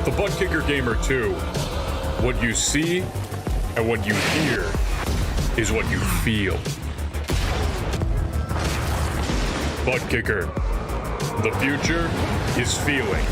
With the Butt Kicker Gamer 2, what you see and what you hear is what you feel. Butt Kicker. The future is feeling.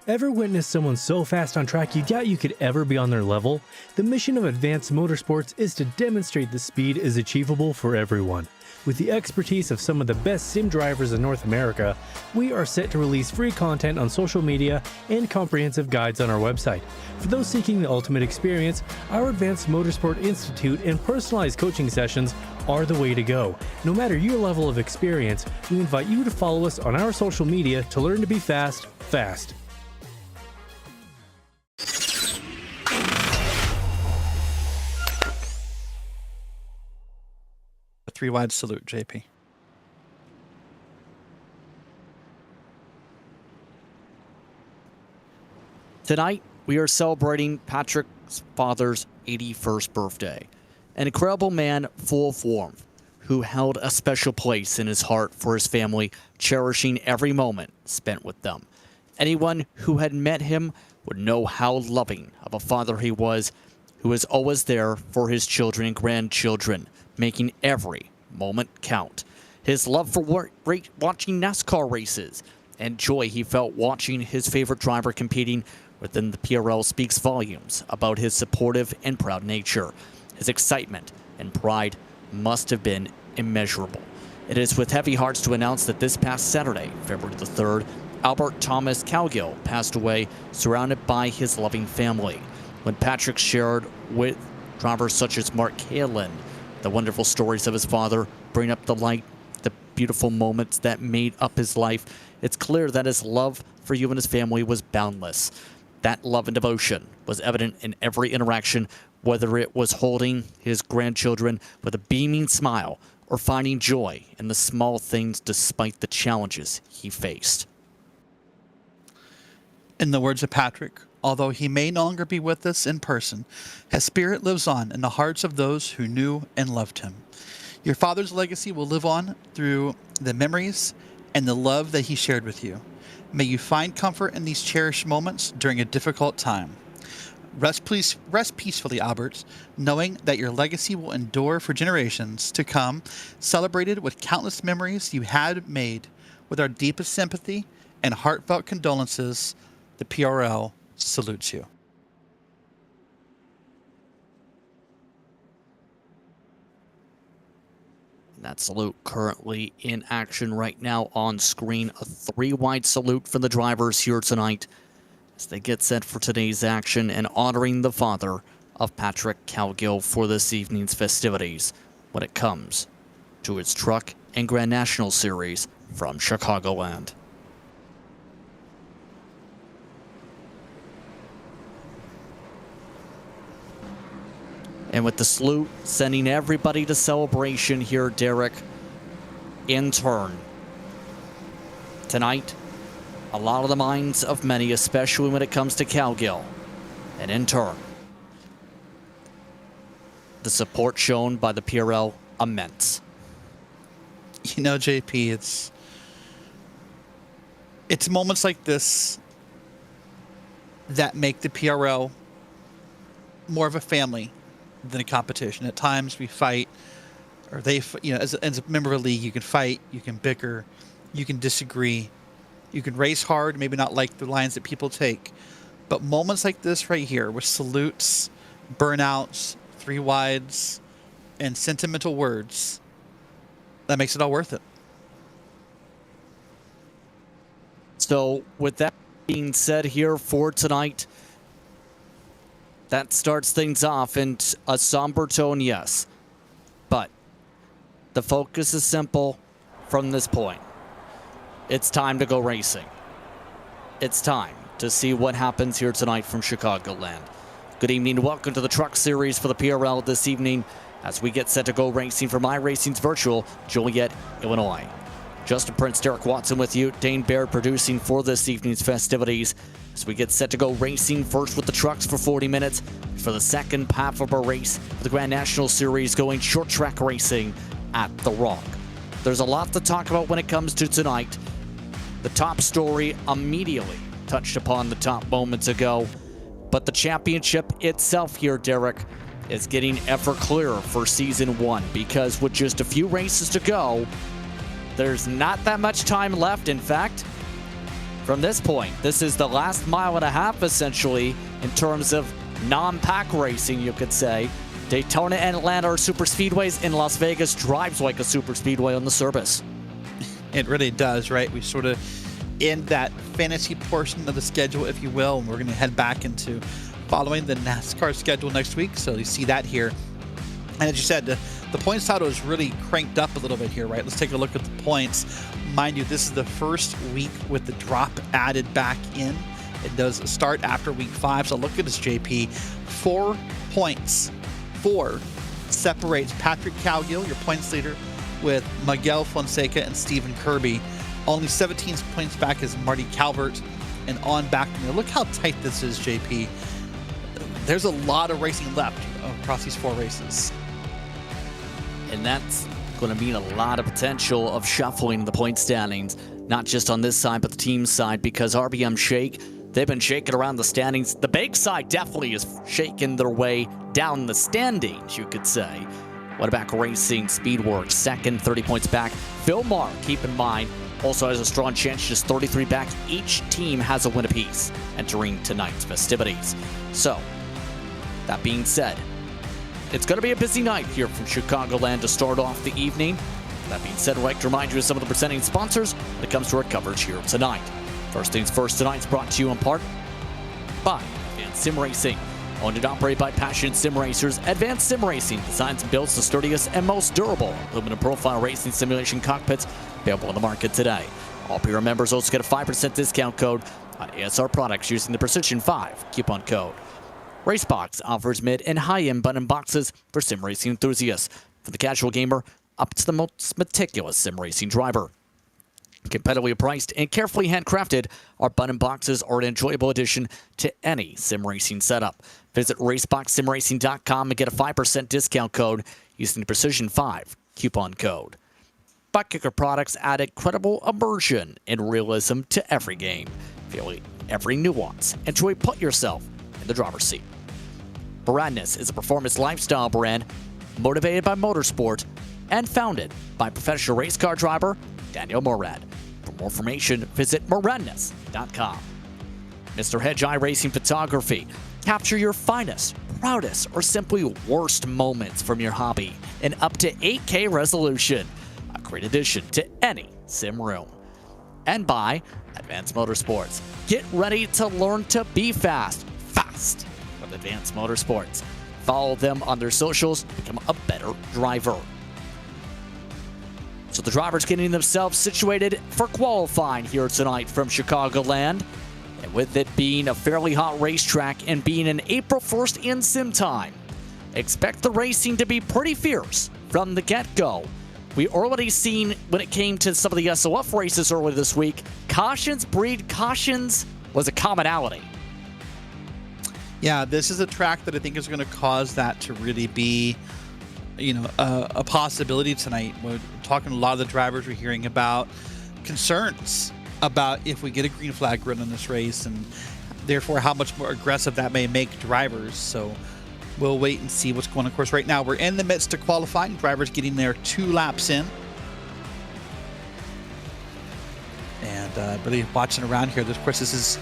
Ever witnessed someone so fast on track you doubt you could ever be on their level? The mission of Advanced Motorsports is to demonstrate the speed is achievable for everyone. With the expertise of some of the best sim drivers in North America, we are set to release free content on social media and comprehensive guides on our website. For those seeking the ultimate experience, our Advanced Motorsport Institute and personalized coaching sessions are the way to go. No matter your level of experience, we invite you to follow us on our social media to learn to be fast. A 3-wide salute, JP. Tonight, we are celebrating Patrick's father's 81st birthday. An incredible man full of warmth, who held a special place in his heart for his family, cherishing every moment spent with them. Anyone who had met him would know how loving of a father he was, who was always there for his children and grandchildren, making every moment count. His love for watching NASCAR races and joy he felt watching his favorite driver competing within the PRL speaks volumes about his supportive and proud nature. His excitement and pride must have been immeasurable. It is with heavy hearts to announce that this past Saturday, February the 3rd, Albert Thomas Cowgill passed away, surrounded by his loving family. When Patrick shared with drivers such as Mark Kalin the wonderful stories of his father, bring up the light, the beautiful moments that made up his life, it's clear that his love for you and his family was boundless. That love and devotion was evident in every interaction, whether it was holding his grandchildren with a beaming smile or finding joy in the small things despite the challenges he faced. In the words of Patrick, although he may no longer be with us in person, his spirit lives on in the hearts of those who knew and loved him. Your father's legacy will live on through the memories and the love that he shared with you. May you find comfort in these cherished moments during a difficult time. Rest peacefully, Albert, knowing that your legacy will endure for generations to come, celebrated with countless memories you had made. With our deepest sympathy and heartfelt condolences, the PRL salutes you. That salute currently in action right now on screen. A 3-wide salute for the drivers here tonight as they get set for today's action and honoring the father of Patrick Cowgill for this evening's festivities when it comes to its Truck and Grand National Series from Chicagoland. And with the salute sending everybody to celebration here, Derek, in turn. Tonight, a lot of the minds of many, especially when it comes to Cowgill. And in turn, the support shown by the PRL, immense. You know, JP, it's moments like this that make the PRL more of a family than a competition. At times we fight or as a member of a league, you can fight, you can bicker, you can disagree, you can race hard, maybe not like the lines that people take. But moments like this right here with salutes, burnouts, 3 wides, and sentimental words, that makes it all worth it. So with that being said here for tonight, that starts things off in a somber tone, yes. But the focus is simple from this point. It's time to go racing. It's time to see what happens here tonight from Chicagoland. Good evening and welcome to the Truck Series for the PRL this evening as we get set to go racing from iRacing's virtual Joliet, Illinois. Justin Prince, Derek Watson with you. Dane Baird producing for this evening's festivities as we get set to go racing first with the trucks for 40 minutes for the second half of our race for the Grand National Series going short track racing at The Rock. There's a lot to talk about when it comes to tonight. The top story immediately touched upon the top moments ago, but the championship itself here, Derek, is getting ever clearer for Season 1 because with just a few races to go, there's not that much time left. In fact, from this point, this is the last mile and a half, essentially, in terms of non-pack racing, you could say. Daytona and Atlanta are super speedways, and Las Vegas drives like a super speedway on the service. It really does, right? We sort of end that fantasy portion of the schedule, if you will, and we're going to head back into following the NASCAR schedule next week. So you see that here. And as you said, the points total is really cranked up a little bit here, right? Let's take a look at the points. Mind you, this is the first week with the drop added back in. It does start after week 5. So look at this, JP. 4 points. 4 separates Patrick Cowgill, your points leader, with Miguel Fonseca and Stephen Kirby. Only 17 points back is Marty Calvert and on back from there. Look how tight this is, JP. There's a lot of racing left across these 4 races. And that's going to mean a lot of potential of shuffling the point standings, not just on this side, but the team side, because RBM Shake, they've been shaking around the standings. The big side definitely is shaking their way down the standings, you could say. What about Racing Speedworks? Second, 30 points back. Phil Marr, keep in mind, also has a strong chance, just 33 back. Each team has a win apiece entering tonight's festivities. So, that being said, it's going to be a busy night here from Chicagoland to start off the evening. That being said, I'd like to remind you of some of the presenting sponsors when it comes to our coverage here tonight. First things first, tonight's brought to you in part by Advanced Sim Racing. Owned and operated by passionate sim racers, Advanced Sim Racing designs and builds the sturdiest and most durable aluminum profile racing simulation cockpits available on the market today. All PRL members also get a 5% discount code on ASR products using the Precision 5 coupon code. Racebox offers mid and high-end button boxes for sim racing enthusiasts, from the casual gamer up to the most meticulous sim racing driver. Competitively priced and carefully handcrafted, our button boxes are an enjoyable addition to any sim racing setup. Visit raceboxsimracing.com and get a 5% discount code using the Precision 5 coupon code. Butt Kicker products add incredible immersion and realism to every game. Feel every nuance. Enjoy put yourself in the driver's seat. Moradness is a performance lifestyle brand motivated by motorsport and founded by professional race car driver Daniel Morad. For more information, visit moradness.com. Mr. Hedge iRacing Photography. Capture your finest, proudest, or simply worst moments from your hobby in up to 8K resolution. A great addition to any sim room. And by Advanced Motorsports. Get ready to learn to be fast with Advanced Motorsports. Follow them on their socials to become a better driver. So the drivers getting themselves situated for qualifying here tonight from Chicagoland. And with it being a fairly hot racetrack and being an April 1st in sim time, expect the racing to be pretty fierce from the get-go. We already seen when it came to some of the SOF races earlier this week, cautions breed cautions was a commonality. Yeah, this is a track that I think is going to cause that to really be, a possibility tonight. We're talking to a lot of the drivers. We're hearing about concerns about if we get a green flag run in this race, and therefore how much more aggressive that may make drivers. So we'll wait and see what's going on. Of course, right now we're in the midst of qualifying. Drivers getting their 2 laps in. And really watching around here. Of course, this is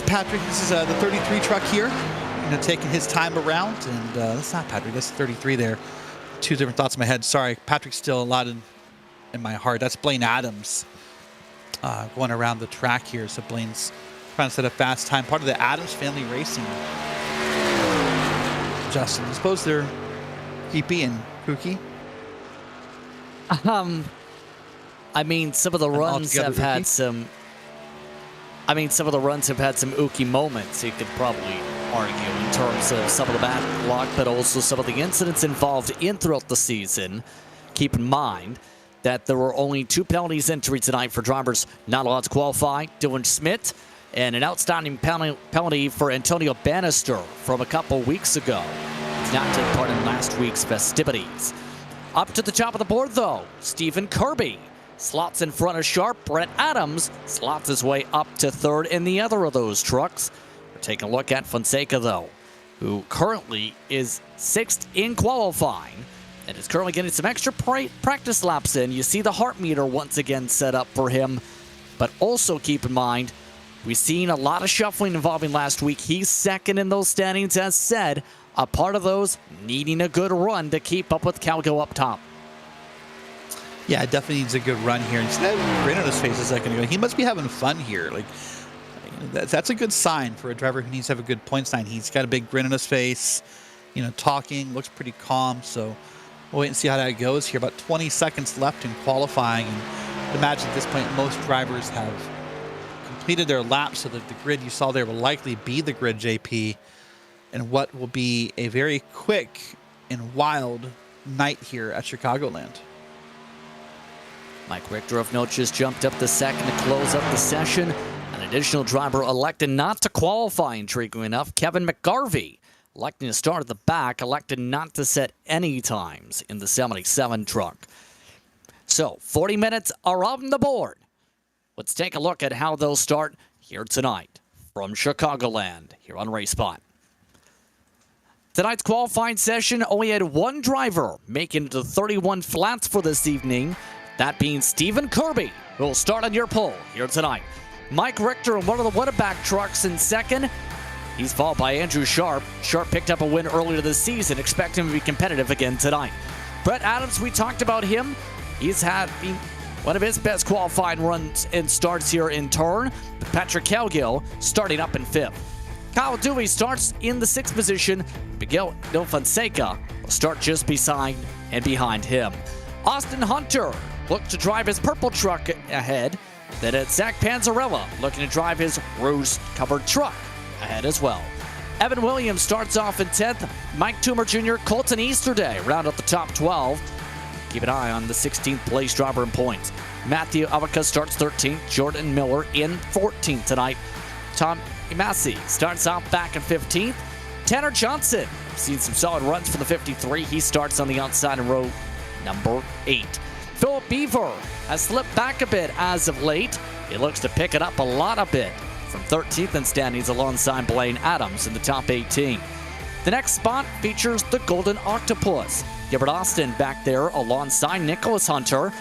Patrick. This is the 33 truck here. Taking his time around. And that's not Patrick. That's 33 there. 2 different thoughts in my head. Sorry, Patrick's still a lot in my heart. That's Blaine Adams going around the track here. So Blaine's trying to set a fast time. Part of the Adams family racing. Justin, I suppose they're creepy and kooky. I mean, some of the runs have had some. I mean, some of the runs have had some ooky moments. You could probably argue in terms of some of the bad luck, but also some of the incidents involved in throughout the season. Keep in mind that there were only 2 penalties entry tonight for drivers not allowed to qualify. Dylan Schmidt and an outstanding penalty for Antonio Bannister from a couple weeks ago. He's not taking part in last week's festivities. Up to the top of the board, though, Stephen Kirby slots in front of Sharp. Brett Adams slots his way up to 3rd in the other of those trucks. We're taking a look at Fonseca, though, who currently is 6th in qualifying and is currently getting some extra practice laps in. You see the heart meter once again set up for him. But also keep in mind, we've seen a lot of shuffling involving last week. He's 2nd in those standings, as said. A part of those needing a good run to keep up with Calgo up top. Yeah, it definitely needs a good run here. And that grin on his face a second ago. He must be having fun here. Like, that's a good sign for a driver who needs to have a good point sign. He's got a big grin on his face, talking, looks pretty calm. So we'll wait and see how that goes here. About 20 seconds left in qualifying. And imagine at this point, most drivers have completed their laps, so that the grid you saw there will likely be the grid, JP, and what will be a very quick and wild night here at Chicagoland. Mike Richter of note just jumped up the second to close up the session. An additional driver elected not to qualify, intriguingly enough. Kevin McGarvey, electing to start at the back, elected not to set any times in the 77 truck. So, 40 minutes are on the board. Let's take a look at how they'll start here tonight from Chicagoland, here on RaceSpot. Tonight's qualifying session only had 1 driver making it to 31 flats for this evening. That being Stephen Kirby, who will start on your pole here tonight. Mike Richter in one of the Winnebago trucks in 2nd. He's followed by Andrew Sharp. Sharp picked up a win earlier this season. Expect him to be competitive again tonight. Brett Adams, we talked about him. He's had one of his best qualifying runs and starts here in turn. Patrick Calgill starting up in 5th. Kyle Dewey starts in the 6th position. Miguel Fonseca will start just beside and behind him. Austin Hunter looks to drive his purple truck ahead. Then it's Zach Panzarella looking to drive his rose-covered truck ahead as well. Evan Williams starts off in 10th. Mike Toomer Jr., Colton Easterday round out the top 12. Keep an eye on the 16th place driver in points. Matthew Abaca starts 13th. Jordan Miller in 14th tonight. Tom Imasi starts out back in 15th. Tanner Johnson, seen some solid runs for the 53. He starts on the outside in row number 8. Philip Beaver has slipped back a bit as of late. He looks to pick it up a bit from 13th in standings alongside Blaine Adams in the top 18. The next spot features the Golden Octopus. Gilbert Austin back there alongside Nicholas Hunter.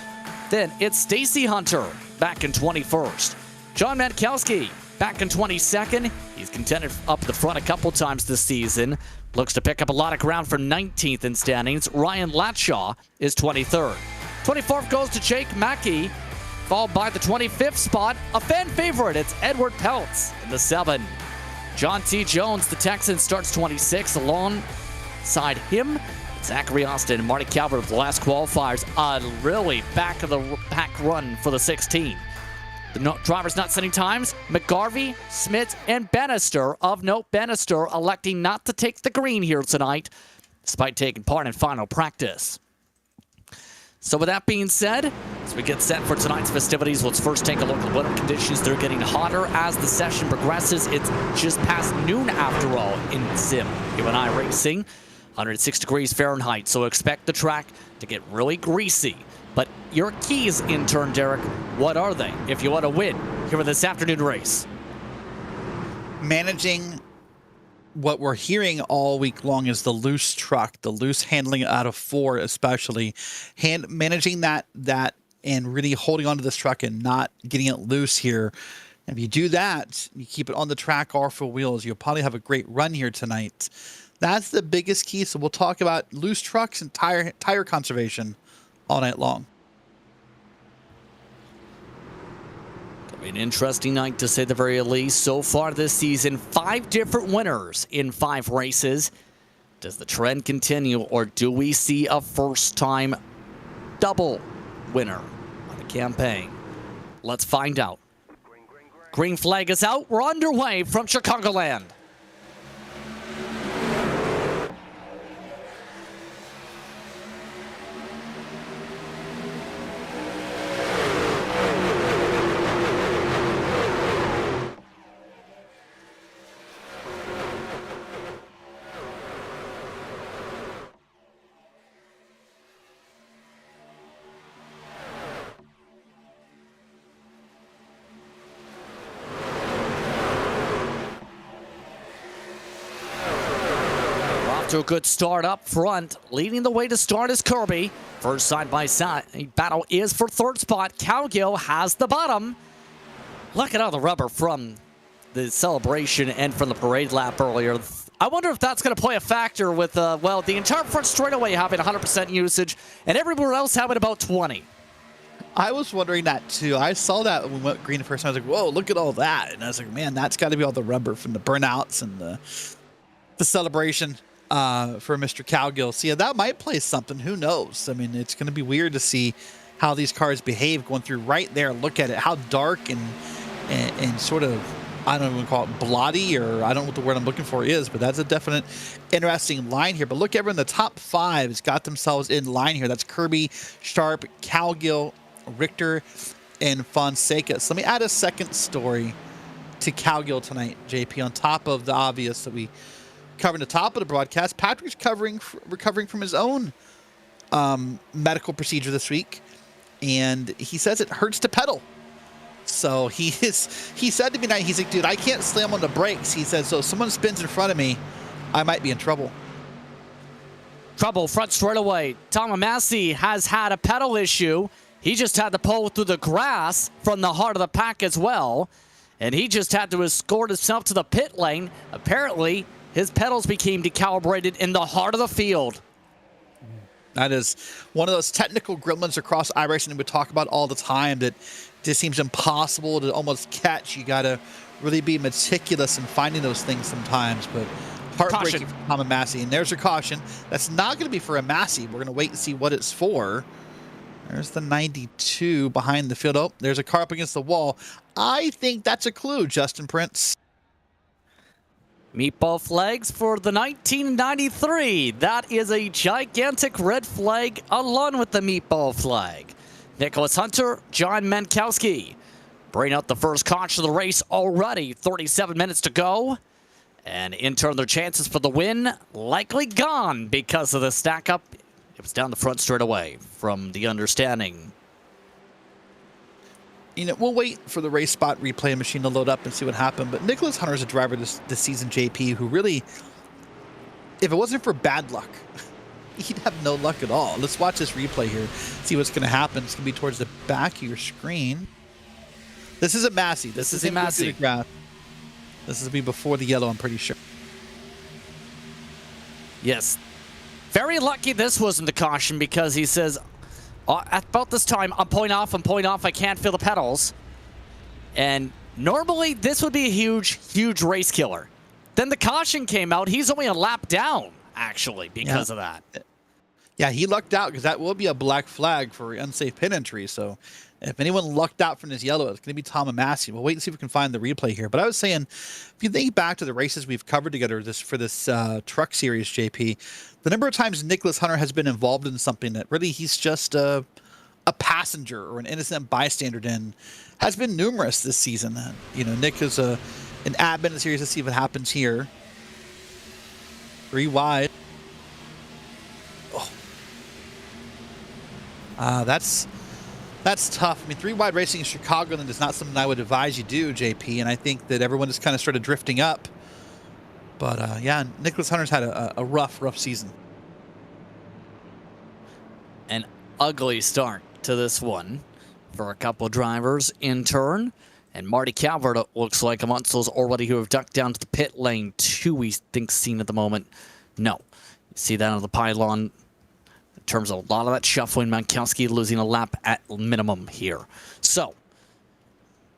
Then it's Stacy Hunter back in 21st. John Matkowski back in 22nd. He's contended up the front a couple times this season. Looks to pick up a lot of ground from 19th in standings. Ryan Latshaw is 23rd. 24th goes to Jake Mackey, followed by the 25th spot. A fan favorite, it's Edward Peltz in the 7. John T. Jones, the Texan, starts 26th. Alongside him, Zachary Austin and Marty Calvert of the last qualifiers. A really back-of-the-pack run for the 16. The drivers not setting times, McGarvey, Smith, and Bannister. Of note, Bannister electing not to take the green here tonight, despite taking part in final practice. So with that being said, as we get set for tonight's festivities, let's first take a look at the weather conditions. They're getting hotter as the session progresses. It's just past noon after all in Sim. Here on iRacing, 106 degrees Fahrenheit, so expect the track to get really greasy. But your keys, intern Derek, what are they if you want to win here in this afternoon race? Managing what we're hearing all week long is the loose truck, the loose handling out of 4, especially managing that and really holding onto this truck and not getting it loose here. And if you do that, you keep it on the track or 4 wheels, you'll probably have a great run here tonight. That's the biggest key. So we'll talk about loose trucks and tire conservation all night long. An interesting night, to say the very least. So far this season, 5 different winners in 5 races. Does the trend continue, or do we see a first-time double winner on the campaign? Let's find out. Green flag is out. We're underway from Chicagoland. To a good start up front. Leading the way to start is Kirby. First side-by-side battle is for 3rd spot. Cowgill has the bottom. Look at all the rubber from the celebration and from the parade lap earlier. I wonder if that's going to play a factor with, well, the entire front straightaway having 100% usage and everywhere else having about 20. I was wondering that too. I saw that when we went green the first time. I was like, whoa, look at all that. And I was like, man, that's got to be all the rubber from the burnouts and the celebration for Mr. Cowgill. So yeah, that might play something. Who knows? I mean, it's going to be weird to see how these cars behave going through right there. Look at it, how dark and sort of, I don't even call it blotty, or I don't know what the word I'm looking for is, but that's a definite interesting line here. But look, everyone, the top 5 has got themselves in line here. That's Kirby, Sharp, Cowgill, Richter, and Fonseca. So let me add a second story to Cowgill tonight, JP, on top of the obvious that we covering the top of the broadcast. Patrick's recovering from his own medical procedure this week, and he says it hurts to pedal. So he said to me tonight, he's like, dude, I can't slam on the brakes. He said, so if someone spins in front of me, I might be in trouble. Trouble front straightaway. Tom Massey has had a pedal issue. He just had to pull through the grass from the heart of the pack as well, and he just had to escort himself to the pit lane. Apparently, his pedals became decalibrated in the heart of the field. That is one of those technical gremlins across iRacing that we talk about all the time that just seems impossible to almost catch. You got to really be meticulous in finding those things sometimes. But heartbreaking for Tom and Massey. And there's your caution. That's not going to be for a Massey. We're going to wait and see what it's for. There's the 92 behind the field. Oh, there's a car up against the wall. I think that's a clue, Justin Prince. Meatball flags for the 1993. That is a gigantic red flag along with the meatball flag. Nicholas Hunter, John Menkowski bring out the first caution of the race already. 37 minutes to go. And in turn, their chances for the win likely gone because of the stack up. It was down the front straight away from the understanding. You know, we'll wait for the race spot replay machine to load up and see what happened. But Nicholas Hunter is a driver this season, JP, who really, if it wasn't for bad luck, he'd have no luck at all. Let's watch this replay here, see what's going to happen. It's going to be towards the back of your screen. This is a Massey. This is a Massey. This will be before the yellow, I'm pretty sure. Yes. Very lucky this wasn't the caution, because he says, at about this time, I'm pulling off, I can't feel the pedals. And normally, this would be a huge, huge race killer. Then the caution came out. He's only a lap down, actually, because of that. Yeah, he lucked out, because that will be a black flag for unsafe pit entry. So if anyone lucked out from this yellow, it's going to be Tom and Massey. We'll wait and see if we can find the replay here. But I was saying, if you think back to the races we've covered together for this truck series, JP, the number of times Nicholas Hunter has been involved in something that really he's just a passenger or an innocent bystander in has been numerous this season. You know, Nick is an admin in the series. Let's see what happens here. 3 wide. Oh. That's tough. I mean, 3 wide racing in Chicagoland is not something I would advise you do, JP. And I think that everyone is kind of started drifting up. But yeah, Nicholas Hunter's had a rough season. An ugly start to this one for a couple drivers in turn. And Marty Calvert looks like amongst those already who have ducked down to the pit lane. 2 we think seen at the moment. No. You see that on the pylon. In terms of a lot of that shuffling, Mankowski losing a lap at minimum here. So,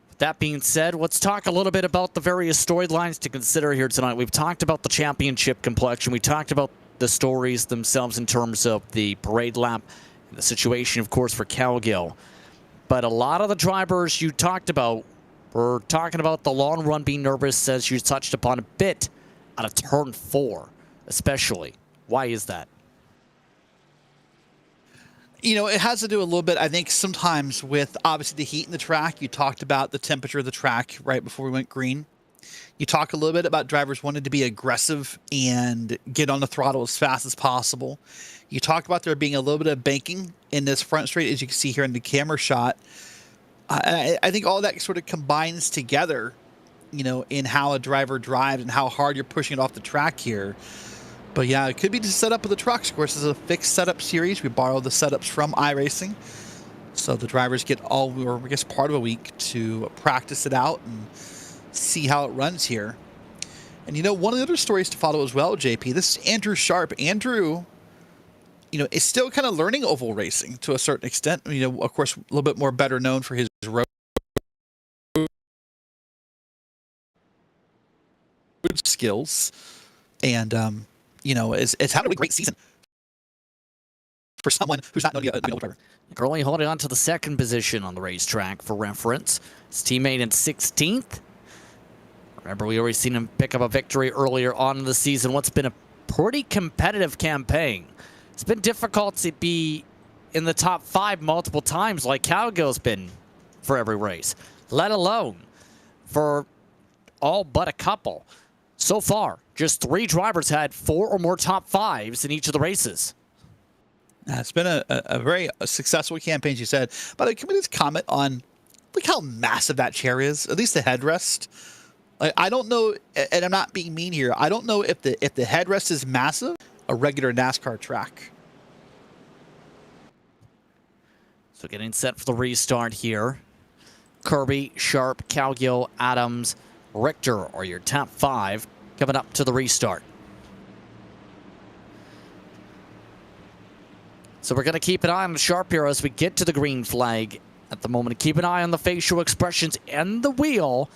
with that being said, let's talk a little bit about the various storylines to consider here tonight. We've talked about the championship complexion. We talked about the stories themselves in terms of the parade lap, and the situation, of course, for Calgill. But a lot of the drivers you talked about were talking about the long run being nervous, as you touched upon a bit, out of turn 4, especially. Why is that? You know, it has to do a little bit, I think, sometimes with obviously the heat in the track. You talked about the temperature of the track right before we went green. You talk a little bit about drivers wanting to be aggressive and get on the throttle as fast as possible. You talked about there being a little bit of banking in this front straight, as you can see here in the camera shot. I think all that sort of combines together, you know, in how a driver drives and how hard you're pushing it off the track here. But yeah, it could be the setup of the trucks. Of course, this is a fixed setup series. We borrow the setups from iRacing. So the drivers get or I guess part of a week to practice it out and see how it runs here. And you know, one of the other stories to follow as well, JP, this is Andrew Sharp. Andrew, you know, is still kind of learning oval racing to a certain extent. You know, of course, a little bit more better known for his road skills. And, you know, it's had a great season for someone who's not known to be an old driver. Currently holding on to the second position on the racetrack for reference. His teammate in 16th. Remember, we already seen him pick up a victory earlier on in the season. What's been a pretty competitive campaign. It's been difficult to be in the top 5 multiple times like Calgill's been for every race, let alone for all but a couple. So far, just 3 drivers had 4 or more top 5s in each of the races. It's been a very successful campaign, as you said. But can we just comment on, look how massive that chair is, at least the headrest. Like, I don't know, and I'm not being mean here, I don't know if the headrest is massive, a regular NASCAR track. So getting set for the restart here. Kirby, Sharp, Calgill, Adams, Richter are your top 5 coming up to the restart. So we're going to keep an eye on the Sharp here as we get to the green flag at the moment. Keep an eye on the facial expressions and the wheel.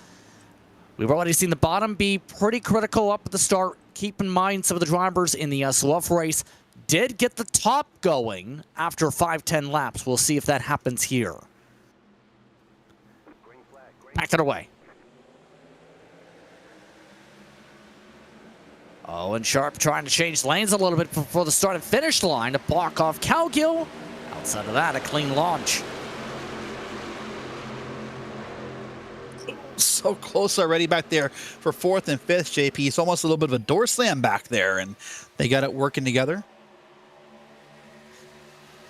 We've already seen the bottom be pretty critical up at the start. Keep in mind some of the drivers in the SLF race did get the top going after 5-10 laps. We'll see if that happens here. Back it away. Oh, and Sharp trying to change lanes a little bit before the start and finish line to block off Calgill. Outside of that, a clean launch. So close already back there for 4th and 5th, JP. It's almost a little bit of a door slam back there, and they got it working together.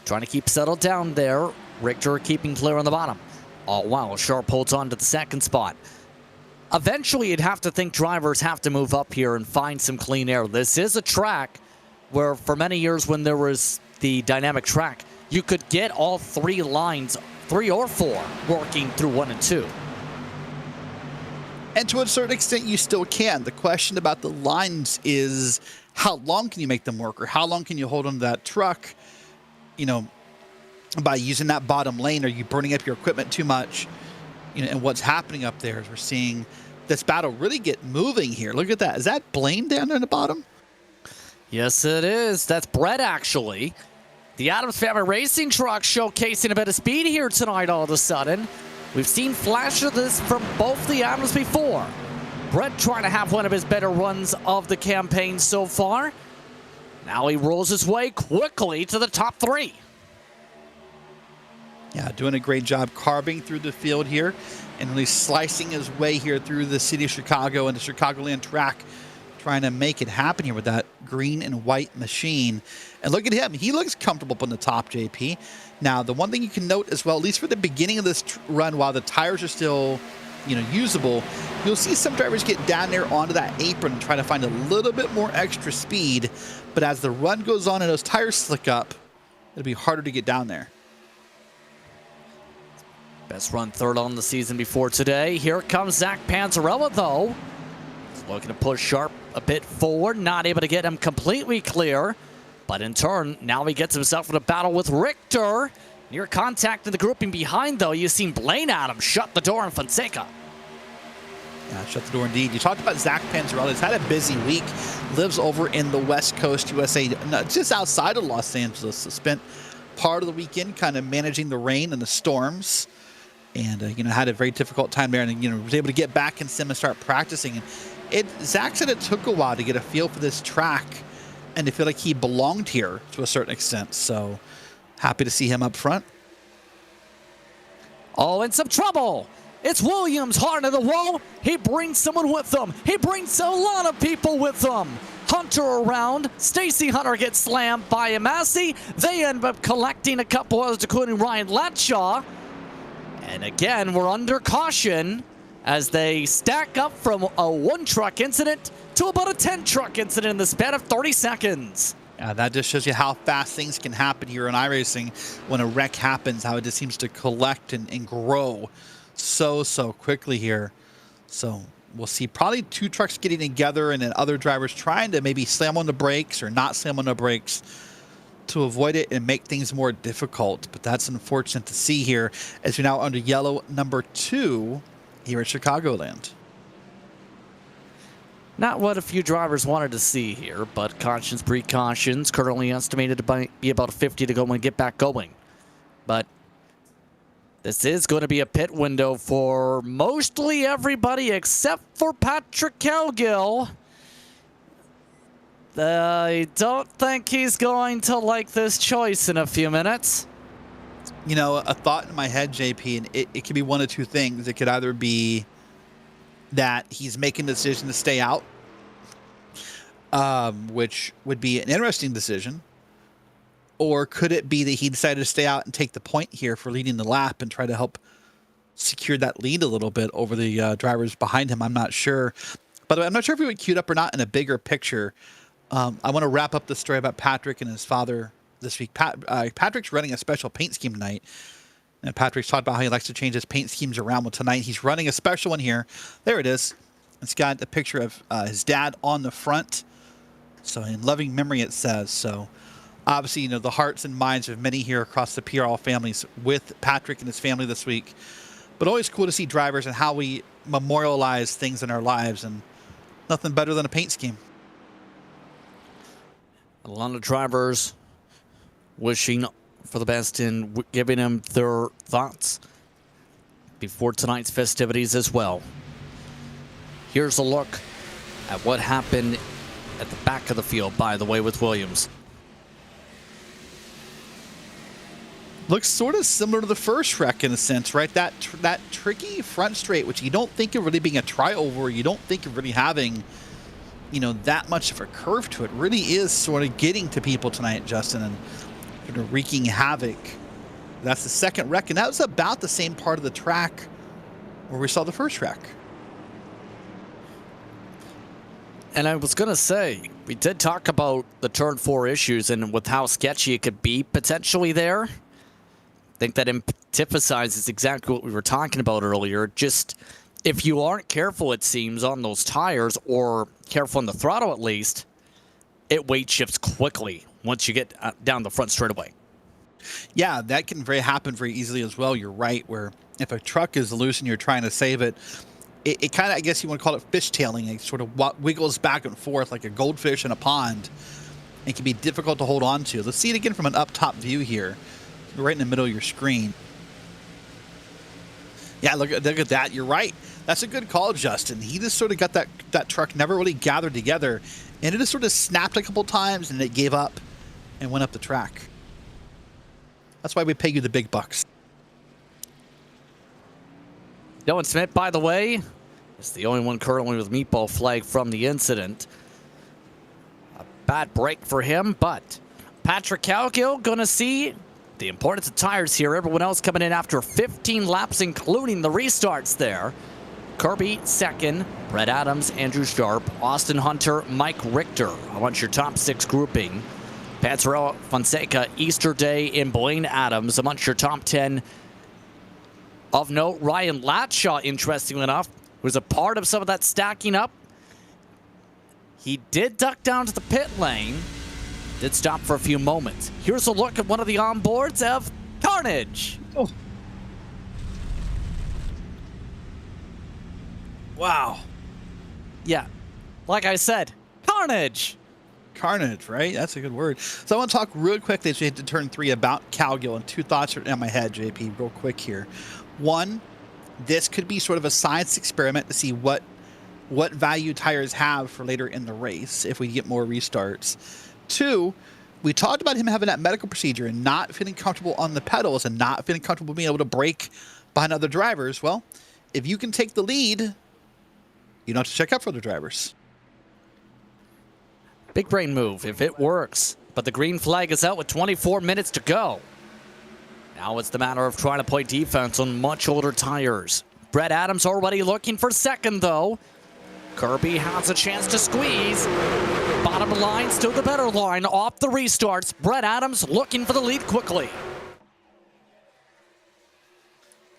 Trying to keep settled down there. Richter keeping clear on the bottom. Oh, wow. Sharp holds on to the second spot. Eventually, you'd have to think drivers have to move up here and find some clean air. This is a track where for many years when there was the dynamic track, you could get all 3 lines, 3 or 4, working through 1 and 2. And to a certain extent, you still can. The question about the lines is how long can you make them work, or how long can you hold onto that truck, you know, by using that bottom lane? Are you burning up your equipment too much? You know, and what's happening up there is we're seeing this battle really get moving here. Look at that. Is that Blaine down there in the bottom? Yes, it is. That's Brett, actually. The Adams Family Racing truck showcasing a bit of speed here tonight all of a sudden. We've seen flashes of this from both the Adams before. Brett trying to have one of his better runs of the campaign so far. Now he rolls his way quickly to the top 3. Yeah, doing a great job carving through the field here and really slicing his way here through the city of Chicago and the Chicagoland track, trying to make it happen here with that green and white machine. And look at him. He looks comfortable up on the top, JP. Now, the one thing you can note as well, at least for the beginning of this run, while the tires are still usable, you'll see some drivers get down there onto that apron and try to find a little bit more extra speed. But as the run goes on and those tires slick up, it'll be harder to get down there. Best run third on the season before today. Here comes Zach Panzarella, though. He's looking to push Sharp a bit forward, not able to get him completely clear. But in turn, now he gets himself in a battle with Richter. Near contact in the grouping behind, though. You've seen Blaine Adams shut the door on Fonseca. Yeah, shut the door indeed. You talked about Zach Panzarella. He's had a busy week. Lives over in the West Coast, USA, just outside of Los Angeles. So spent part of the weekend kind of managing the rain and the storms. And, had a very difficult time there. And, was able to get back in sim and start practicing. And Zach said it took a while to get a feel for this track and to feel like he belonged here to a certain extent. So happy to see him up front. Oh, in some trouble. It's Williams hard to the wall. He brings someone with him. He brings a lot of people with him. Hunter around. Stacy Hunter gets slammed by Amasi. They end up collecting a couple others, including Ryan Latshaw. And again, we're under caution as they stack up from a 1-truck incident to about a 10-truck incident in the span of 30 seconds. That just shows you how fast things can happen here in iRacing when a wreck happens, how it just seems to collect and grow so quickly here. So we'll see probably 2 trucks getting together and then other drivers trying to maybe slam on the brakes or not slam on the brakes to avoid it and make things more difficult. But that's unfortunate to see here as we're now under yellow number 2 here at Chicagoland. Not what a few drivers wanted to see here, but cautions, precautions, currently estimated to be about 50 to go and get back going. But this is going to be a pit window for mostly everybody except for Patrick Calgill. I don't think he's going to like this choice in a few minutes. A thought in my head, JP, and it could be one of 2 things. It could either be that he's making the decision to stay out, which would be an interesting decision. Or could it be that he decided to stay out and take the point here for leading the lap and try to help secure that lead a little bit over the drivers behind him? I'm not sure. By the way, I'm not sure if we would queued up or not in a bigger picture. I want to wrap up the story about Patrick and his father this week. Patrick's running a special paint scheme tonight. And Patrick's talked about how he likes to change his paint schemes around. Well, tonight he's running a special one here. There it is. It's got a picture of his dad on the front. So in loving memory, it says. So obviously, the hearts and minds of many here across the PRL families with Patrick and his family this week. But always cool to see drivers and how we memorialize things in our lives. And nothing better than a paint scheme. A lot of drivers wishing for the best and giving him their thoughts before tonight's festivities as well. Here's a look at what happened at the back of the field, by the way, with Williams. Looks sort of similar to the first wreck in a sense, right? That tricky front straight, which you don't think of really being a tri-over, you don't think of really having, that much of a curve to it, really is sort of getting to people tonight, Justin, and sort of wreaking havoc. That's the second wreck, and that was about the same part of the track where we saw the first wreck. And I was going to say, we did talk about the turn 4 issues and with how sketchy it could be potentially there. I think that emphasizes exactly what we were talking about earlier. Just if you aren't careful, it seems, on those tires, or careful on the throttle at least, it weight shifts quickly once you get down the front straightaway. Yeah, that can happen very easily as well. You're right, where if a truck is loose and you're trying to save it, it kind of, I guess you want to call it fishtailing. It sort of wiggles back and forth like a goldfish in a pond. It can be difficult to hold on to. Let's see it again from an up-top view here. Right in the middle of your screen. Yeah, look at that. You're right. That's a good call, Justin. He just sort of got that truck never really gathered together, and it just sort of snapped a couple times, and it gave up and went up the track. That's why we pay you the big bucks. Dylan Smith, by the way, is the only one currently with meatball flag from the incident. A bad break for him, but Patrick Calgill going to see the importance of tires here. Everyone else coming in after 15 laps, including the restarts there. Kirby second, Brett Adams, Andrew Sharp, Austin Hunter, Mike Richter. I want your top 6 grouping. PRL, Fonseca, Easter Day, and Blaine Adams amongst your top 10. Of note, Ryan Latshaw, interestingly enough, was a part of some of that stacking up. He did duck down to the pit lane, did stop for a few moments. Here's a look at one of the onboards of Carnage. Oh. Wow. Yeah, like I said, Carnage. Carnage, right? That's a good word. So I want to talk real quickly as we hit to turn 3 about Cowgill, and 2 thoughts are in my head, JP, real quick here. 1, this could be sort of a science experiment to see what value tires have for later in the race if we get more restarts. 2, we talked about him having that medical procedure and not feeling comfortable on the pedals and not feeling comfortable being able to brake behind other drivers. Well, if you can take the lead, you don't have to check out for other drivers. Big brain move if it works. But the green flag is out with 24 minutes to go. Now it's the matter of trying to play defense on much older tires. Brett Adams already looking for second, though. Kirby has a chance to squeeze. Bottom line, still the better line off the restarts. Brett Adams looking for the lead quickly.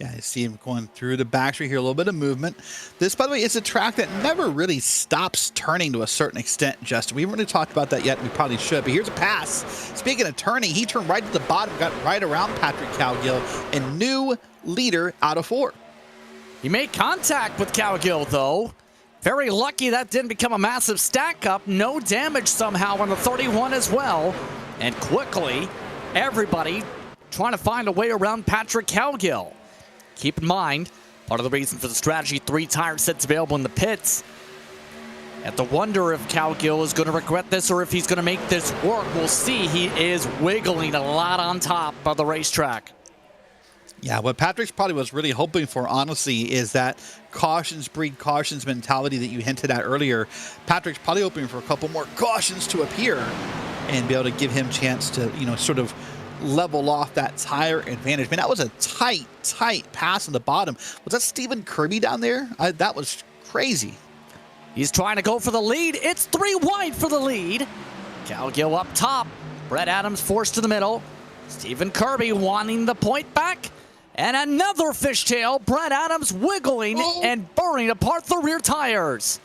Yeah, I see him going through the backstreet here, a little bit of movement. This, by the way, is a track that never really stops turning to a certain extent, Justin. We haven't really talked about that yet, and we probably should, but here's a pass. Speaking of turning, he turned right to the bottom, got right around Patrick Cowgill, and new leader out of 4. He made contact with Cowgill, though. Very lucky that didn't become a massive stack up. No damage somehow on the 31 as well. And quickly, everybody trying to find a way around Patrick Cowgill. Keep in mind, part of the reason for the strategy, 3 tire sets available in the pits. You have to wonder if Cowgill is going to regret this or if he's going to make this work. We'll see. He is wiggling a lot on top of the racetrack. Yeah, what Patrick's probably was really hoping for, honestly, is that cautions breed cautions mentality that you hinted at earlier. Patrick's probably hoping for a couple more cautions to appear and be able to give him a chance to, sort of level off that tire advantage. Man, that was a tight pass on the bottom. Was that Stephen Kirby down there? That was crazy. He's trying to go for the lead. It's 3 wide for the lead. Cowgill up top. Brett Adams forced to the middle. Stephen Kirby wanting the point back. And another fishtail. Brett Adams wiggling and burning apart the rear tires.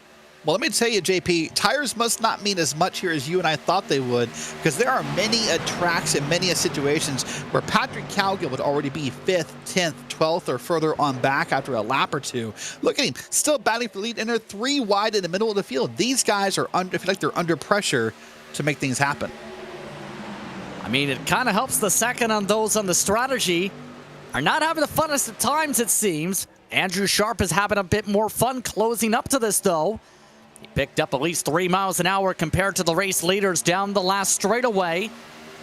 Well, let me tell you, JP, tires must not mean as much here as you and I thought they would, because there are many tracks and many situations where Patrick Cowgill would already be 5th, 10th, 12th, or further on back after a lap or 2. Look at him, still battling for the lead, and they're 3 wide in the middle of the field. These guys are I feel like they're under pressure to make things happen. I mean, it kind of helps the second on those on the strategy. Are not having the funnest of times, it seems. Andrew Sharp is having a bit more fun closing up to this, though. He picked up at least 3 miles an hour compared to the race leaders down the last straightaway.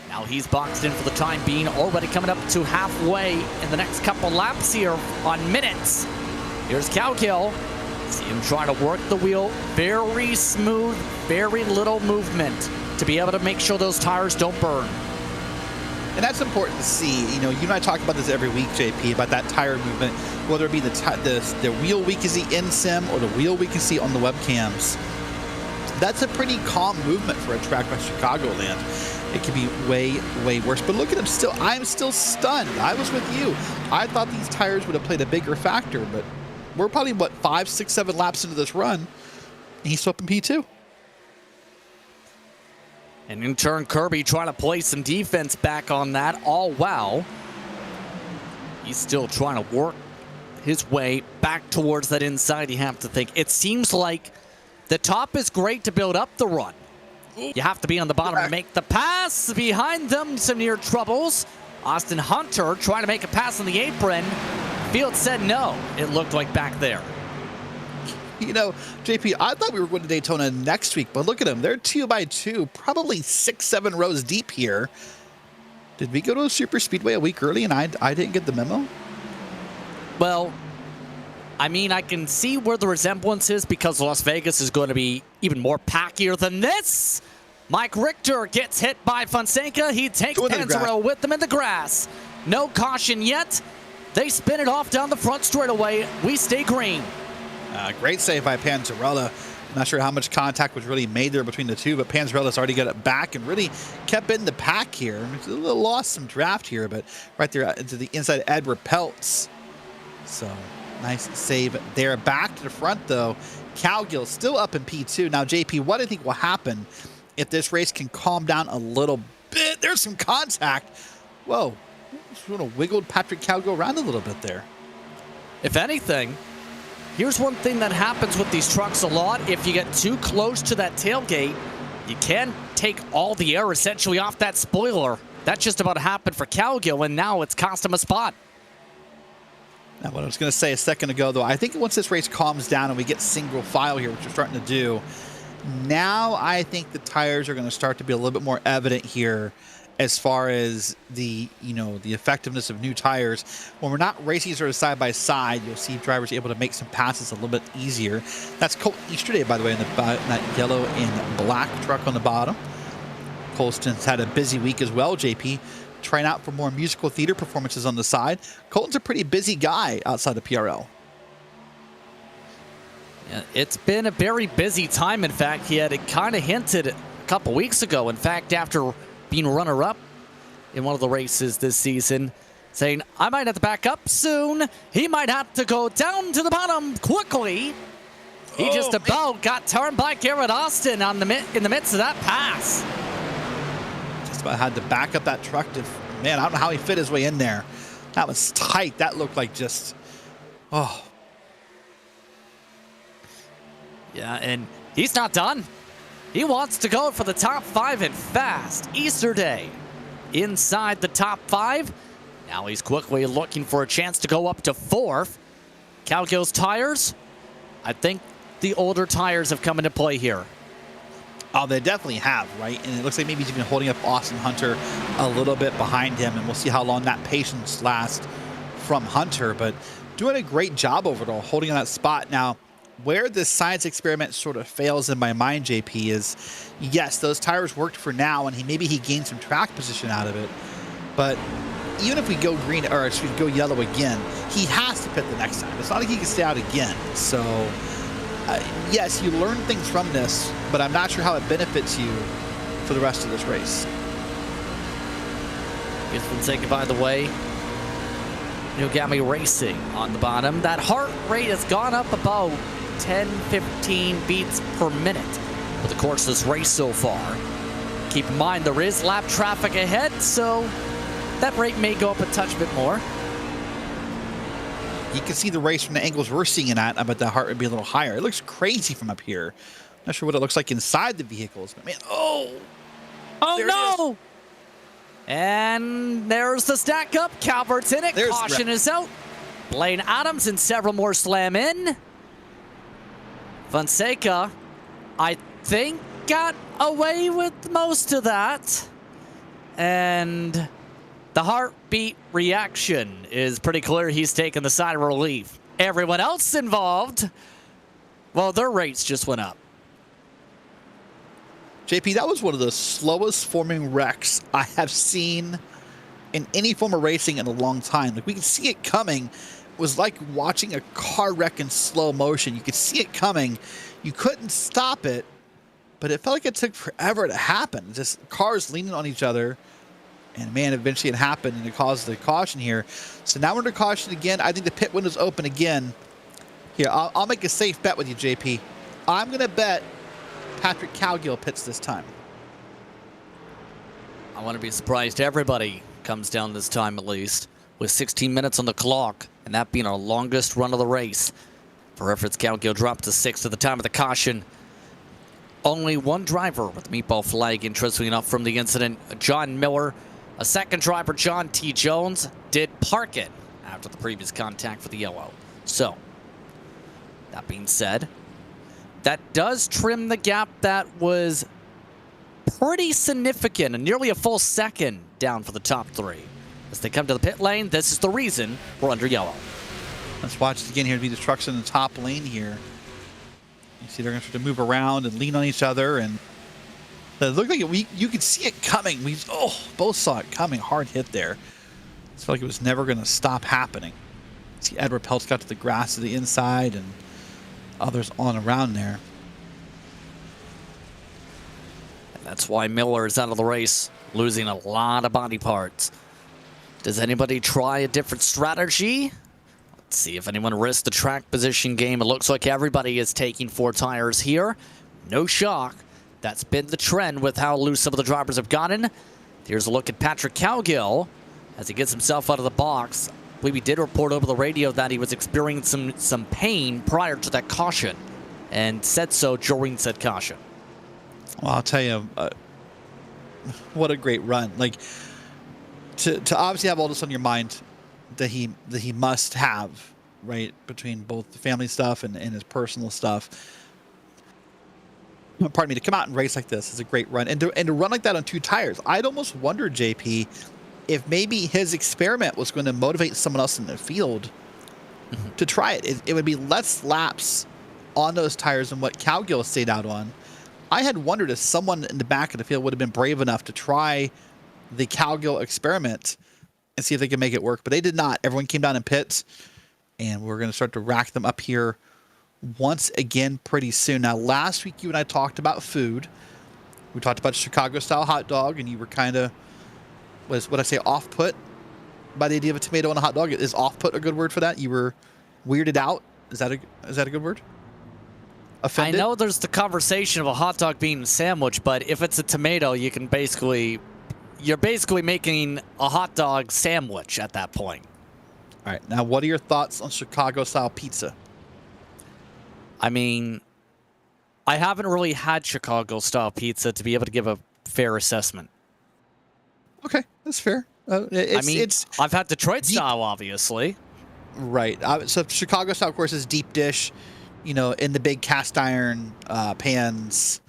Now he's boxed in for the time being, already coming up to halfway in the next couple laps here on minutes. Here's Cowgill. See him trying to work the wheel. Very smooth, very little movement to be able to make sure those tires don't burn. And that's important to see. You and I talk about this every week, JP, about that tire movement, whether it be the wheel we can see in sim or the wheel we can see on the webcams. That's a pretty calm movement for a track like Chicagoland. It could be way worse. But look at him still. I'm still stunned. I was with you. I thought these tires would have played a bigger factor, but we're probably, 5, 6, 7 laps into this run, and he's still up in P2. And in turn, Kirby trying to play some defense back on that. Oh, wow. He's still trying to work his way back towards that inside, you have to think. It seems like the top is great to build up the run. You have to be on the bottom to make the pass. Behind them, some near troubles. Austin Hunter trying to make a pass on the apron. Field said no. It looked like back there. JP, I thought we were going to Daytona next week, but look at them. They're 2 by 2, probably 6, 7 rows deep here. Did we go to a super speedway a week early and I didn't get the memo? Well, I mean, I can see where the resemblance is because Las Vegas is going to be even more packier than this. Mike Richter gets hit by Fonseca. He takes Panzero with them in the grass. No caution yet. They spin it off down the front straightaway. We stay green. Great save by Panzarella. Not sure how much contact was really made there between the two, but Panzarella's already got it back and really kept it in the pack here. A little lost some draft here, but right there into the inside Edward Peltz. So nice save there. Back to the front though. Cowgill still up in P2. Now JP, what do you think will happen if this race can calm down a little bit? There's some contact. Whoa, sort of wiggled Patrick Cowgill around a little bit there. If anything, here's one thing that happens with these trucks a lot. If you get too close to that tailgate, you can take all the air essentially off that spoiler. That just about happened for Cowgill, and now it's cost him a spot. Now, what I was going to say a second ago, though, I think once this race calms down and we get single file here, which we're starting to do, now I think the tires are going to start to be a little bit more evident here as far as the, the effectiveness of new tires. When we're not racing sort of side by side, you'll see drivers able to make some passes a little bit easier. That's Colt Easterday, by the way, in that yellow and black truck on the bottom. Colston's had a busy week as well, JP, trying out for more musical theater performances on the side. Colton's a pretty busy guy outside of PRL. Yeah, it's been a very busy time. In fact, he had it kind of hinted a couple weeks ago. In fact, after being runner-up in one of the races this season, saying, I might have to back up soon. He might have to go down to the bottom quickly. He just about got turned by Garrett Austin in the midst of that pass. Just about had to back up that truck. Man, I don't know how he fit his way in there. That was tight. That looked like just, oh. Yeah, and he's not done. He wants to go for the top 5 and fast. Easterday inside the top 5. Now he's quickly looking for a chance to go up to 4th. Cowgill's tires, I think the older tires have come into play here. Oh, they definitely have, right? And it looks like maybe he's even holding up Austin Hunter a little bit behind him, and we'll see how long that patience lasts from Hunter, but doing a great job overall, holding on that spot. Now, where this science experiment sort of fails in my mind, JP, is yes, those tires worked for now, and maybe he gained some track position out of it. But even if we go green, or if we go yellow again, he has to pit the next time. It's not like he can stay out again. So, yes, you learn things from this, but I'm not sure how it benefits you for the rest of this race. Here's Fonseca, by the way. Nugami Racing on the bottom. That heart rate has gone up about 10-15 beats per minute for the course's race so far. Keep in mind there is lap traffic ahead, so that rate may go up a touch bit more. You can see the race from the angles we're seeing it at. I bet the heart would be a little higher. It looks crazy from up here. Not sure what it looks like inside the vehicles, but man, oh no! And there's the stack up. Calvert's in it. Caution is out. Blaine Adams and several more slam in. Fonseca, I think, got away with most of that. And the heartbeat reaction is pretty clear. He's taking the side of relief. Everyone else involved, well, their rates just went up. JP, that was one of the slowest forming wrecks I have seen in any form of racing in a long time. Like, we could see it coming. It was like watching a car wreck in slow motion. You could see it coming. You couldn't stop it, but it felt like it took forever to happen. Just cars leaning on each other. And man, eventually it happened, and it caused the caution here. So now we're under caution again. I think the pit window's open again. Here, I'll make a safe bet with you, JP. I'm going to bet Patrick Cowgill pits this time. I want to be surprised everybody comes down this time at least, with 16 minutes on the clock, and that being our longest run of the race. For reference, Cowgill dropped to 6th at the time of the caution. Only one driver with the meatball flag, interestingly enough, from the incident, John Miller. A second driver, John T. Jones, did park it after the previous contact for the yellow. So, that being said, that does trim the gap that was pretty significant, and nearly a full second down for the top 3. As they come to the pit lane, this is the reason we're under yellow. Let's watch it again here. Be the trucks in the top lane here. You see they're going to start to move around and lean on each other, and it looked like you could see it coming. Both saw it coming. Hard hit there. It felt like it was never going to stop happening. See Edward Peltz got to the grass to the inside, and others on around there. And that's why Miller is out of the race, losing a lot of body parts. Does anybody try a different strategy? Let's see if anyone risks the track position game. It looks like everybody is taking 4 tires here. No shock. That's been the trend with how loose some of the drivers have gotten. Here's a look at Patrick Cowgill as he gets himself out of the box. I believe he did report over the radio that he was experiencing some pain prior to that caution and said so during said caution. Well, I'll tell you, what a great run. Like, to obviously have all this on your mind that he must have, right, between both the family stuff and his personal stuff. Pardon me, to come out and race like this is a great run. And to run like that on 2 tires, I'd almost wonder, JP, if maybe his experiment was going to motivate someone else in the field to try it. It would be less laps on those tires than what Cowgill stayed out on. I had wondered if someone in the back of the field would have been brave enough to try the Cowgill experiment and see if they could make it work, but they did not. Everyone came down in pits, and we're going to start to rack them up here once again pretty soon. Now, last week you and I talked about food. We talked about Chicago-style hot dog, and you were kind of, what I say, off-put by the idea of a tomato on a hot dog. Is off-put a good word for that? You were weirded out? Is that a good word? Offended? I know there's the conversation of a hot dog being a sandwich, but if it's a tomato, you're basically making a hot dog sandwich at that point. All right. Now, what are your thoughts on Chicago-style pizza? I mean, I haven't really had Chicago-style pizza to be able to give a fair assessment. Okay, that's fair. I've had Detroit-style, obviously. Right. So Chicago-style, of course, is deep dish, in the big cast iron pans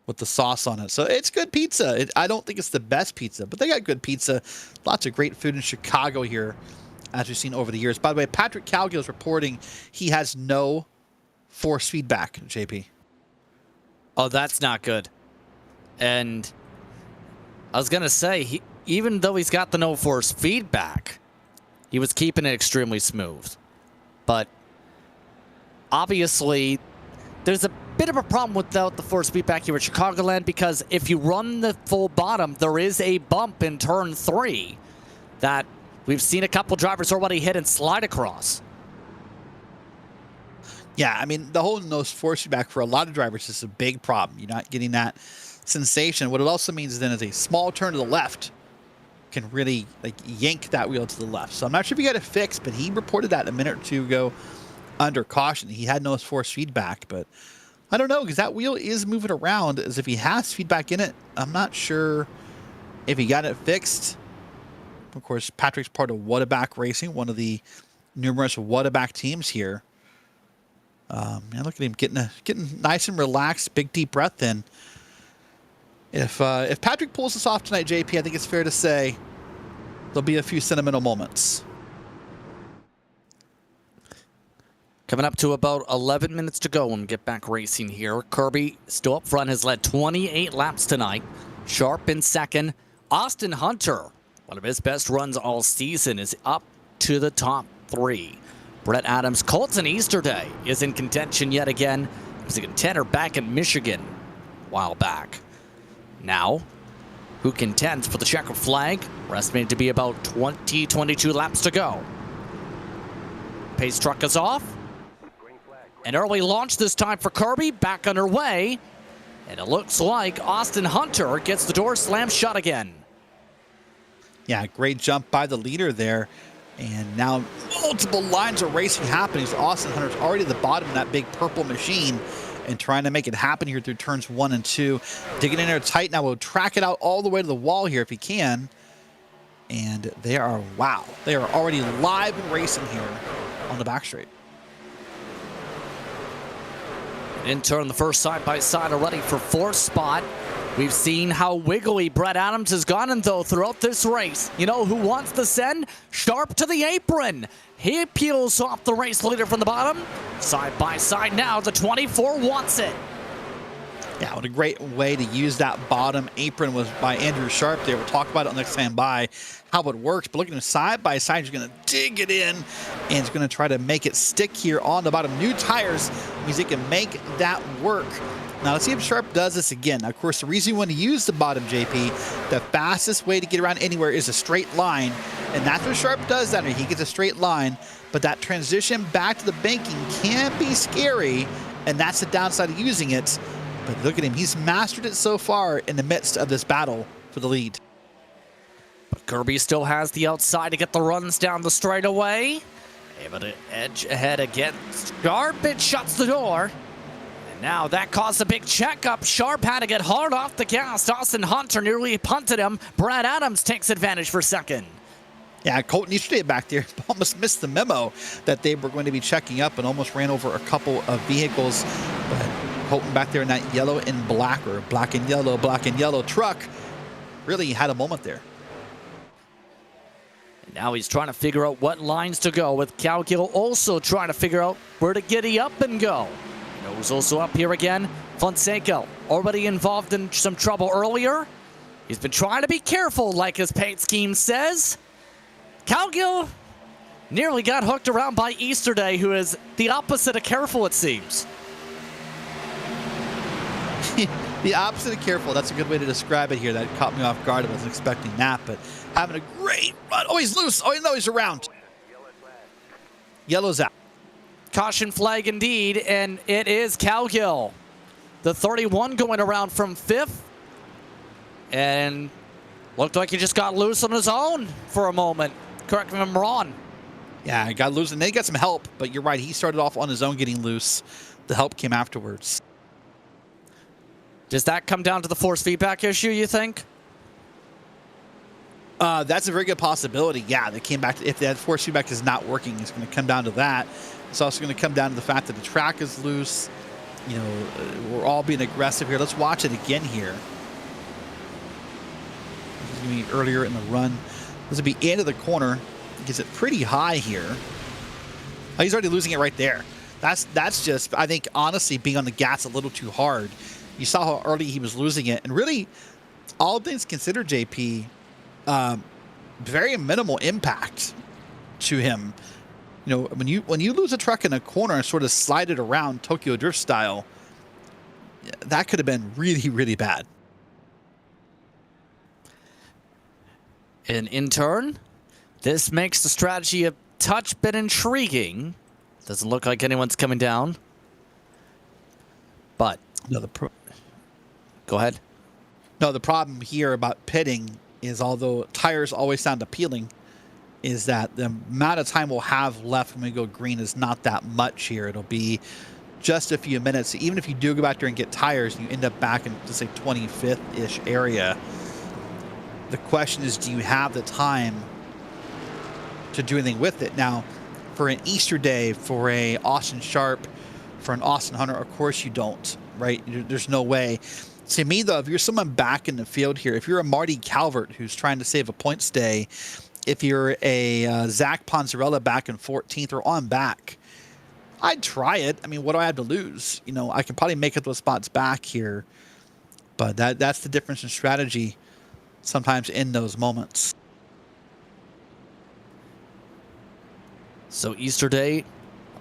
with the sauce on it. So it's good pizza. I don't think it's the best pizza, but they got good pizza. Lots of great food in Chicago here, as we've seen over the years. By the way, Patrick Cowgill is reporting he has no force feedback, JP. Oh, that's not good. And I was going to say, even though he's got the no force feedback, he was keeping it extremely smooth. But obviously, there's a bit of a problem without the force feedback here at Chicagoland, because if you run the full bottom, there is a bump in turn 3 that we've seen a couple drivers already hit and slide across. Yeah, I mean, the whole no force feedback for a lot of drivers is a big problem. You're not getting that sensation. What it also means then is a small turn to the left can really yank that wheel to the left. So I'm not sure if he got it fixed, but he reported that a minute or two ago under caution. He had no force feedback, but I don't know, because that wheel is moving around as if he has feedback in it. I'm not sure if he got it fixed. Of course, Patrick's part of Whataback Racing, one of the numerous Whataback teams here. Look at him getting nice and relaxed, big deep breath in. If Patrick pulls this off tonight, JP, I think it's fair to say there'll be a few sentimental moments. Coming up to about 11 minutes to go when we get back racing here. Kirby still up front, has led 28 laps tonight. Sharp in second. Austin Hunter, one of his best runs all season, is up to the top 3. Brett Adams, Colton Easterday is in contention yet again. He was a contender back in Michigan a while back. Now, who contends for the checkered flag? We're estimated to be about 22 laps to go. Pace truck is off. An early launch this time for Kirby, back underway. And it looks like Austin Hunter gets the door slammed shut again. Yeah, great jump by the leader there. And now multiple lines of racing happening. So Austin Hunter's already at the bottom of that big purple machine and trying to make it happen here through turns 1 and 2. Digging in there tight. Now we'll track it out all the way to the wall here if he can. And they are, wow, they are already live and racing here on the back straight. In turn, the first side-by-side already for 4th spot. We've seen how wiggly Brett Adams has gotten, though, throughout this race. You know who wants the send? Sharp to the apron. He peels off the race leader from the bottom. Side-by-side now, the 24 wants it. Yeah, what a great way to use that bottom apron was by Andrew Sharp there. We'll talk about it on the next time by how it works. But look at him side by side. He's going to dig it in, and he's going to try to make it stick here on the bottom. New tires means he can make that work. Now let's see if Sharp does this again. Now, of course, the reason you want to use the bottom, JP, the fastest way to get around anywhere is a straight line. And that's what Sharp does down here. He gets a straight line, but that transition back to the banking can be scary, and that's the downside of using it. But look at him. He's mastered it so far in the midst of this battle for the lead. But Kirby still has the outside to get the runs down the straightaway. Able to edge ahead against Sharp. It shuts the door. And now that caused a big checkup. Sharp had to get hard off the gas. Austin Hunter nearly punted him. Brad Adams takes advantage for second. Yeah, Colton Easterday back there almost missed the memo that they were going to be checking up and almost ran over a couple of vehicles. But Colton back there in that yellow and black, or black and yellow truck really had a moment there. And now he's trying to figure out what lines to go, with Cowgill also trying to figure out where to giddy up and go. Nose also up here again. Fonseca already involved in some trouble earlier. He's been trying to be careful, like his paint scheme says. Cowgill nearly got hooked around by Easterday, who is the opposite of careful, it seems. The opposite of careful, that's a good way to describe it here. That caught me off guard. I wasn't expecting that, but having a great run. Oh, he's loose. Oh, no, he's around. Yellow's out. Caution flag indeed, and it is Cowgill. The 31 going around from 5th. And looked like he just got loose on his own for a moment. Correct me if I'm wrong. Yeah, he got loose, and then he got some help. But you're right, he started off on his own getting loose. The help came afterwards. Does that come down to the force feedback issue, you think? That's a very good possibility. Yeah, they came back. If that force feedback is not working, it's going to come down to that. It's also going to come down to the fact that the track is loose. You know, we're all being aggressive here. Let's watch it again here. This is going to be earlier in the run. This will be into the corner. Gets it pretty high here. Oh, he's already losing it right there. That's just, I think, honestly, being on the gas a little too hard. You saw how early he was losing it. And really, all things considered, JP, very minimal impact to him. You know, when you lose a truck in a corner and sort of slide it around Tokyo Drift style, that could have been really, really bad. And in turn, this makes the strategy a touch bit intriguing. Doesn't look like anyone's coming down. But No, go ahead. No, the problem here about pitting is, although tires always sound appealing, is that the amount of time we'll have left when we go green is not that much here. It'll be just a few minutes. Even if you do go back there and get tires, you end up back in, let's say, 25th-ish area. The question is, do you have the time to do anything with it? Now, for an Easter day, for a Austin Sharp, for an Austin Hunter, of course you don't, right? There's no way. To me, though, if you're someone back in the field here, if you're a Marty Calvert who's trying to save a points day, if you're a Zach Ponzarella back in 14th or on back, I'd try it. I mean, what do I have to lose? You know, I can probably make up those spots back here, but that's the difference in strategy sometimes in those moments. So Easter Day,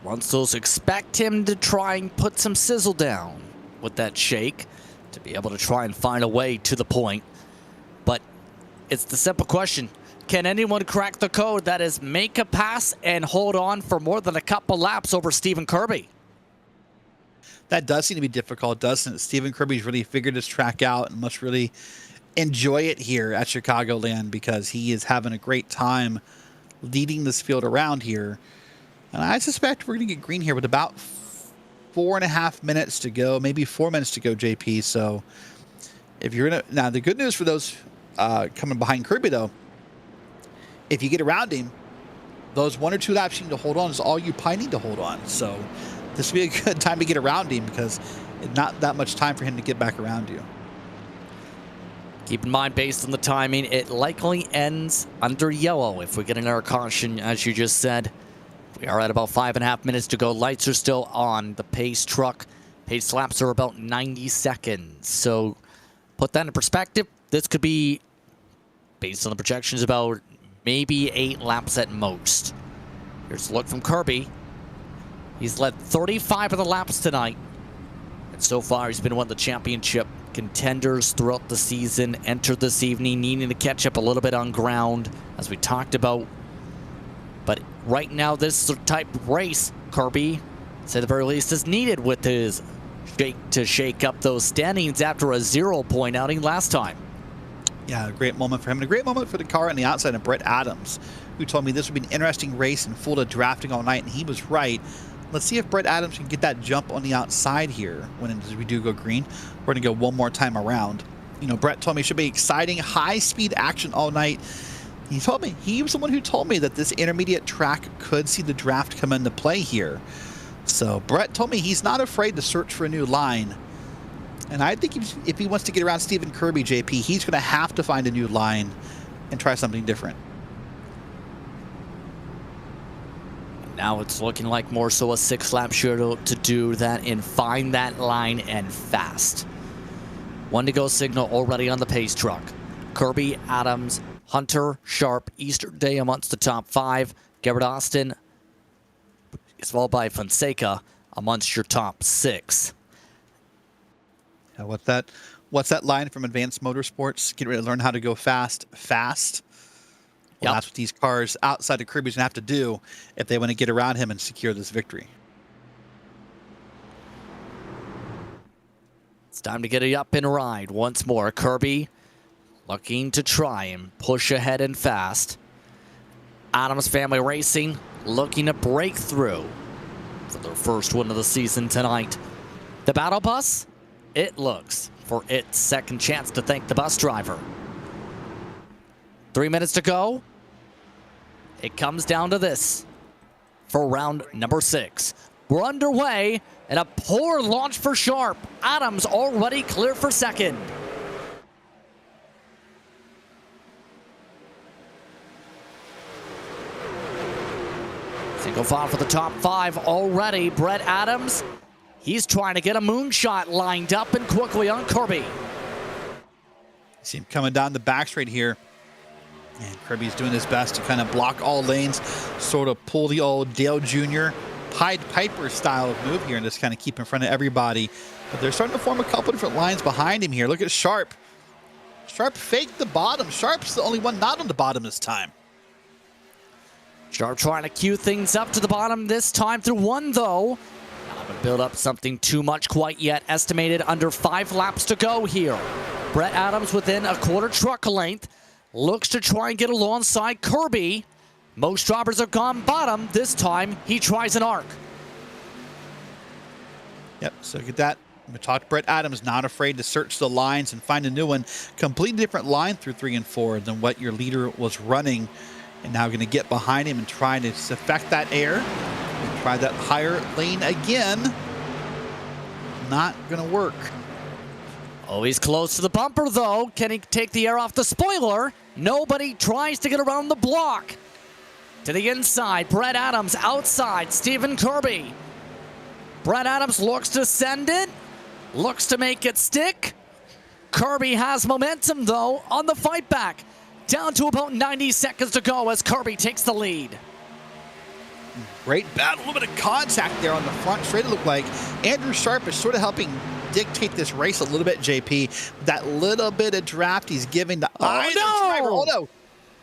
once those expect him to try and put some sizzle down with that shake to be able to try and find a way to the point. But it's the simple question. Can anyone crack the code that is make a pass and hold on for more than a couple laps over Stephen Kirby? That does seem to be difficult, doesn't it? Stephen Kirby's really figured his track out and must really enjoy it here at Chicagoland, because he is having a great time leading this field around here. And I suspect we're going to get green here with about 4.5 minutes to go, maybe 4 minutes to go, JP. So if you're going to... Now, the good news for those coming behind Kirby, though, if you get around him, those 1 or 2 laps you need to hold on is all you probably need to hold on. So this would be a good time to get around him, because it's not that much time for him to get back around you. Keep in mind, based on the timing, it likely ends under yellow if we get another caution, as you just said. We are at about 5.5 minutes to go. Lights are still on. The pace truck Pace laps are about 90 seconds. So put that in perspective. This could be, based on the projections, about maybe 8 laps at most. Here's a look from Kirby. He's led 35 of the laps tonight. And so far, he's been one of the championship contenders throughout the season. Entered this evening needing to catch up a little bit on ground, as we talked about. But right now, this is the type of race Kirby, say the very least, is needed with his shake up those standings after a 0-point outing last time. Yeah, a great moment for him, and a great moment for the car on the outside of Brett Adams, who told me this would be an interesting race and full of drafting all night, and he was right. Let's see if Brett Adams can get that jump on the outside here when we do go green. We're going to go one more time around. You know, Brett told me it should be exciting, high-speed action all night. He told me, he was the one who told me that this intermediate track could see the draft come into play here. So Brett told me he's not afraid to search for a new line. And I think if he wants to get around Stephen Kirby, JP, he's going to have to find a new line and try something different. Now it's looking like more so a 6-lap shuttle to do that and find that line and fast. 1 to go signal already on the pace truck. Kirby, Adams, Hunter, Sharp, Easter Day amongst the top 5. Garrett Austin is followed by Fonseca amongst your top 6. Yeah, what's that line from Advanced Motorsports? Get ready to learn how to go fast. Well, Yep. That's what these cars outside of Kirby's going to have to do if they want to get around him and secure this victory. It's time to get it up and ride once more. Kirby looking to try and push ahead and fast. Adams Family Racing looking to break through for their first win of the season tonight. The battle bus, it looks for its second chance to thank the bus driver. 3 minutes to go. It comes down to this for round number 6. We're underway, and a poor launch for Sharp. Adams already clear for second. Single file for the top 5 already. Brett Adams, he's trying to get a moonshot lined up and quickly on Kirby. See him coming down the back straight here. And Kirby's doing his best to kind of block all lanes, sort of pull the old Dale Jr. Pied Piper style of move here and just kind of keep in front of everybody. But they're starting to form a couple different lines behind him here. Look at Sharp. Sharp faked the bottom. Sharp's the only one not on the bottom this time. Sharp trying to cue things up to the bottom this time through 1, though. Not going to build up something too much quite yet. Estimated under 5 laps to go here. Brett Adams within a quarter truck length. Looks to try and get alongside Kirby. Most drivers have gone bottom. This time, he tries an arc. Yep, so get that. We talked Brett Adams, not afraid to search the lines and find a new one. Completely different line through 3 and 4 than what your leader was running. And now going to get behind him and try to affect that air. And try that higher lane again. Not going to work. Oh, he's close to the bumper, though. Can he take the air off the spoiler? Nobody tries to get around the block. To the inside, Brett Adams outside, Stephen Kirby. Brett Adams looks to send it, looks to make it stick. Kirby has momentum, though, on the fight back. Down to about 90 seconds to go as Kirby takes the lead. Great battle, a little bit of contact there on the front straight. It looked like Andrew Sharp is sort of helping dictate this race a little bit, JP. That little bit of draft he's giving the driver. Oh, no.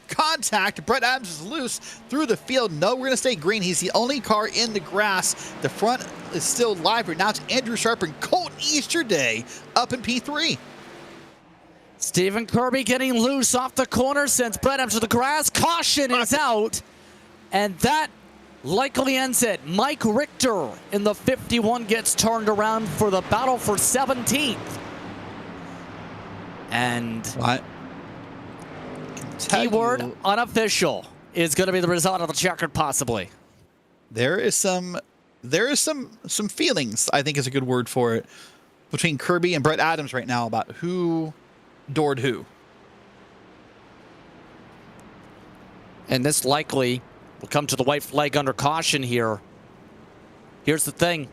Contact. Brett Adams is loose through the field. No, we're going to stay green. He's the only car in the grass. The front is still live. Right now it's Andrew Sharp and Colton Easterday up in P3. Stephen Kirby getting loose off the corner, sends Brett Adams to the grass. Caution is out. And that likely ends it. Mike Richter in the 51 gets turned around for the battle for 17th. And what? Keyword unofficial is going to be the result of the checkered, possibly. There is some feelings, I think is a good word for it, between Kirby and Brett Adams right now about who doored who. And this likely will come to the white flag under caution here. Here's the thing.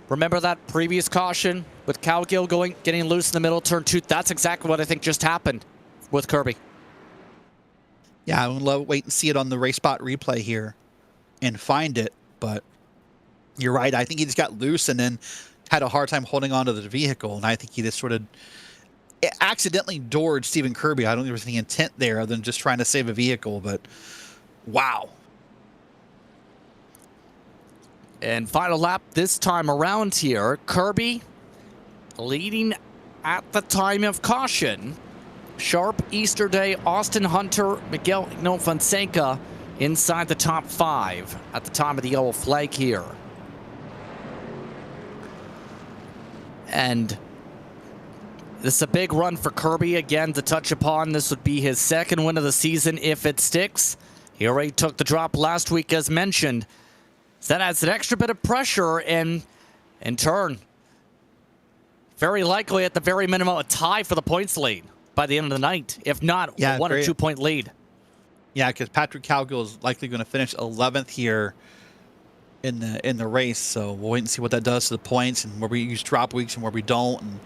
Remember that previous caution with Cowgill getting loose in the middle of turn 2? That's exactly what I think just happened with Kirby. Yeah, I would wait and see it on the RaceSpot replay here and find it. But you're right. I think he just got loose and then had a hard time holding onto the vehicle. And I think he just sort of accidentally doored Stephen Kirby. I don't think there was any intent there other than just trying to save a vehicle. But wow. And final lap this time around here. Kirby leading at the time of caution. Sharp, Easterday, Austin Hunter, Miguel Fonseca inside the top 5 at the time of the yellow flag here. And this is a big run for Kirby. Again, to touch upon, this would be his 2nd win of the season if it sticks. He already took the drop last week, as mentioned. So that adds an extra bit of pressure and, in turn, very likely at the very minimum, a tie for the points lead by the end of the night, if not a 1 or 2 point lead. Yeah, because Patrick Cowgill is likely going to finish 11th here in the race. So we'll wait and see what that does to the points and where we use drop weeks and where we don't, and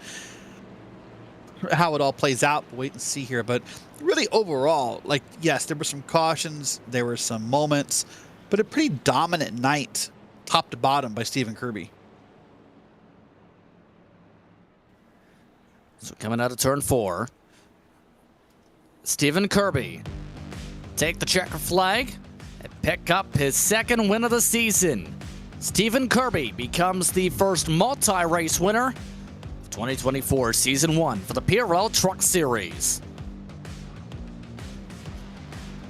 how it all plays out. We'll wait and see here. But really, overall, like, yes, there were some cautions, there were some moments, but a pretty dominant night, top to bottom, by Stephen Kirby. So coming out of turn 4, Stephen Kirby take the checker flag and pick up his 2nd win of the season. Stephen Kirby becomes the first multi-race winner of 2024 Season 1 for the PRL Truck Series.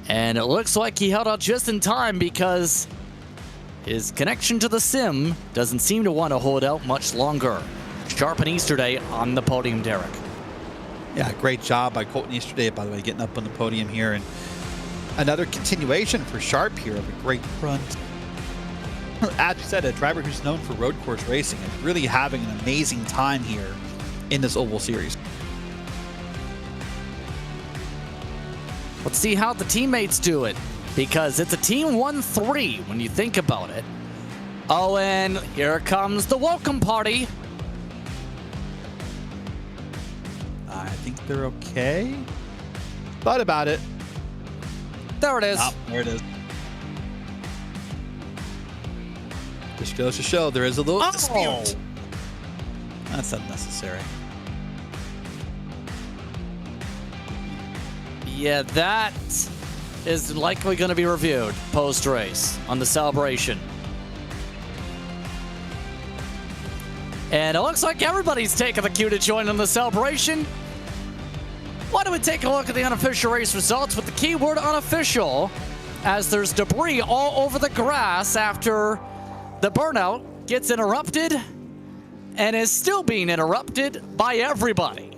And it looks like he held out just in time because his connection to the sim doesn't seem to want to hold out much longer. Sharp and Easterday on the podium, Derek. Yeah, great job by Colton Easterday, by the way, getting up on the podium here. And another continuation for Sharp here of a great run. As you said, a driver who's known for road course racing and really having an amazing time here in this Oval Series. Let's see how the teammates do it, because it's a team 1-3 when you think about it. Oh, and here comes the welcome party. I think they're okay. Thought about it. There it is. Oh, there it is. Just goes to show there is a little dispute. That's unnecessary. Yeah, that is likely going to be reviewed post-race on the celebration. And it looks like everybody's taking the cue to join in the celebration. Why don't we take a look at the unofficial race results with the keyword unofficial, as there's debris all over the grass after the burnout gets interrupted and is still being interrupted by everybody.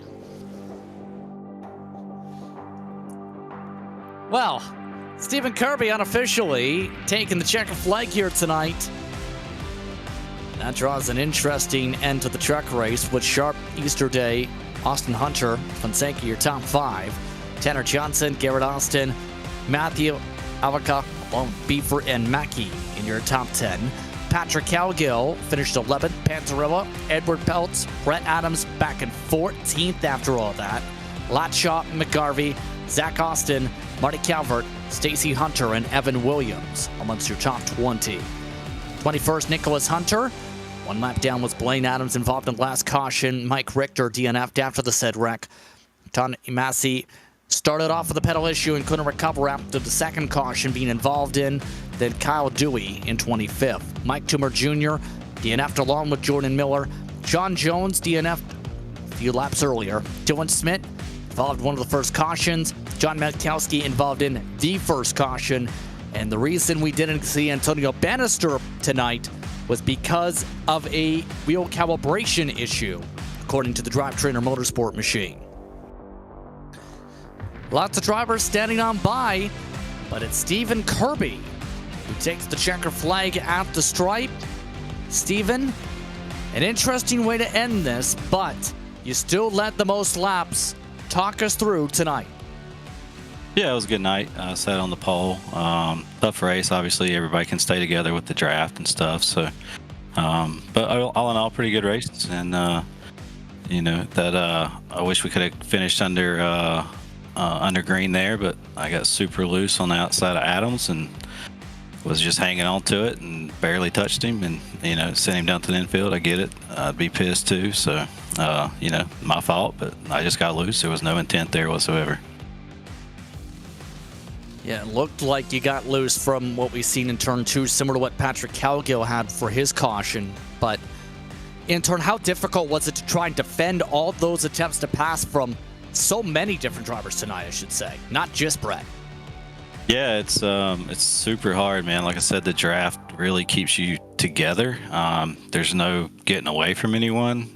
Well, Stephen Kirby unofficially taking the checker flag here tonight. That draws an interesting end to the truck race with Sharp, Easterday, Austin Hunter, Fonseca, your top 5. Tanner Johnson, Garrett Austin, Matthew Avaka, Beaver, and Mackey in your top 10. Patrick Cowgill finished 11th. Panzarella, Edward Peltz, Brett Adams back in 14th after all that. Latshaw, McGarvey, Zach Austin, Marty Calvert, Stacy Hunter, and Evan Williams amongst your top 20. 21st, Nicholas Hunter. 1 lap down was Blaine Adams involved in last caution. Mike Richter DNF'd after the said wreck. Ton Imasi started off with a pedal issue and couldn't recover after the 2nd caution being involved in. Then Kyle Dewey in 25th. Mike Toomer Jr. DNF'd along with Jordan Miller. John Jones DNF'd a few laps earlier. Dylan Smith involved in one of the first cautions. John Matkowski involved in the first caution. And the reason we didn't see Antonio Bannister tonight was because of a wheel calibration issue, according to the Drivetrainer Motorsport machine. Lots of drivers standing on by, but it's Stephen Kirby who takes the checker flag at the stripe. Stephen, an interesting way to end this, but you still led the most laps. Talk us through tonight. Yeah, it was a good night. Sat on the pole. Tough race, obviously. Everybody can stay together with the draft and stuff. So But all in all, pretty good race. And, I wish we could have finished under green there, but I got super loose on the outside of Adams and was just hanging on to it and barely touched him and, sent him down to the infield. I get it. I'd be pissed too. So, my fault, but I just got loose. There was no intent there whatsoever. Yeah, it looked like you got loose from what we've seen in turn 2, similar to what Patrick Calgill had for his caution. But in turn, how difficult was it to try and defend all those attempts to pass from so many different drivers tonight, I should say, not just Brett? Yeah, it's super hard, man. Like I said, the draft really keeps you together. There's no getting away from anyone.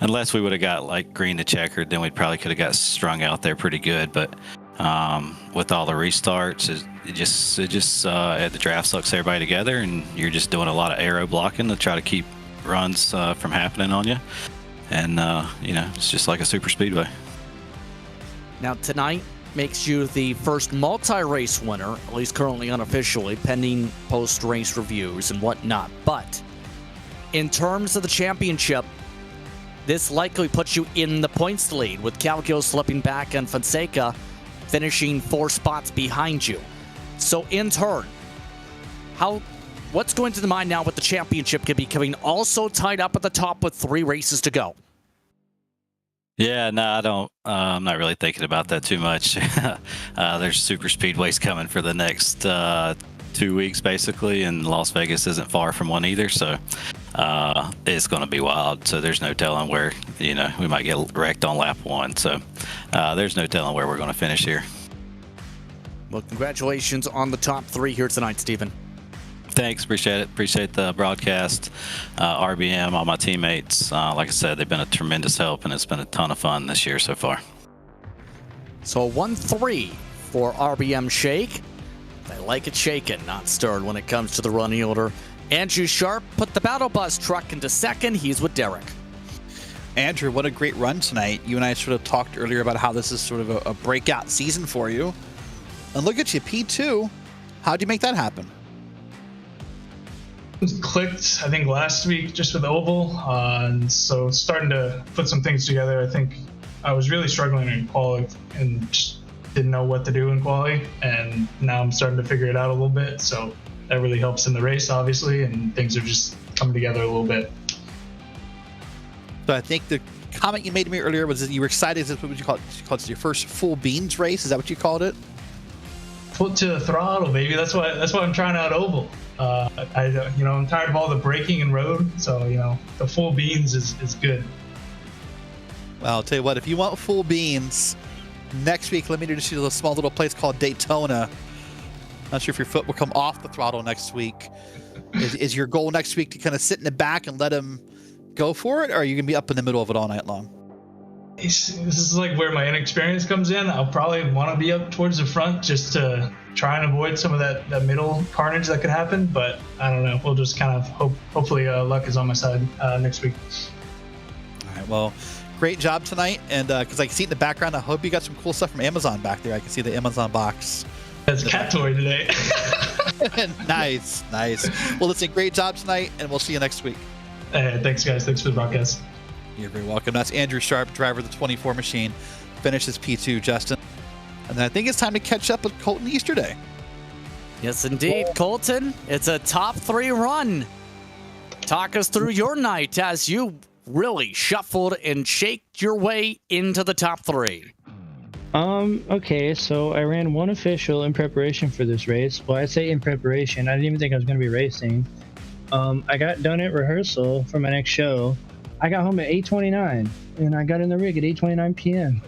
Unless we would have got like green to checkered, then we probably could have got strung out there pretty good. But with all the restarts, the draft sucks everybody together, and you're just doing a lot of aero blocking to try to keep runs from happening on you. And it's just like a super speedway. Now tonight makes you the first multi-race winner, at least currently unofficially, pending post-race reviews and whatnot. But in terms of the championship, this likely puts you in the points lead, with Calgill slipping back and Fonseca finishing 4 spots behind you. So in turn, what's going to the mind now with the championship becoming also tied up at the top with 3 races to go? Yeah, no, I don't. I'm not really thinking about that too much. There's super speedways coming for the next 2 weeks, basically, and Las Vegas isn't far from one either. So it's going to be wild. So there's no telling where, we might get wrecked on lap 1. So there's no telling where we're going to finish here. Well, congratulations on the top 3 here tonight, Stephen. Thanks, appreciate it. Appreciate the broadcast, RBM, all my teammates. Like I said, they've been a tremendous help, and it's been a ton of fun this year so far. So 1-3 for RBM Shake. They like it shaken, not stirred when it comes to the running order. Andrew Sharp put the Battle Bus truck into second. He's with Derek. Andrew, what a great run tonight. You and I sort of talked earlier about how this is sort of a breakout season for you. And look at you, P2. How'd you make that happen? Clicked, I think, last week just with Oval, and so starting to put some things together. I think I was really struggling in quali and just didn't know what to do in quali, and now I'm starting to figure it out a little bit, so that really helps in the race, obviously, and things are just coming together a little bit. So I think the comment you made to me earlier was that you were excited. Is that what you call it? You called it your first full beans race? Is that what you called it? Foot to the throttle, baby. That's why I'm trying out Oval. I'm tired of all the braking and road, so the full beans is good. Well, I'll tell you what, if you want full beans, next week let me introduce you to a small little place called Daytona. Not sure if your foot will come off the throttle next week. Is your goal next week to kind of sit in the back and let him go for it, or are you gonna be up in the middle of it all night long? This is like where my inexperience comes in. I'll probably want to be up towards the front just to try and avoid some of that middle carnage that could happen, but I don't know. We'll just kind of hopefully luck is on my side next week. All right, well, great job tonight, and because I can see in the background, I hope you got some cool stuff from Amazon back there. I can see the Amazon box. That's cat toy today. Nice. Well, listen, great job tonight, and we'll see you next week. Hey, thanks, guys. Thanks for the broadcast. You're very welcome. That's Andrew Sharp, driver of the 24 machine. Finishes P2, Justin. And then I think it's time to catch up with Colton Easterday. Yes, indeed. Colton, it's a top 3 run. Talk us through your night as you really shuffled and shaked your way into the top 3. Okay, so I ran one official in preparation for this race. Well, I say in preparation. I didn't even think I was going to be racing. I got done at rehearsal for my next show. I got home at 8:29, and I got in the rig at 8:29 p.m.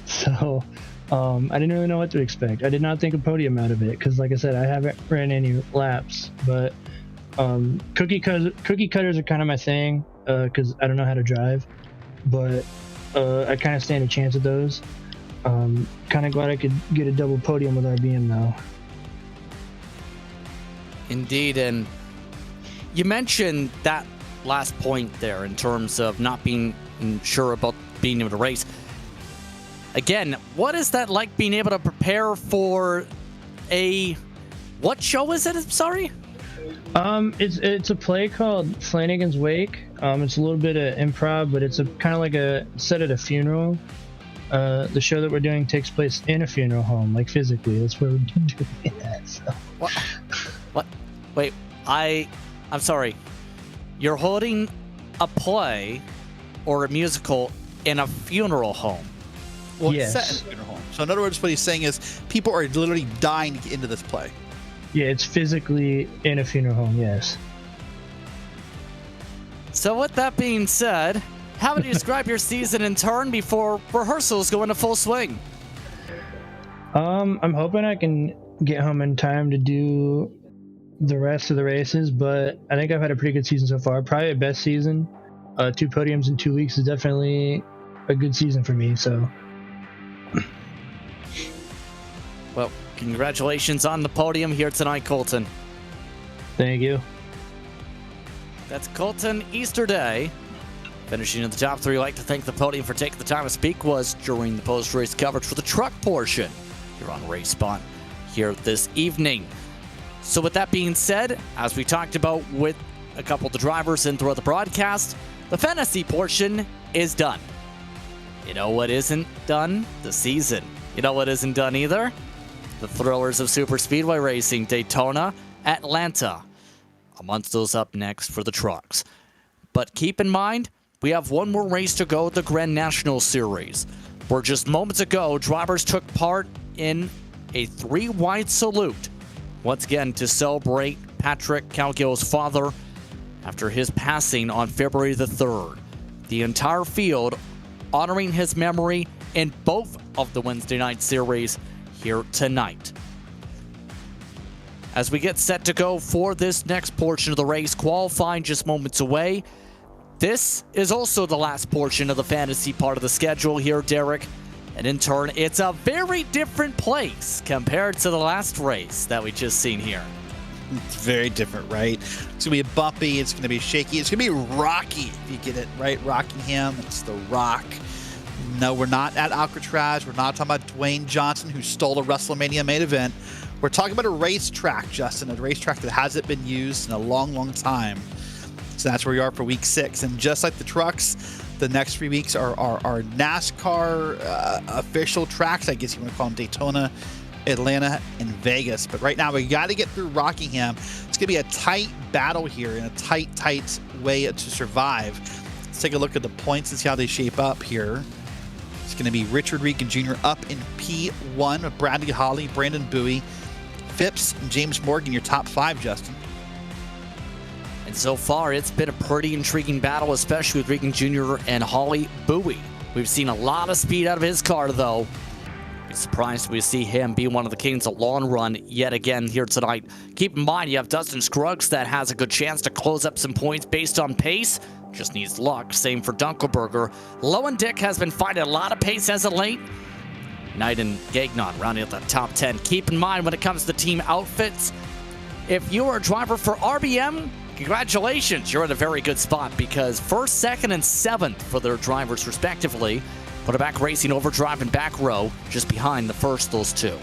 So, I didn't really know what to expect. I did not think a podium out of it, because like I said, I haven't ran any laps, but cookie cutters are kind of my thing, because I don't know how to drive, but I kind of stand a chance at those. Kind of glad I could get a double podium with RBM though. Indeed, and you mentioned that last point there in terms of not being sure about being able to race. Again, what is that like, being able to prepare for a What show is it? I'm sorry. It's a play called Flanagan's Wake. It's a little bit of improv, but it's a kind of like a set at a funeral. The show that we're doing takes place in a funeral home, like physically. That's where we're doing it. So. What? Wait, I'm sorry. You're holding a play or a musical in a funeral home. Well, Yes. it's set in a funeral home. So in other words, what he's saying is people are literally dying to get into this play. Yeah, it's physically in a funeral home. Yes. So with that being said, how would you describe your season in turn before rehearsals go into full swing? I'm hoping I can get home in time to do the rest of the races, but I think I've had a pretty good season so far. Probably a best season. 2 podiums in 2 weeks is definitely a good season for me. So. Well, congratulations on the podium here tonight, Colton. Thank you. That's Colton Easterday. Finishing in the top 3, I'd like to thank the podium for taking the time to speak was during the post-race coverage for the truck portion here on Race Spot here this evening. So with that being said, as we talked about with a couple of the drivers and throughout the broadcast, the fantasy portion is done. You know what isn't done? The season. You know what isn't done either? The thrillers of super speedway racing, Daytona, Atlanta. Amongst those up next for the trucks. But keep in mind, we have one more race to go, the Grand National Series, where just moments ago, drivers took part in a 3-wide salute, once again to celebrate Patrick Calgill's father after his passing on February the 3rd. The entire field honoring his memory in both of the Wednesday night series here tonight. As we get set to go for this next portion of the race, qualifying just moments away. This is also the last portion of the fantasy part of the schedule here, Derek. And in turn, it's a very different place compared to the last race that we just seen here. It's very different, right? It's going to be bumpy. It's going to be shaky. It's going to be rocky, if you get it, right? Rockingham, it's the Rock. No, we're not at Alcatraz. We're not talking about Dwayne Johnson, who stole a WrestleMania main event. We're talking about a racetrack, Justin, a racetrack that hasn't been used in a long, long time. So that's where we are for week 6. And just like the trucks, the next 3 weeks are NASCAR official tracks. I guess you want to call them Daytona, Atlanta, and Vegas. But right now, we got to get through Rockingham. It's going to be a tight battle here and a tight way to survive. Let's take a look at the points and see how they shape up here. It's going to be Richard Regan Jr. up in P1 with Bradley Holly, Brandon Bowie, Phipps, and James Morgan, your top 5, Justin. And so far, it's been a pretty intriguing battle, especially with Regan Jr. and Holly Bowie. We've seen a lot of speed out of his car, though. Be surprised if we see him be one of the kings of long run yet again here tonight. Keep in mind, you have Dustin Scruggs that has a good chance to close up some points based on pace. Just needs luck. Same for Dunkelberger. Lowen Dick has been finding a lot of pace as of late. Knight and Gagnon rounding out the top 10. Keep in mind when it comes to team outfits, if you are a driver for RBM, congratulations, you're in a very good spot because 1st, 2nd, and 7th for their drivers respectively. Quarterback Racing, Overdrive, and Back Row just behind the first, those two.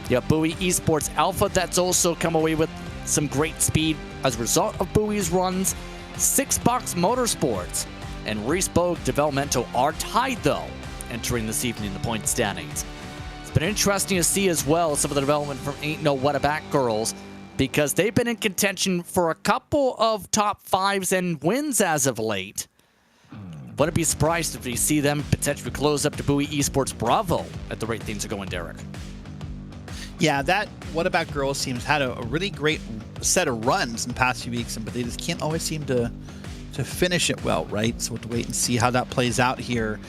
You have Bowie Esports Alpha that's also come away with some great speed as a result of Bowie's runs. 6 Box Motorsports and RaceSpoTV Developmental are tied though, entering this evening in the point standings. It's been interesting to see as well some of the development from Ain't No What a Back Girls, because they've been in contention for a couple of top 5s and wins as of late. Wouldn't be surprised if we see them potentially close up to Bowie Esports Bravo at the rate things are going, Derek. Yeah, that What About Girls team's had a really great set of runs in the past few weeks, but they just can't always seem to finish it well, right? So we'll have to wait and see how that plays out here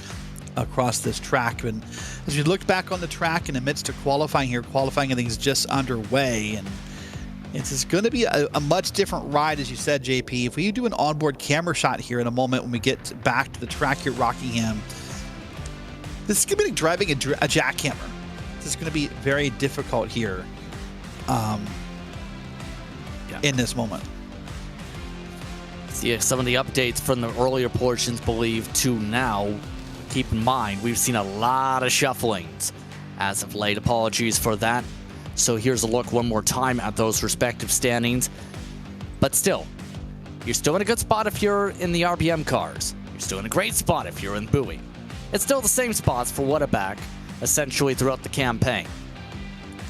across this track. And as we look back on the track in the midst of qualifying here, qualifying I think is just underway, and it's going to be a much different ride, as you said, JP. If we do an onboard camera shot here in a moment when we get back to the track here at Rockingham, this is going to be like driving a jackhammer. This is going to be very difficult here in this moment. See some of the updates from the earlier portions, believe, to now. Keep in mind, we've seen a lot of shufflings as of late. Apologies for that. So here's a look one more time at those respective standings. But still, you're still in a good spot if you're in the RBM cars. You're still in a great spot if you're in Bowie. It's still the same spots for Whataback, essentially throughout the campaign.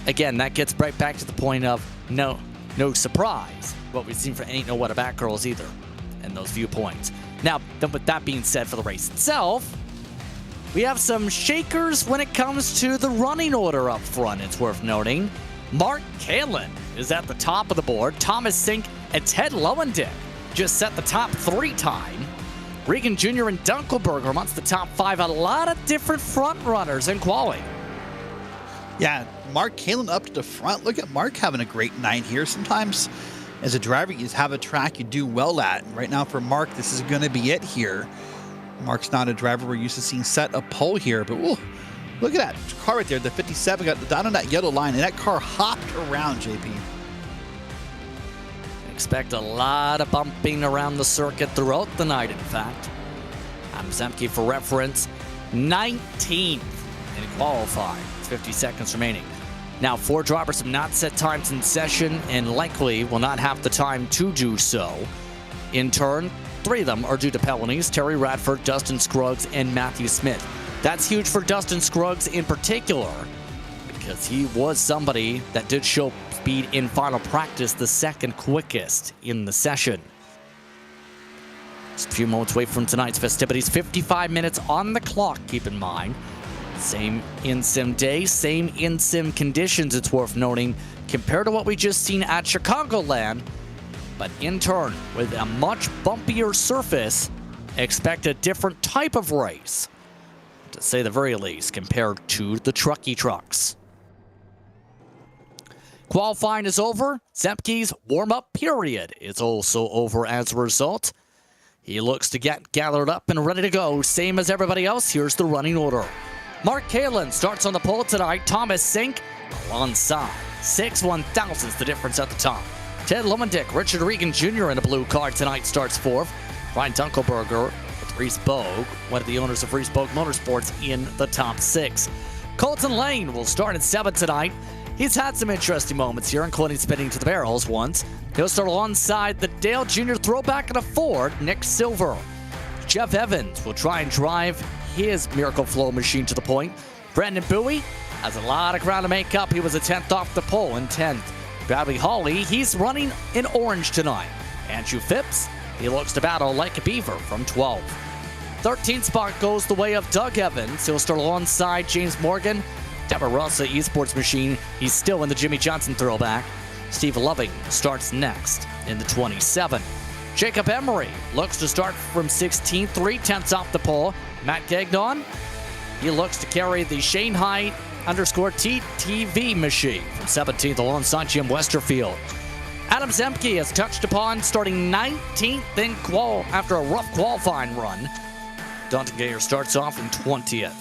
Again, that gets right back to the point of no surprise what we've seen for Ain't No Whataback girls either, and those viewpoints. Now, then with that being said, for the race itself, we have some shakers when it comes to the running order up front, it's worth noting. Mark Kalin is at the top of the board. Thomas Sink and Ted Lowendick just set the top 3 time. Regan Jr. and Dunkelberger amongst the top 5. A lot of different front runners in quality. Yeah, Mark Kalin up to the front. Look at Mark having a great night here. Sometimes as a driver, you have a track you do well at. And right now for Mark, this is going to be it here. Mark's not a driver we're used to seeing set a pole here, but ooh, look at that car right there. The 57 got down on that yellow line, and that car hopped around, JP. Expect a lot of bumping around the circuit throughout the night, in fact. Adam Zemke, for reference, 19th in qualifying. 50 seconds remaining. Now, 4 drivers have not set times in session and likely will not have the time to do so. In turn, 3 of them are due to penalties: Terry Radford, Dustin Scruggs, and Matthew Smith. That's huge for Dustin Scruggs in particular, because he was somebody that did show speed in final practice, the second quickest in the session. Just a few moments away from tonight's festivities. 55 minutes on the clock, keep in mind. Same in-sim day, same in-sim conditions, it's worth noting, compared to what we just seen at Chicagoland. But in turn, with a much bumpier surface, expect a different type of race, to say the very least, compared to the trucky trucks. Qualifying is over. Zemke's warm-up period is also over as a result. He looks to get gathered up and ready to go, same as everybody else. Here's the running order. Mark Kalin starts on the pole tonight. Thomas Sink alongside. 6/1000ths the difference at the top. Ted Lowendick, Richard Regan Jr. in a blue car tonight starts 4th. Ryan Dunkelberger with Reese Bogue, one of the owners of Reese Bogue Motorsports, in the top 6. Colton Lane will start at 7 tonight. He's had some interesting moments here, including spinning to the barrels once. He'll start alongside the Dale Jr. throwback in a Ford, Nick Silver. Jeff Evans will try and drive his Miracle Flow machine to the point. Brandon Bowie has a lot of ground to make up. He was a 10th off the pole in 10th. Bradley Hawley, he's running in orange tonight. Andrew Phipps, he looks to battle like a beaver from 12th. 13th spot goes the way of Doug Evans. He'll start alongside James Morgan. Debarassa Esports machine, he's still in the Jimmy Johnson throwback. Steve Loving starts next in the 27. Jacob Emery looks to start from 16th, 3/10ths off the pole. Matt Gagnon, he looks to carry the Shanghai _TTV machine from 17th alongside Jim Westerfield. Adam Zemke has touched upon starting 19th in after a rough qualifying run. Dalton Gayer starts off in 20th.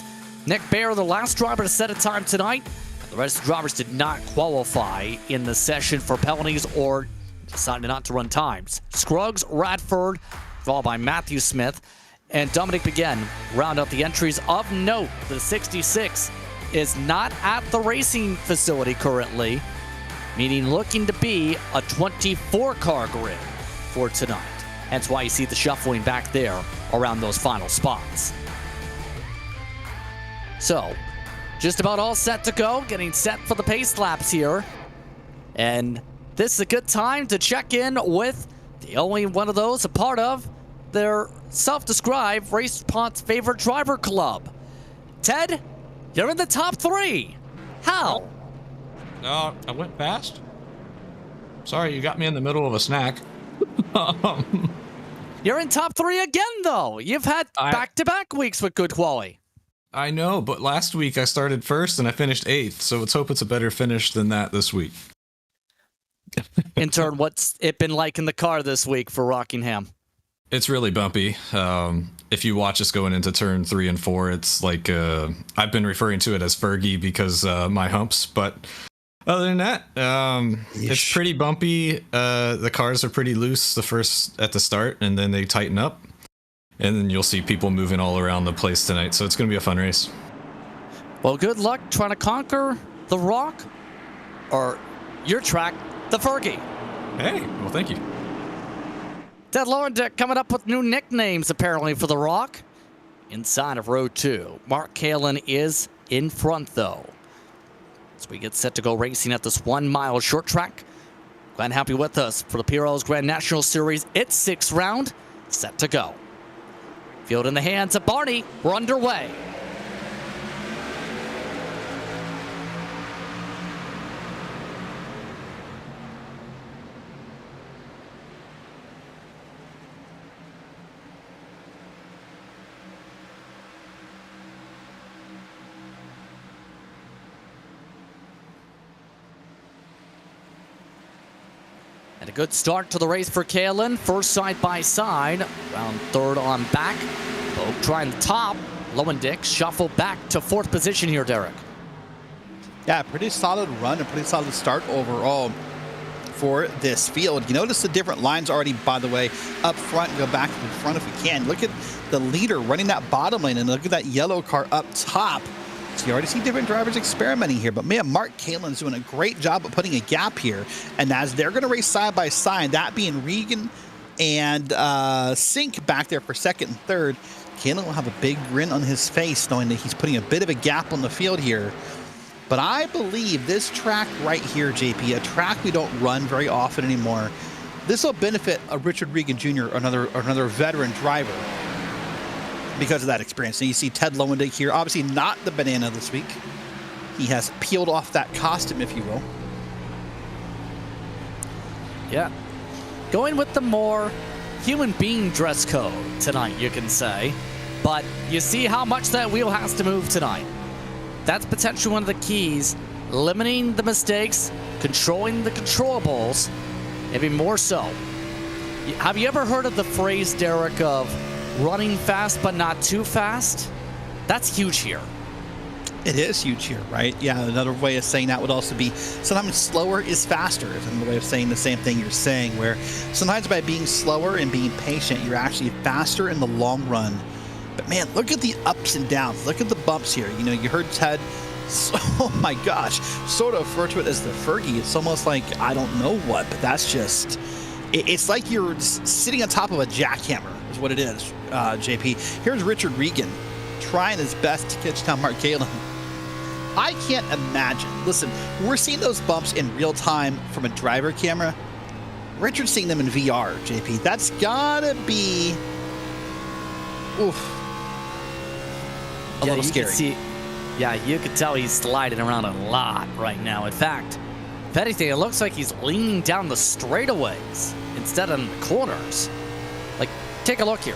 Nick Baer, the last driver to set a time tonight. The rest of the drivers did not qualify in the session for penalties or decided not to run times. Scruggs, Radford, followed by Matthew Smith, and Dominic Begin round out the entries. Of note, the 66 is not at the racing facility currently, meaning looking to be a 24-car grid for tonight. Hence why you see the shuffling back there around those final spots. So, just about all set to go, getting set for the pace laps here. And this is a good time to check in with the only one of those a part of their self-described RaceSpot's favorite driver club. Ted, you're in the top 3. How? No, I went fast. Sorry, you got me in the middle of a snack. You're in top 3 again, though. You've had back-to-back weeks with good quality. I know, but last week I started first and I finished 8th, so let's hope it's a better finish than that this week. In turn, what's it been like in the car this week for Rockingham? It's really bumpy. If you watch us going into turn 3 and 4, it's like I've been referring to it as Fergie because my humps. But other than that, it's pretty bumpy. The cars are pretty loose at the start, and then they tighten up, and then you'll see people moving all around the place tonight. So it's going to be a fun race. Well, good luck trying to conquer the rock. or your track, the Fergie. Hey, well, thank you. Ted Lowendick coming up with new nicknames, apparently, for the Rock. Inside of row 2. Mark Kalin is in front, though. As we get set to go racing at this 1 mile short track. Glad to have you with us for the PRL's Grand National Series. It's 6th round, set to go. Field in the hands of Barney. We're underway. And a good start to the race for Kalin. First side by side, around 3rd on back. Bogue trying the top. Lowendick shuffle back to 4th position here, Derek. Yeah, pretty solid run, a pretty solid start overall for this field. You notice the different lines already, by the way, up front. Go back to the front if we can. Look at the leader running that bottom lane, and look at that yellow car up top. So you already see different drivers experimenting here. But man, Mark Kalin's doing a great job of putting a gap here. And as they're going to race side by side, that being Regan and Sink back there for 2nd and 3rd, Kalin will have a big grin on his face knowing that he's putting a bit of a gap on the field here. But I believe this track right here, JP, a track we don't run very often anymore, this will benefit a Richard Regan Jr., another veteran driver, because of that experience. So you see Ted Lowendick here, obviously not the banana this week. He has peeled off that costume, if you will. Yeah. Going with the more human being dress code tonight, you can say. But you see how much that wheel has to move tonight. That's potentially one of the keys. Limiting the mistakes, controlling the controllables, maybe more so. Have you ever heard of the phrase, Derek, of running fast but not too fast? That's huge here. It is huge here, right? Yeah, another way of saying that would also be sometimes slower is faster is another way of saying the same thing you're saying, where sometimes by being slower and being patient, you're actually faster in the long run. But man, look at the ups and downs. Look at the bumps here. You know, you heard Ted, oh my gosh, sort of refer to it as the Fergie. It's almost like I don't know what, but that's just, it's like you're sitting on top of a jackhammer is what it is, JP. Here's Richard Regan trying his best to catch down Mark Kalin. I can't imagine. Listen, we're seeing those bumps in real time from a driver camera. Richard's seeing them in VR, JP. That's gotta be, oof, a little scary. You could tell he's sliding around a lot right now. In fact, if anything, it looks like he's leaning down the straightaways instead of the corners. Like, take a look here.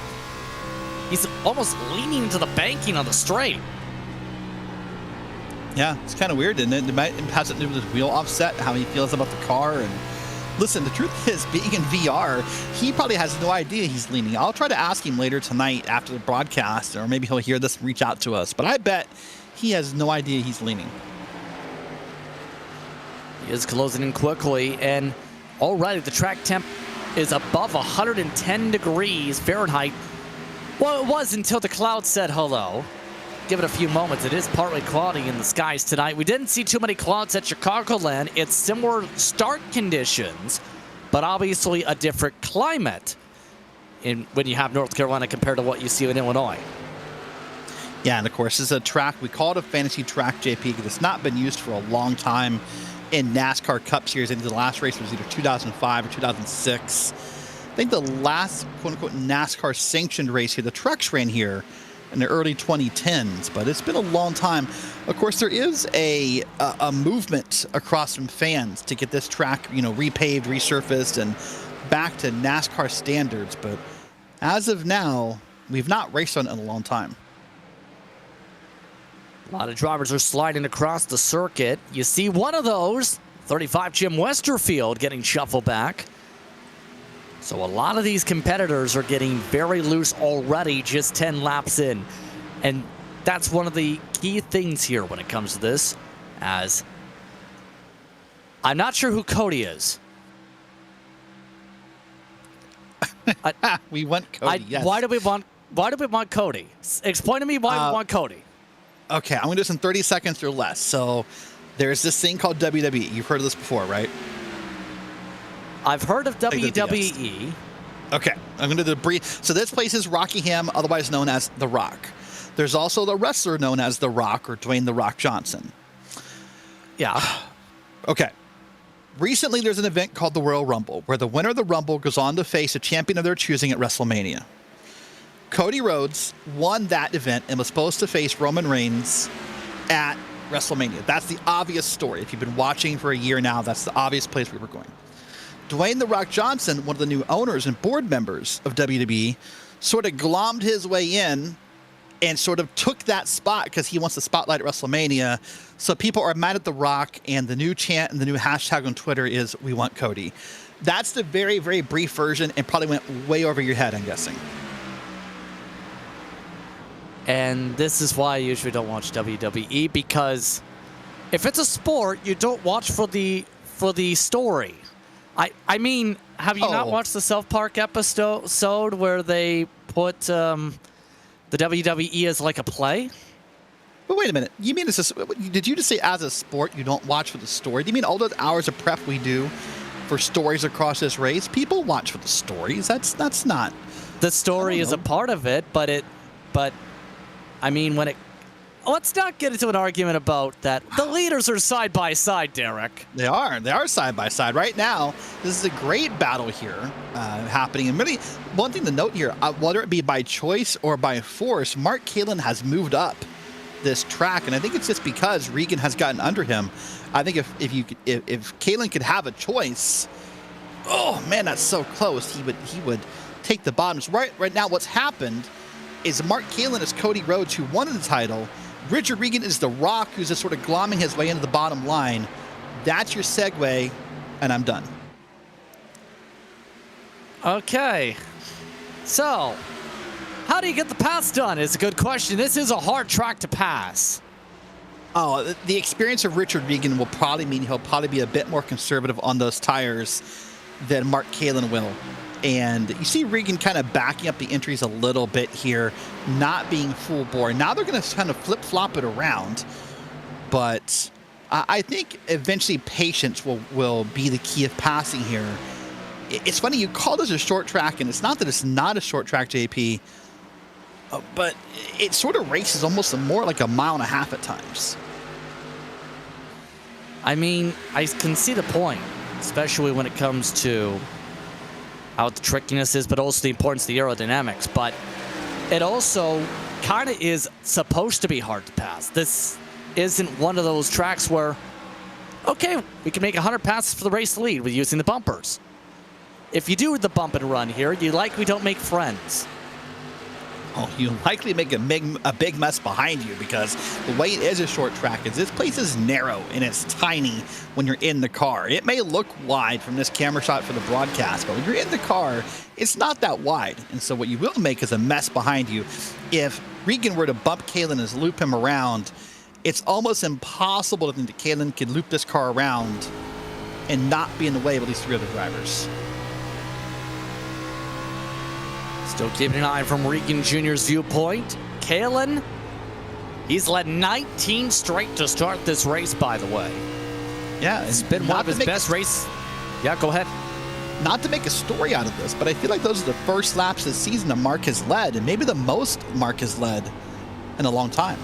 He's almost leaning into the banking on the straight. Yeah, it's kind of weird, isn't it? It has something to do with his wheel offset, how he feels about the car. And listen, the truth is, being in VR, he probably has no idea he's leaning. I'll try to ask him later tonight after the broadcast, or maybe he'll hear this and reach out to us. But I bet he has no idea he's leaning. He is closing in quickly, and already the track temp is above 110 degrees Fahrenheit. Well, it was until the clouds said hello. Give it a few moments. It is partly cloudy in the skies tonight. We didn't see too many clouds at Chicagoland. It's similar start conditions, but obviously a different climate when you have North Carolina compared to what you see in Illinois. Yeah, and of course, this is a track, we call it a fantasy track, JP, because it's not been used for a long time in NASCAR Cup Series. I think the last race was either 2005 or 2006. I think the last quote-unquote NASCAR sanctioned race here, the trucks ran here in the early 2010s, but it's been a long time. Of course, there is a movement across from fans to get this track, repaved, resurfaced, and back to NASCAR standards. But as of now, we've not raced on it in a long time. A lot of drivers are sliding across the circuit. You see one of those, 35 Jim Westerfield, getting shuffled back. So a lot of these competitors are getting very loose already, just 10 laps in. And that's one of the key things here when it comes to this, as I'm not sure who Cody is. We want Cody, yes. Why do we want Cody? Explain to me why we want Cody. Okay, I'm going to do this in 30 seconds or less. So There's this thing called WWE. You've heard of this before, right? I've heard of think that's a yes. WWE. Okay, I'm going to do the brief. So this place is Rockingham, otherwise known as The Rock. There's also the wrestler known as The Rock or Dwayne The Rock Johnson. Yeah. Okay. Recently, there's an event called the Royal Rumble, where the winner of the Rumble goes on to face a champion of their choosing at WrestleMania. Cody Rhodes won that event and was supposed to face Roman Reigns at WrestleMania. That's the obvious story. If you've been watching for a year now, that's the obvious place we were going. Dwayne The Rock Johnson, one of the new owners and board members of WWE, sort of glommed his way in and sort of took that spot because he wants the spotlight at WrestleMania. So people are mad at The Rock, and the new chant and the new hashtag on Twitter is, "We want Cody." That's the very, very brief version, and probably went way over your head, I'm guessing. And this is why I usually don't watch WWE, because if it's a sport, you don't watch for the story. I mean, have you not watched the South Park episode where they put the WWE as like a play? But wait a minute. You mean did you just say as a sport you don't watch for the story? Do you mean all those hours of prep we do for stories across this race? People watch for the stories. That's not. The story is a part of it, but I mean, let's not get into an argument about that. The leaders are side by side, Derek. They are side by side right now. This is a great battle here happening. And really, one thing to note here, whether it be by choice or by force, Mark Kalin has moved up this track, and I think it's just because Regan has gotten under him. I think if Kalin could have a choice, oh man, that's so close. He would take the bottoms. Right now, what's happened is Mark Kalin is Cody Rhodes, who won the title. Richard Regan is The Rock, who's just sort of glomming his way into the bottom line. That's your segue, and I'm done. Okay. So, how do you get the pass done is a good question. This is a hard track to pass. Oh, the experience of Richard Regan will probably mean he'll probably be a bit more conservative on those tires than Mark Kalin will. And you see Regan kind of backing up the entries a little bit here, not being full bore. Now they're going to kind of flip-flop it around. But I think eventually patience will be the key of passing here. It's funny, you call this a short track, and it's not that it's not a short track, JP, but it sort of races almost more like a mile and a half at times. I mean, I can see the point, especially when it comes to how the trickiness is, but also the importance of the aerodynamics. But it also kind of is supposed to be hard to pass. This isn't one of those tracks where, okay, we can make 100 passes for the race lead with using the bumpers. If you do the bump and run here, you likely don't make friends. Oh, you likely make a big mess behind you, because the way it is a short track is this place is narrow and it's tiny when you're in the car. It may look wide from this camera shot for the broadcast, but when you're in the car, it's not that wide. And so what you will make is a mess behind you. If Regan were to bump Kalin and loop him around, it's almost impossible to think that Kalin could loop this car around and not be in the way of at least 3 other drivers. Still keeping an eye from Regan Jr.'s viewpoint. Kalin, he's led 19 straight to start this race, by the way. Yeah, it's been one of his best races. Yeah, go ahead. Not to make a story out of this, but I feel like those are the first laps this season that Mark has led, and maybe the most Mark has led in a long time.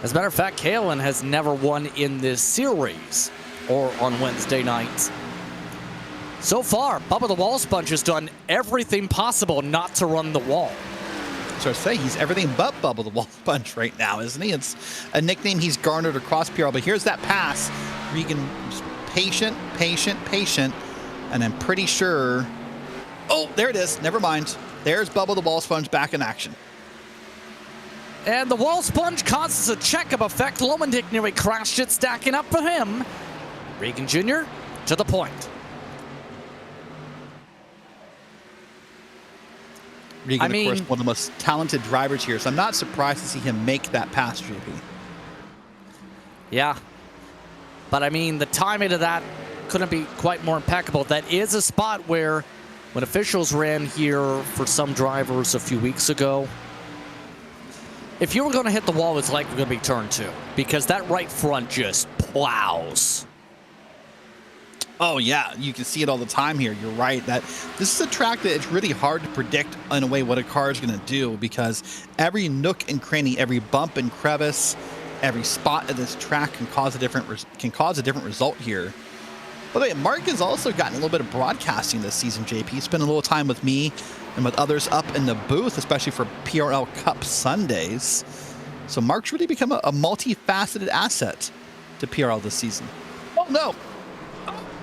As a matter of fact, Kalin has never won in this series or on Wednesday nights. So far, Bubba the Wall Sponge has done everything possible not to run the wall. So I say he's everything but Bubba the Wall Sponge right now, isn't he? It's a nickname he's garnered across PRL. But here's that pass. Regan, patient, and I'm pretty sure. Oh, there it is. Never mind. There's Bubba the Wall Sponge back in action. And the Wall Sponge causes a check-up effect. Lomendick nearly crashed it, stacking up for him. Regan Jr. to the point. Regan, of course, one of the most talented drivers here, so I'm not surprised to see him make that pass, JP. Yeah. But, I mean, the timing of that couldn't be quite more impeccable. That is a spot where, when officials ran here for some drivers a few weeks ago, If you were going to hit the wall, it's likely going to be turn 2 because that right front just plows. Oh, yeah, you can see it all the time here. You're right that this is a track that it's really hard to predict in a way what a car is going to do because every nook and cranny, every bump and crevice, every spot of this track can cause a different result here. By the way, Mark has also gotten a little bit of broadcasting this season, JP. He spent a little time with me and with others up in the booth, especially for PRL Cup Sundays. So Mark's really become a multifaceted asset to PRL this season. Oh, no.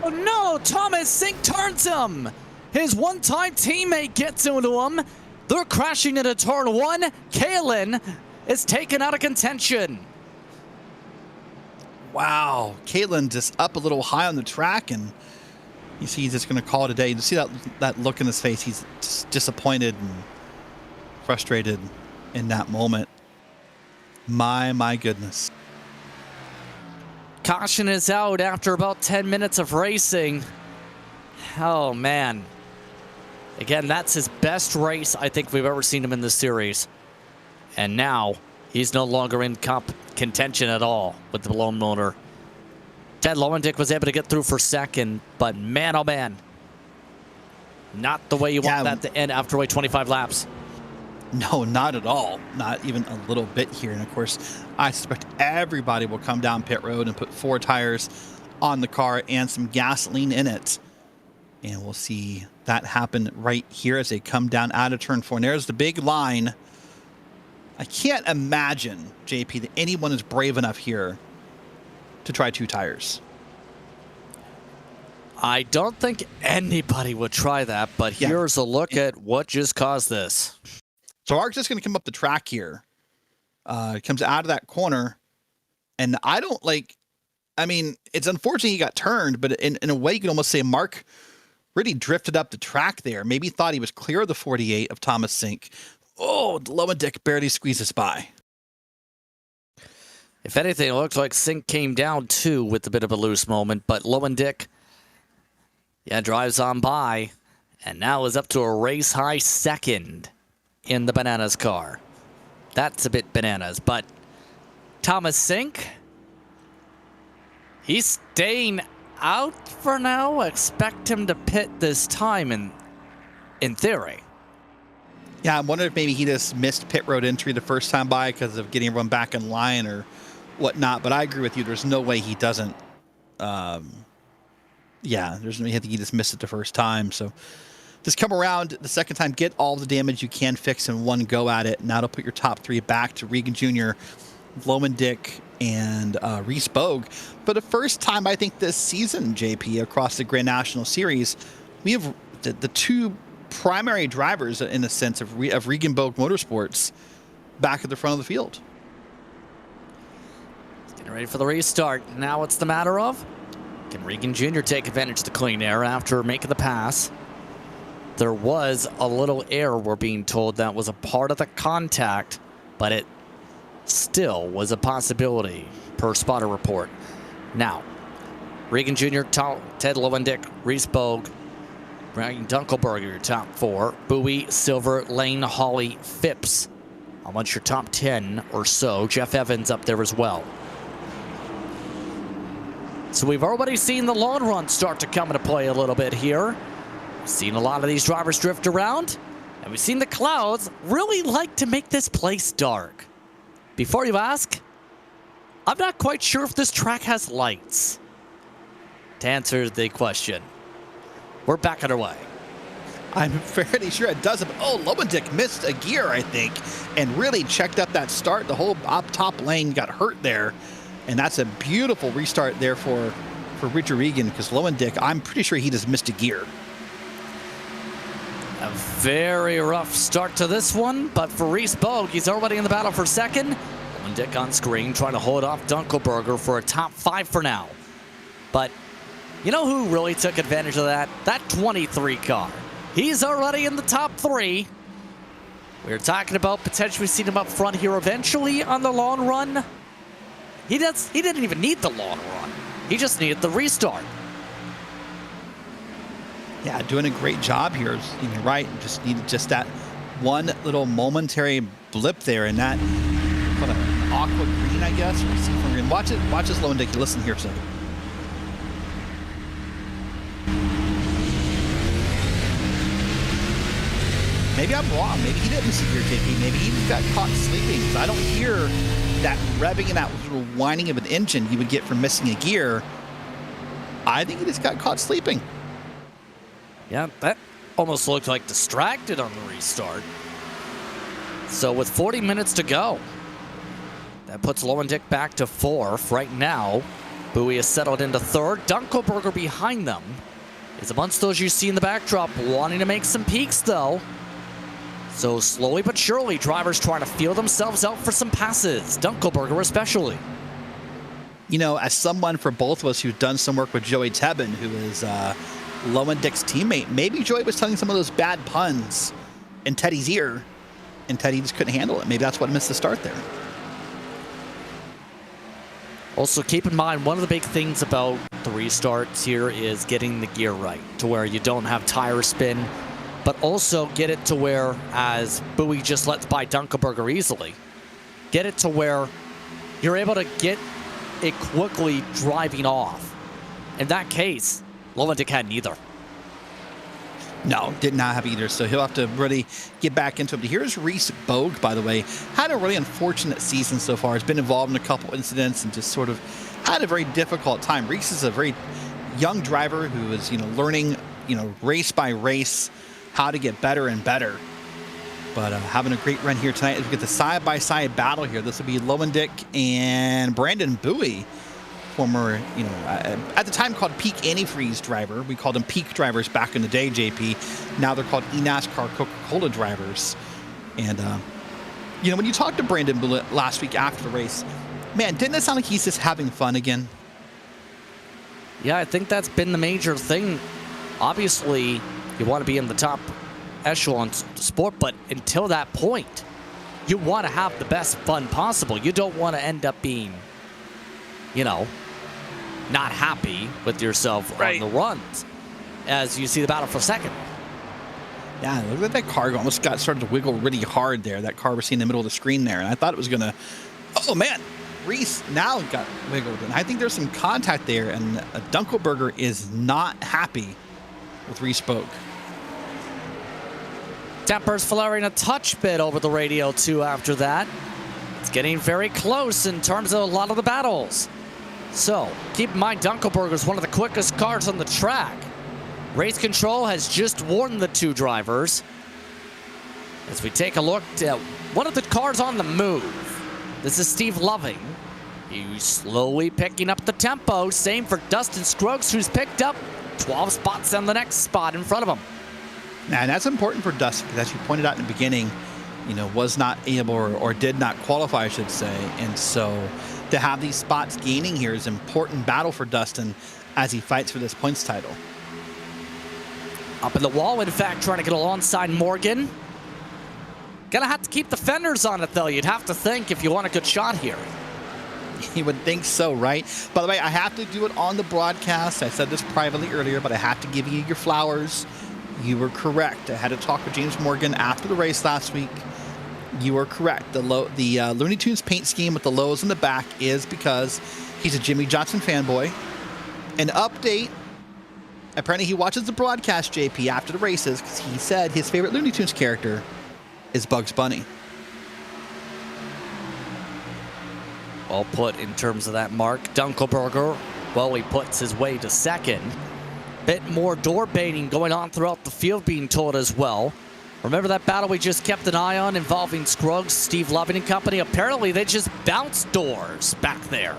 Oh no, Thomas Sink turns him. His one-time teammate gets into him. They're crashing into turn 1. Kalen is taken out of contention. Wow, Caitlin just up a little high on the track, and you see he's just going to call it a day. You see that look in his face. He's just disappointed and frustrated in that moment. My goodness. Caution is out after about 10 minutes of racing. Oh, man. Again, that's his best race I think we've ever seen him in this series. And now he's no longer in contention at all with the blown motor. Ted Lowendick was able to get through for second, but man, oh man. Not the way you want that to end after 25 laps. No, not at all. Not even a little bit here. And of course, I suspect everybody will come down pit road and put 4 tires on the car and some gasoline in it. And we'll see that happen right here as they come down out of turn 4. And there's the big line. I can't imagine, JP, that anyone is brave enough here to try 2 tires. I don't think anybody would try that, but here's a look at what just caused this. So Mark's just going to come up the track here. Comes out of that corner. And I don't it's unfortunate he got turned, but in a way you can almost say Mark really drifted up the track there. Maybe thought he was clear of the 48 of Thomas Sink. Oh, Lowendick barely squeezes by. If anything, it looks like Sink came down too with a bit of a loose moment, but Lowendick, drives on by and now is up to a race high second in the Bananas car. That's a bit bananas, but Thomas Sink, he's staying out for now. Expect him to pit this time in theory. Yeah, I wonder if maybe he just missed pit road entry the first time by because of getting everyone back in line or whatnot. But I agree with you. There's no way he doesn't. There's no way. I think he just missed it the first time. So just come around the second time, get all the damage you can fix in one go at it. Now to put your top 3 back to Regan Jr., Lowendick, and Reese Bogue. For the first time, I think this season, JP, across the Grand National Series, we have the 2 primary drivers in the sense of Regan Bogue Motorsports back at the front of the field. Getting ready for the restart. Now what's the matter of? Can Regan Jr. take advantage of the clean air after making the pass? There was a little error, we're being told, that was a part of the contact, but it still was a possibility per spotter report. Now, Regan Jr., Ted Lowendick, Reese Bogue, Brian Dunkelberger, your top 4. Bowie, Silver, Lane, Hawley, Phipps. Amongst your top 10 or so. Jeff Evans up there as well. So we've already seen the long run start to come into play a little bit here. We've seen a lot of these drivers drift around. And we've seen the clouds really like to make this place dark. Before you ask, I'm not quite sure if this track has lights. To answer the question, we're back underway. I'm fairly sure it doesn't. Oh, Lowendick missed a gear, I think, and really checked up that start. The whole top lane got hurt there, and that's a beautiful restart there for Richard Regan, because Lowendick, I'm pretty sure he just missed a gear. A very rough start to this one, but for Reese Bogue, he's already in the battle for second. Lowendick on screen trying to hold off Dunkelberger for a top 5 for now. But you know who really took advantage of that? That 23 car. He's already in the top 3. We were talking about potentially seeing him up front here eventually on the long run. He didn't even need the long run. He just needed the restart. Yeah, doing a great job here. You're right. Just needed that one little momentary blip there, and that aqua green, I guess, or seafoam green. Watch this low and dicky. Listen here a second. Maybe I'm wrong. Maybe he didn't see your JP. Maybe he just got caught sleeping. So I don't hear that revving and that little whining of an engine you would get from missing a gear. I think he just got caught sleeping. Yeah, that almost looked like distracted on the restart. So with 40 minutes to go, that puts Lowendick back to 4th. Right now, Bowie is settled into 3rd. Dunkelberger behind them is amongst those you see in the backdrop, wanting to make some peaks, though. So slowly but surely, drivers trying to feel themselves out for some passes. Dunkelberger especially. You know, as someone for both of us who've done some work with Joey Tebben, who is Lowendick's teammate, maybe Joey was telling some of those bad puns in Teddy's ear, and Teddy just couldn't handle it. Maybe that's what missed the start there. Also, keep in mind, one of the big things about the restarts here is getting the gear right to where you don't have tire spin, but also get it to where, as Bowie just lets by Dunkelberger easily, get it to where you're able to get it quickly driving off. In that case, Lowendick had neither. No, did not have either, so he'll have to really get back into it. But here's Reese Bogue, by the way. Had a really unfortunate season so far. Has been involved in a couple incidents and just sort of had a very difficult time. Reese is a very young driver who is, learning, race by race, how to get better and better. But having a great run here tonight as we get the side-by-side battle here. This will be Lowendick and Brandon Bowie, former, at the time called Peak Antifreeze driver. We called them Peak drivers back in the day, JP. Now they're called eNASCAR Coca-Cola drivers. And, when you talked to Brandon Bowie last week after the race, man, didn't it sound like he's just having fun again? Yeah, I think that's been the major thing. Obviously, you want to be in the top echelon sport, but until that point, you want to have the best fun possible. You don't want to end up being, not happy with yourself on the runs as you see the battle for second. Yeah, look at that car almost started to wiggle really hard there. That car we're seeing in the middle of the screen there, and I thought it was gonna. Oh man, Reese now got wiggled, and I think there's some contact there, and Dunkelberger is not happy with Reese Bogue. Tempers flaring a touch bit over the radio too after that. It's getting very close in terms of a lot of the battles. So keep in mind, Dunkelberger is one of the quickest cars on the track. Race control has just warned the two drivers. As we take a look at one of the cars on the move. This is Steve Loving. He's slowly picking up the tempo. Same for Dustin Scruggs, who's picked up 12 spots on the next spot in front of him. And that's important for Dustin, because as you pointed out in the beginning, was not able or did not qualify, I should say. And so to have these spots gaining here is an important battle for Dustin as he fights for this points title. Up in the wall, in fact, trying to get alongside Morgan. Gonna have to keep the fenders on it, though. You'd have to think if you want a good shot here. You would think so, right? By the way, I have to do it on the broadcast. I said this privately earlier, but I have to give you your flowers. You were correct. I had to talk with James Morgan after the race last week. You were correct. The Looney Tunes paint scheme with the lows in the back is because he's a Jimmy Johnson fanboy. An update. Apparently he watches the broadcast, JP, after the races, because he said his favorite Looney Tunes character is Bugs Bunny. Well put in terms of that mark. Dunkelberger, well, he puts his way to second. Bit more door baiting going on throughout the field being told as well. Remember that battle we just kept an eye on involving Scruggs, Steve Loving and company? Apparently they just bounced doors back there.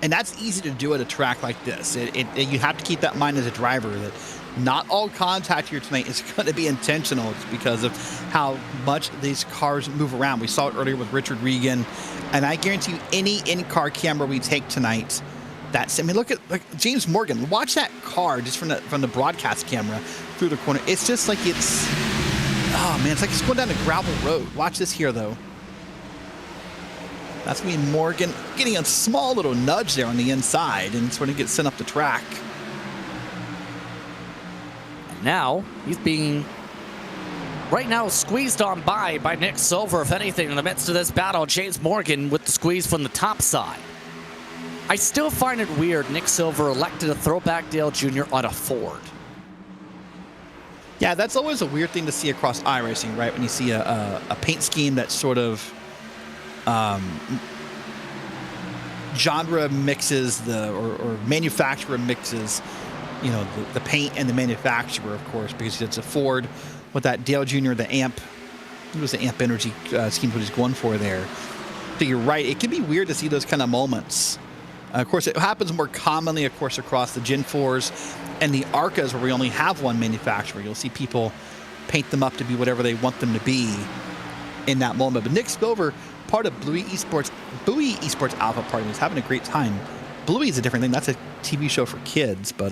And that's easy to do at a track like this. You have to keep that in mind as a driver that not all contact here tonight is going to be intentional. It's because of how much these cars move around. We saw it earlier with Richard Regan, and I guarantee you any in-car camera we take tonight, look at James Morgan. Watch that car just from the broadcast camera through the corner. It's just like it's like it's going down a gravel road. Watch this here, though. That's going to be Morgan getting a small little nudge there on the inside and sort of gets sent up the track. And now he's being right now squeezed on by Nick Silver. If anything, in the midst of this battle, James Morgan with the squeeze from the top side. I still find it weird Nick Silver elected to throw back Dale Jr. on a Ford. Yeah, that's always a weird thing to see across iRacing, right? When you see a paint scheme that sort of genre mixes or manufacturer mixes, you know, the paint and the manufacturer, of course, because it's a Ford with that Dale Jr. the amp. It was the amp energy scheme what he's going for there. So you're right. It can be weird to see those kind of moments. Of course, it happens more commonly, of course, across the Gen 4s and the ARCAs where we only have one manufacturer. You'll see people paint them up to be whatever they want them to be in that moment. But Nick Silver, part of Bluey Esports Alpha Party, was having a great time. Bluey is a different thing. That's a TV show for kids, but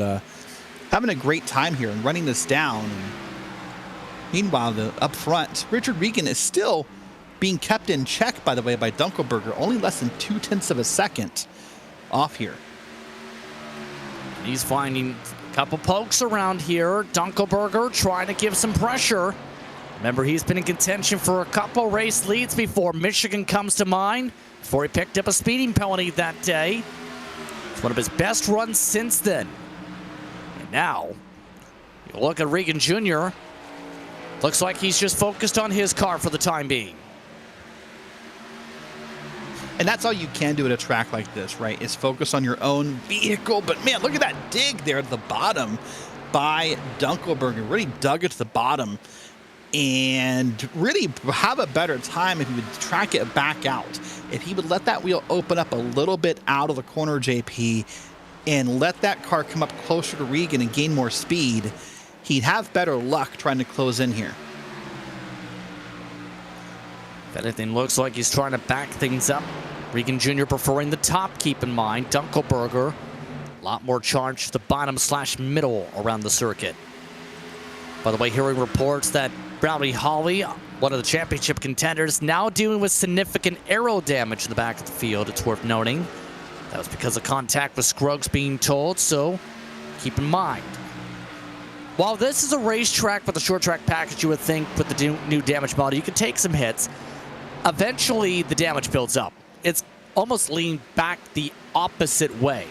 having a great time here and running this down. And meanwhile, up front, Richard Regan is still being kept in check, by the way, by Dunkelberger. Only less than 0.2 of a second off here. He's finding a couple pokes around here. Dunkelberger trying to give some pressure. Remember, he's been in contention for a couple race leads before. Michigan comes to mind before he picked up a speeding penalty that day. It's one of his best runs since then. And now, you look at Regan Jr. Looks like he's just focused on his car for the time being. And that's all you can do at a track like this, right? Is focus on your own vehicle. But man, look at that dig there at the bottom by Dunkelberger. Really dug it to the bottom and really have a better time if he would track it back out. If he would let that wheel open up a little bit out of the corner, JP, and let that car come up closer to Regan and gain more speed, he'd have better luck trying to close in here. If anything, looks like he's trying to back things up. Regan Jr. preferring the top, keep in mind. Dunkelberger, a lot more charge to the bottom/middle around the circuit. By the way, hearing reports that Brownie Holly, one of the championship contenders, now dealing with significant aero damage in the back of the field. It's worth noting. That was because of contact with Scruggs being told, so keep in mind. While this is a racetrack with a short track package, you would think with the new damage model, you could take some hits. Eventually, the damage builds up. It's almost leaned back the opposite way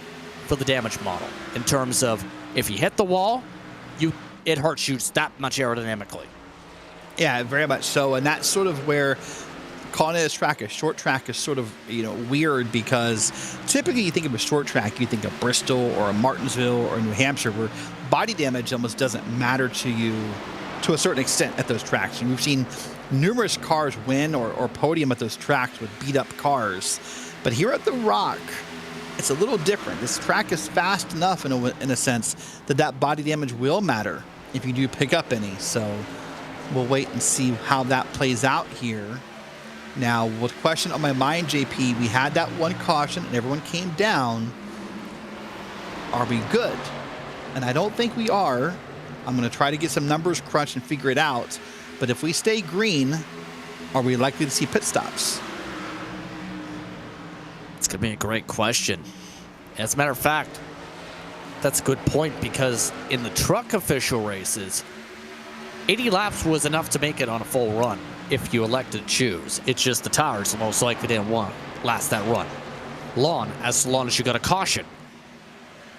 for the damage model in terms of if you hit the wall, it hurts you that much aerodynamically. Yeah, very much so. And that's sort of where calling it a short track is sort of, you know, weird because typically you think of a short track, you think of Bristol or a Martinsville or New Hampshire where body damage almost doesn't matter to you to a certain extent at those tracks. And we've seen numerous cars win or podium at those tracks with beat up cars. But here at the Rock, it's a little different. This track is fast enough in a sense that body damage will matter if you do pick up any. So we'll wait and see how that plays out here. Now, with question on my mind, JP, we had that one caution and everyone came down. Are we good? And I don't think we are. I'm going to try to get some numbers crunched and figure it out. But if we stay green, are we likely to see pit stops? It's going to be a great question. As a matter of fact, that's a good point because in the truck official races, 80 laps was enough to make it on a full run if you elected to choose. It's just the tires most likely didn't last that run as long as you got a caution.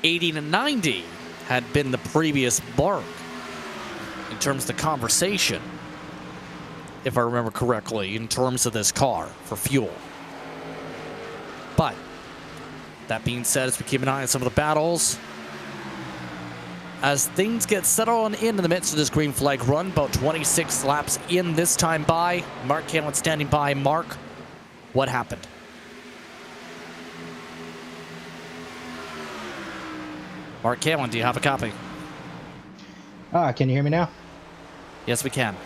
80 to 90 had been the previous mark in terms of the conversation, if I remember correctly, in terms of this car for fuel. But that being said, as we keep an eye on some of the battles, as things get settled in the midst of this green flag run, about 26 laps in this time by. Mark Callan standing by. Mark, what happened? Mark Callan, do you have a copy? Can you hear me now? Yes, we can.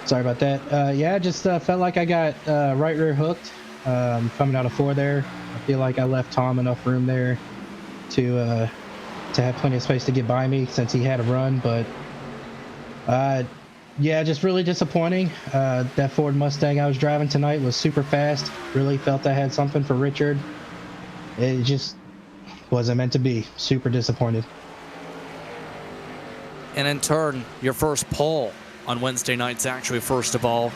Sorry about that. Yeah, I just felt like I got right rear hooked coming out of 4 there. I feel like I left Tom enough room there to have plenty of space to get by me since he had a run. But yeah, just really disappointing. That Ford Mustang I was driving tonight was super fast. Really felt I had something for Richard. It just wasn't meant to be. Super disappointed. And in turn, your first pole on Wednesday nights, actually, first of all.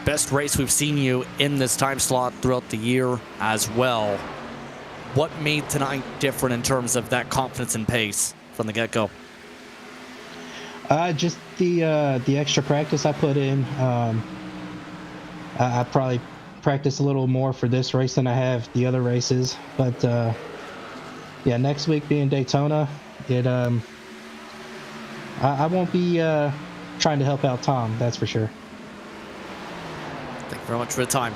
Best race we've seen you in this time slot throughout the year as well. What made tonight different in terms of that confidence and pace from the get-go? Just the extra practice I put in. I probably practice a little more for this race than I have the other races. But yeah, next week being Daytona, I won't be trying to help out Tom, that's for sure. Thank you very much for the time.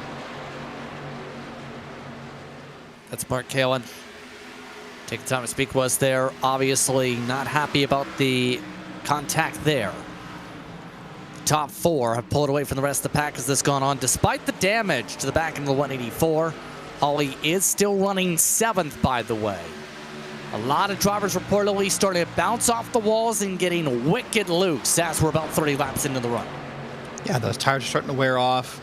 That's Mark Kalin. Take the time to speak with us there. Obviously not happy about the contact there. Top four have pulled away from the rest of the pack as this gone on. Despite the damage to the back end of the 184, Holly is still running 7th, by the way. A lot of drivers reportedly starting to bounce off the walls and getting wicked loose as we're about 30 laps into the run. Yeah, those tires are starting to wear off,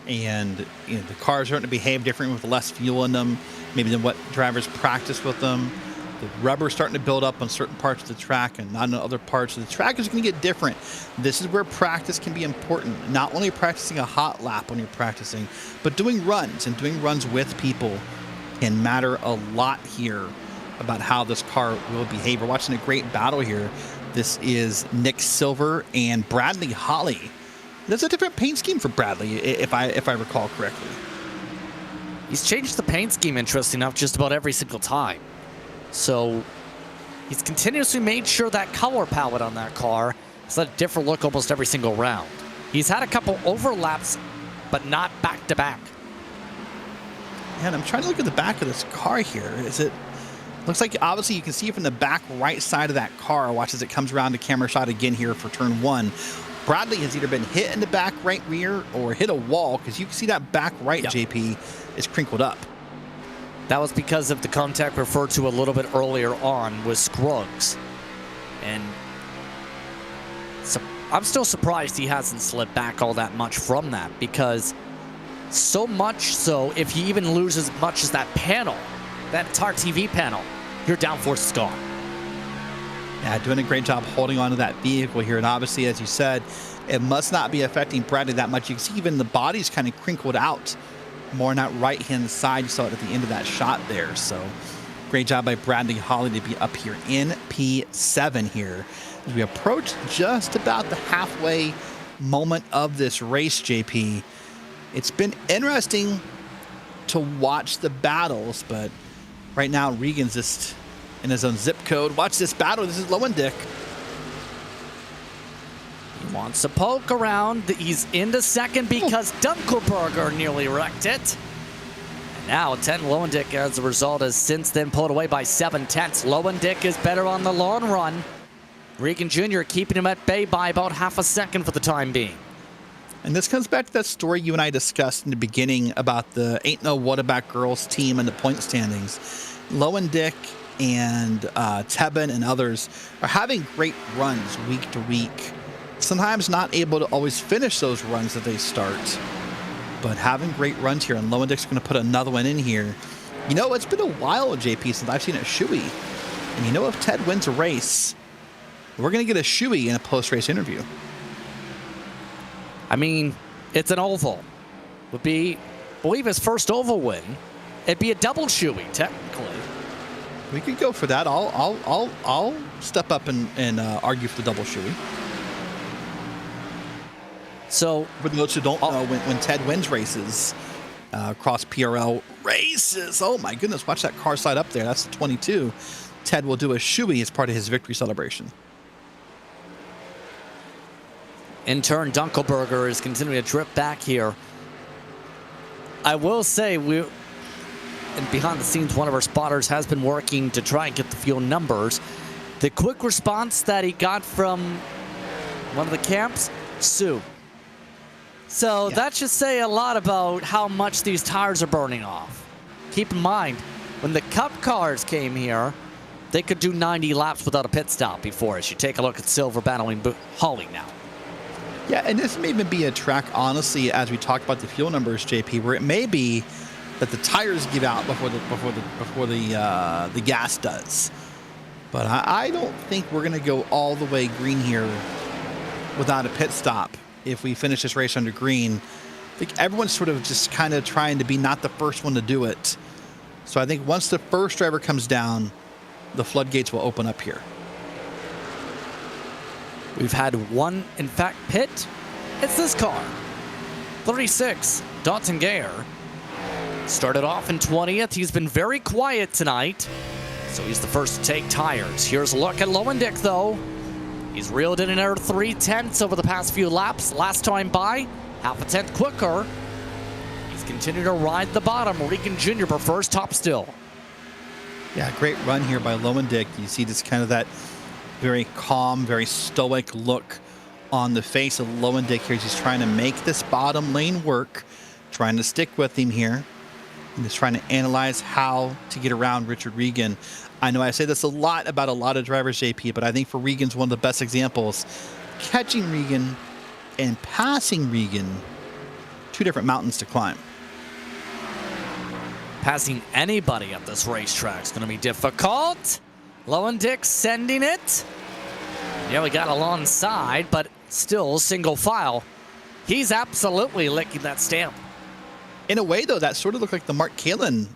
and the cars are starting to behave different with less fuel in them, maybe than what drivers practice with them. The rubber's starting to build up on certain parts of the track and not on other parts. So the track is going to get different. This is where practice can be important. Not only practicing a hot lap when you're practicing, but doing runs, and doing runs with people can matter a lot here about how this car will behave. We're watching a great battle here. This is Nick Silver and Bradley Holly. There's a different paint scheme for Bradley, if I recall correctly. He's changed the paint scheme, interesting enough, just about every single time. So he's continuously made sure that color palette on that car has a different look almost every single round. He's had a couple overlaps, but not back-to-back. And I'm trying to look at the back of this car here. Looks like obviously you can see from the back right side of that car, watch as it comes around to camera shot again here for turn 1. Bradley has either been hit in the back right rear or hit a wall, because you can see that back right, yep. JP, is crinkled up. That was because of the contact referred to a little bit earlier on with Scruggs. And so I'm still surprised he hasn't slipped back all that much from that, because so much so, if you even lose as much as that panel, that entire TV panel, your downforce is gone. Yeah, doing a great job holding onto that vehicle here. And obviously, as you said, it must not be affecting Bradley that much. You can see even the body's kind of crinkled out more on that right-hand side. You saw it at the end of that shot there. So great job by Bradley Holly to be up here in P7 here. As we approach just about the halfway moment of this race, JP. It's been interesting to watch the battles, but right now Regan's just in his own zip code. Watch this battle. This is Lowendick. He wants to poke around. He's into second because Dunkelberger nearly wrecked it. And now Ted Lowendick, as a result, has since then pulled away by 7/10. Lowendick is better on the long run. Regan Jr. keeping him at bay by about half a second for the time being. And this comes back to that story you and I discussed in the beginning about the Ain't No What About Girls team and the point standings. Lowendick and Tebben and others are having great runs week to week. Sometimes not able to always finish those runs that they start, but having great runs here. And Lowendick's going to put another one in here. You know, it's been a while, JP, since I've seen a shoey. And you know, if Ted wins a race, we're going to get a shoey in a post-race interview. I mean, it's an oval. Would be, I believe, his first oval win. It'd be a double shoey, technically. We could go for that. I'll step up and argue for the double shoey. So, for those who don't know, when Ted wins races, across PRL races, oh my goodness, watch that car slide up there. That's the 22. Ted will do a shoey as part of his victory celebration. In turn, Dunkelberger is continuing to drip back here. I will say, and behind the scenes, one of our spotters has been working to try and get the fuel numbers. The quick response that he got from one of the camps, Sue. So that should say a lot about how much these tires are burning off. Keep in mind, when the Cup cars came here, they could do 90 laps without a pit stop before us. You take a look at Silver battling Holly now. Yeah, and this may even be a track, honestly, as we talk about the fuel numbers, JP, where it may be that the tires give out before the gas does. But I don't think we're going to go all the way green here without a pit stop if we finish this race under green. I think everyone's sort of just kind of trying to be not the first one to do it. So I think once the first driver comes down, the floodgates will open up here. We've had one, in fact, pit. It's this car. 36, Dotson Gayer. Started off in 20th. He's been very quiet tonight, so he's the first to take tires. Here's a look at Lowendick, though. He's reeled in another 3/10 over the past few laps. Last time by, half a tenth quicker. He's continuing to ride the bottom. Regan Jr. prefers top still. Yeah, great run here by Lowendick. You see this kind of that very calm, very stoic look on the face of Lowendick here. He's trying to make this bottom lane work, trying to stick with him here, and just trying to analyze how to get around Richard Regan. I know I say this a lot about a lot of drivers, JP, but I think for Regan's one of the best examples. Catching Regan and passing Regan, two different mountains to climb. Passing anybody at this racetrack is going to be difficult. Lowendick sending it. Yeah, we got alongside, but still single file. He's absolutely licking that stamp. In a way, though, that sort of looked like the Mark Kalin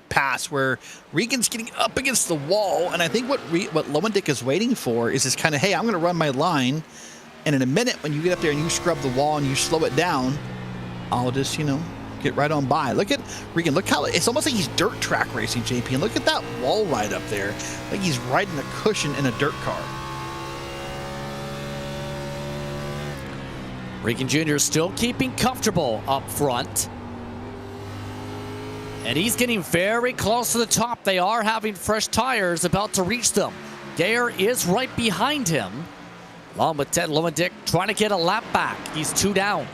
pass where Regan's getting up against the wall, and I think what Lowendick is waiting for is this kind of, hey, I'm going to run my line, and in a minute when you get up there and you scrub the wall and you slow it down, I'll just, get right on by. Look at Regan. Look how it's almost like he's dirt track racing, JP. And look at that wall ride up there. Like he's riding a cushion in a dirt car. Regan Jr. still keeping comfortable up front. And he's getting very close to the top. They are having fresh tires about to reach them. Gayer is right behind him. Along with Ted Lowendick trying to get a lap back. He's 2 down.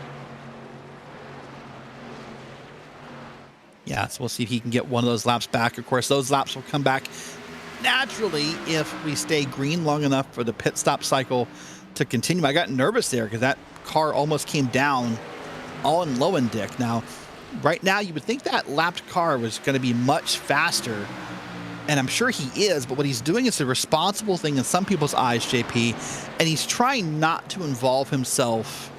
Yeah, so we'll see if he can get one of those laps back. Of course, those laps will come back naturally if we stay green long enough for the pit stop cycle to continue. I got nervous there because that car almost came down on Lowendick. Now, right now, you would think that lapped car was going to be much faster, and I'm sure he is, but what he's doing is the responsible thing in some people's eyes, JP, and he's trying not to involve himself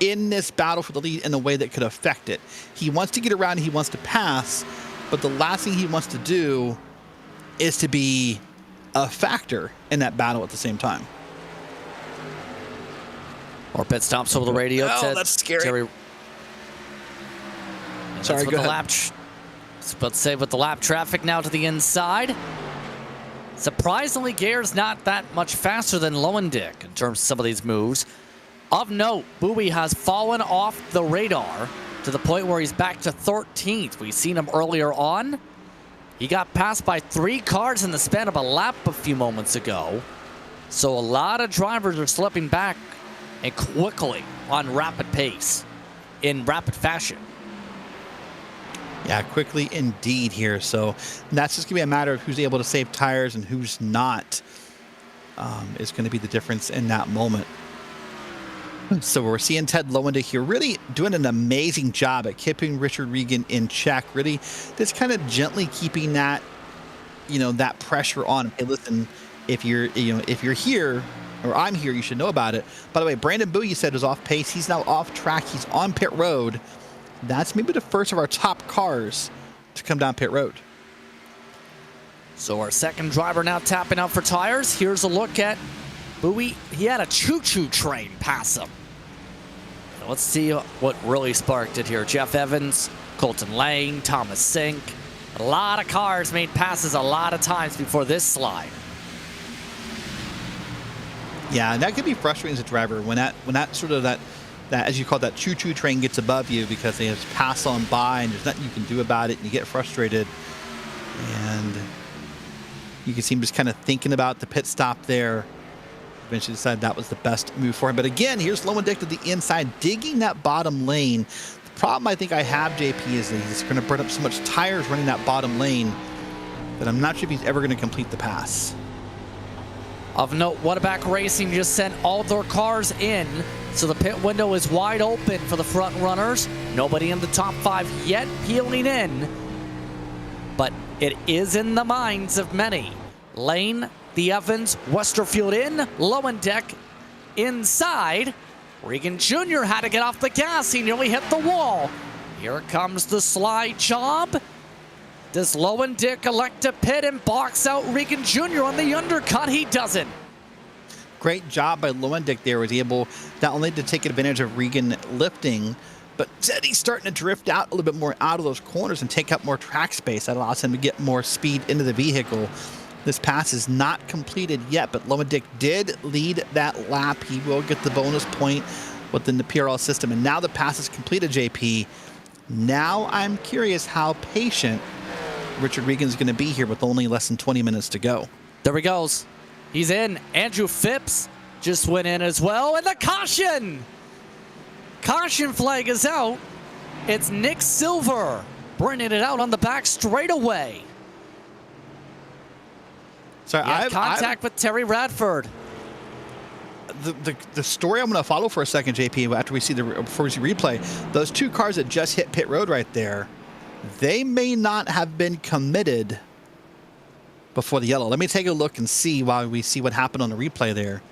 in this battle for the lead in a way that could affect it. He wants to get around, he wants to pass, but the last thing he wants to do is to be a factor in that battle at the same time. Or pit stops over the radio. Oh, that's scary. Terry. Sorry, go ahead. Let's say with the lap traffic now to the inside. Surprisingly, Gayer's not that much faster than Lowendick in terms of some of these moves. Of note, Bowie has fallen off the radar to the point where he's back to 13th. We've seen him earlier on. He got passed by 3 cars in the span of a lap a few moments ago. So a lot of drivers are slipping back and quickly on rapid pace, in rapid fashion. Yeah, quickly indeed here. So that's just going to be a matter of who's able to save tires and who's not is going to be the difference in that moment. So we're seeing Ted Lowendick here really doing an amazing job at keeping Richard Regan in check, really just kind of gently keeping that, that pressure on him. Hey, listen, if you're here, or I'm here, you should know about it. By the way, Brandon Bowie, you said, was off pace. He's now off track. He's on pit road. That's maybe the first of our top cars to come down pit road. So our second driver now tapping out for tires. Here's a look at Bowie. He had a choo-choo train pass him. Let's see what really sparked it here. Jeff Evans, Colton Lane, Thomas Sink. A lot of cars made passes a lot of times before this slide. Yeah, and that could be frustrating as a driver when that sort of that as you call it, that choo-choo train gets above you because they just pass on by and there's nothing you can do about it and you get frustrated. And you can see him just kind of thinking about the pit stop there. Eventually decided that was the best move for him. But again, here's Lowendick to the inside, digging that bottom lane. The problem I think I have, JP, is that he's going to burn up so much tires running that bottom lane that I'm not sure if he's ever going to complete the pass. Of note, Whataback Racing just sent all their cars in, so the pit window is wide open for the front runners. Nobody in the top 5 yet peeling in, but it is in the minds of many. Lane, the Evans, Westerfield in, Lowendick, inside. Regan Jr. had to get off the gas. He nearly hit the wall. Here comes the slide job. Does Lowendick elect to pit and box out Regan Jr. on the undercut? He doesn't. Great job by Lowendick there. Was able not only to take advantage of Regan lifting, but instead he's starting to drift out a little bit more out of those corners and take up more track space. That allows him to get more speed into the vehicle. This pass is not completed yet, but Lowendick did lead that lap. He will get the bonus point within the PRL system. And now the pass is completed, JP. Now I'm curious how patient Richard Regan's going to be here with only less than 20 minutes to go. There he goes. He's in. Andrew Phipps just went in as well. And the caution! Caution flag is out. It's Nick Silver bringing it out on the back straightaway. Sorry, Contact with Terry Radford. The story I'm going to follow for a second, JP, after we see before we see replay, those two cars that just hit pit road right there, they may not have been committed before the yellow. Let me take a look and see while we see what happened on the replay there.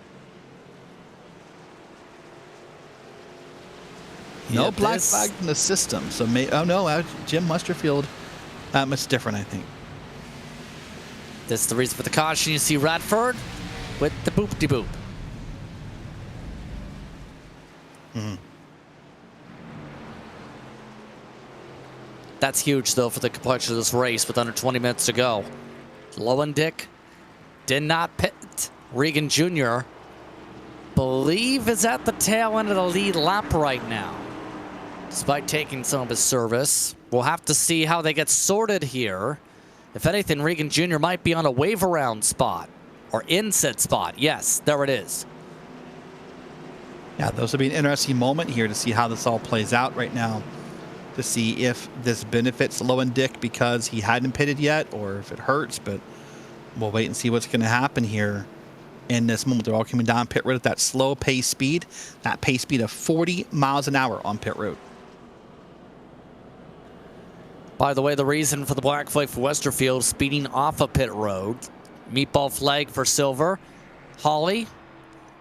No black flag in the system. So oh no, Jim Musterfield. It's different, I think. That's the reason for the caution. You see Radford with the boop-de-boop. That's huge, though, for the complexion of this race with under 20 minutes to go. Lowendick did not pit. Regan Jr. believe is at the tail end of the lead lap right now, despite taking some of his service. We'll have to see how they get sorted here. If anything, Regan Jr. might be on a wave around spot or inset spot. Yes, there it is. Yeah, those will be an interesting moment here to see how this all plays out right now, to see if this benefits Lowendick because he hadn't pitted yet or if it hurts, but we'll wait and see what's going to happen here in this moment. They're all coming down pit road at that slow pace speed, that pace speed of 40 miles an hour on pit road. By the way, the reason for the black flag for Westerfield speeding off of pit road, meatball flag for Silver, Holly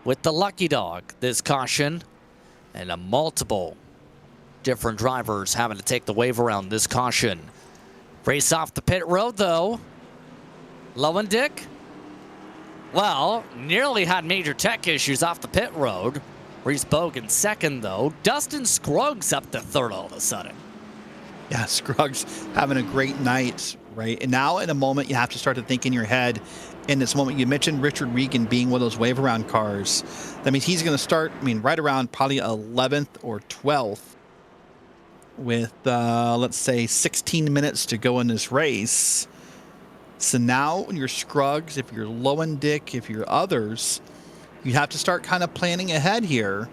with the lucky dog, this caution, and a multiple different drivers having to take the wave around this caution. Race off the pit road, though. Lowendick, well, nearly had major tech issues off the pit road. Reese Bogan second, though. Dustin Scruggs up to third all of a sudden. Yeah, Scruggs having a great night, right? And now in a moment, you have to start to think in your head, in this moment, you mentioned Richard Regan being one of those wave around cars. That means he's going to start, right around probably 11th or 12th with, let's say, 16 minutes to go in this race. So now when you're Scruggs, if you're Lowendick, if you're others, you have to start kind of planning ahead here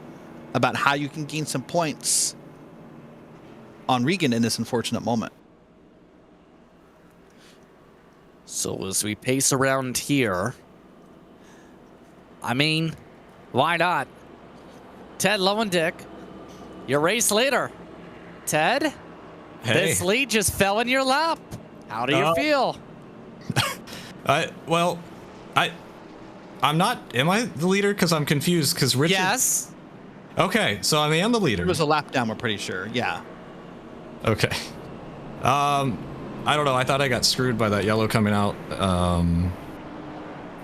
about how you can gain some points on Regan in this unfortunate moment. So as we pace around here, why not? Ted Lowendick, your race leader. Ted, hey. This lead just fell in your lap. How do you feel? I'm not. Am I the leader? Because I'm confused. Because Richard. Yes. Okay, so I am the leader. It was a lap down, we're pretty sure. Yeah. Okay. I don't know. I thought I got screwed by that yellow coming out.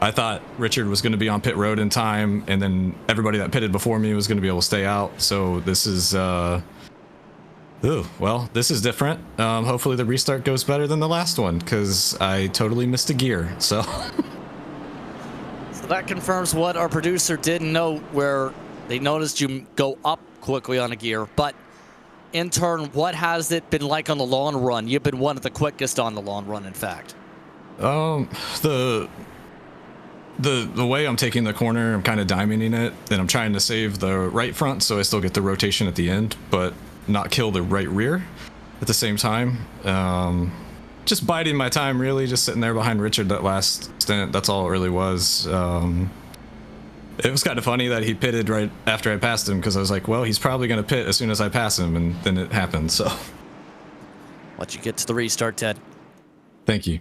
I thought Richard was going to be on pit road in time, and then everybody that pitted before me was going to be able to stay out. So this is. This is different. Hopefully the restart goes better than the last one, because I totally missed a gear. So that confirms what our producer didn't know, where they noticed you go up quickly on a gear. But in turn, what has it been like on the long run? You've been one of the quickest on the long run, in fact. The way I'm taking the corner, I'm kind of diamonding it, and I'm trying to save the right front so I still get the rotation at the end, but not kill the right rear at the same time. Just biding my time, really, just sitting there behind Richard that last stint. That's all it really was. It was kind of funny that he pitted right after I passed him, because I was like, well, he's probably going to pit as soon as I pass him, and then it happened, so. Let you get to the restart, Ted. Thank you.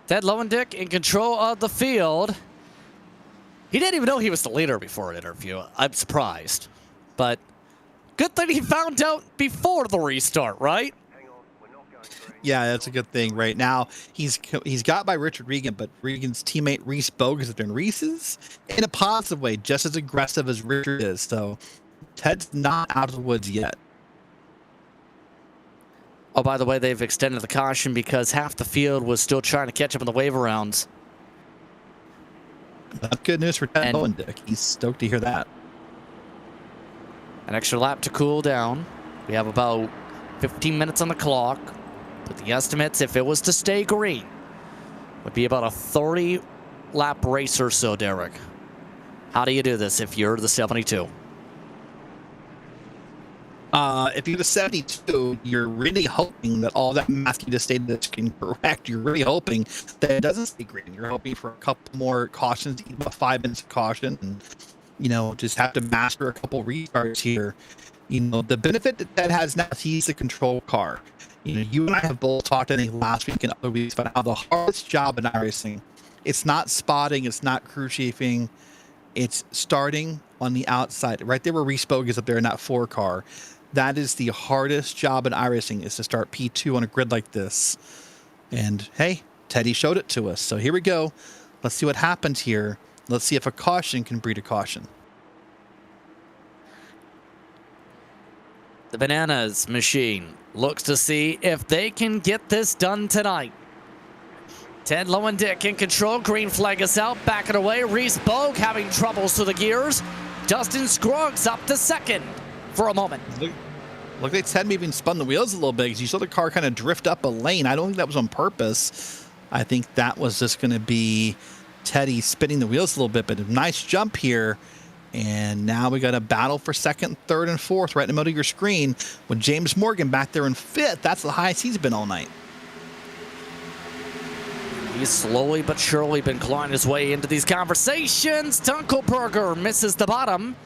Ted Lowendick in control of the field. He didn't even know he was the leader before an interview. I'm surprised. But good thing he found out before the restart, right? Yeah, that's a good thing. Right now, he's got by Richard Regan, but Regan's teammate Reese Bogus has been Reese's in a positive way, just as aggressive as Richard is. So Ted's not out of the woods yet. Oh, by the way, they've extended the caution because half the field was still trying to catch up in the waiver rounds. That's good news for Ted Owen, Dick. He's stoked to hear that. An extra lap to cool down. We have about 15 minutes on the clock. But the estimates, if it was to stay green, would be about a 30-lap race or so, Derek. How do you do this if you're the 72? If you're the 72, you're really hoping that all that math you just stated is correct. You're really hoping that it doesn't stay green. You're hoping for a couple more cautions, about 5 minutes of caution, and just have to master a couple restarts here. The benefit that Ted has now is he's the control car. You and I have both talked, I think, last week and other weeks about how the hardest job in iRacing, it's not spotting, it's not crew chiefing, it's starting on the outside. Right there where Reese Bogue is up there in that 4 car. That is the hardest job in iRacing, is to start P2 on a grid like this. And hey, Teddy showed it to us. So here we go. Let's see what happens here. Let's see if a caution can breed a caution. The Bananas machine looks to see if they can get this done tonight. Ted Lowendick in control. Green flag is out. Backing away. Reese Bogue having troubles through the gears. Dustin Scruggs up to second for a moment. Look like Ted maybe even spun the wheels a little bit because you saw the car kind of drift up a lane. I don't think that was on purpose. I think that was just going to be Teddy spinning the wheels a little bit, but a nice jump here. And now we got a battle for second, third, and fourth right in the middle of your screen with James Morgan back there in fifth. That's the highest he's been all night. He's slowly but surely been clawing his way into these conversations. Dunkelberger misses the bottom.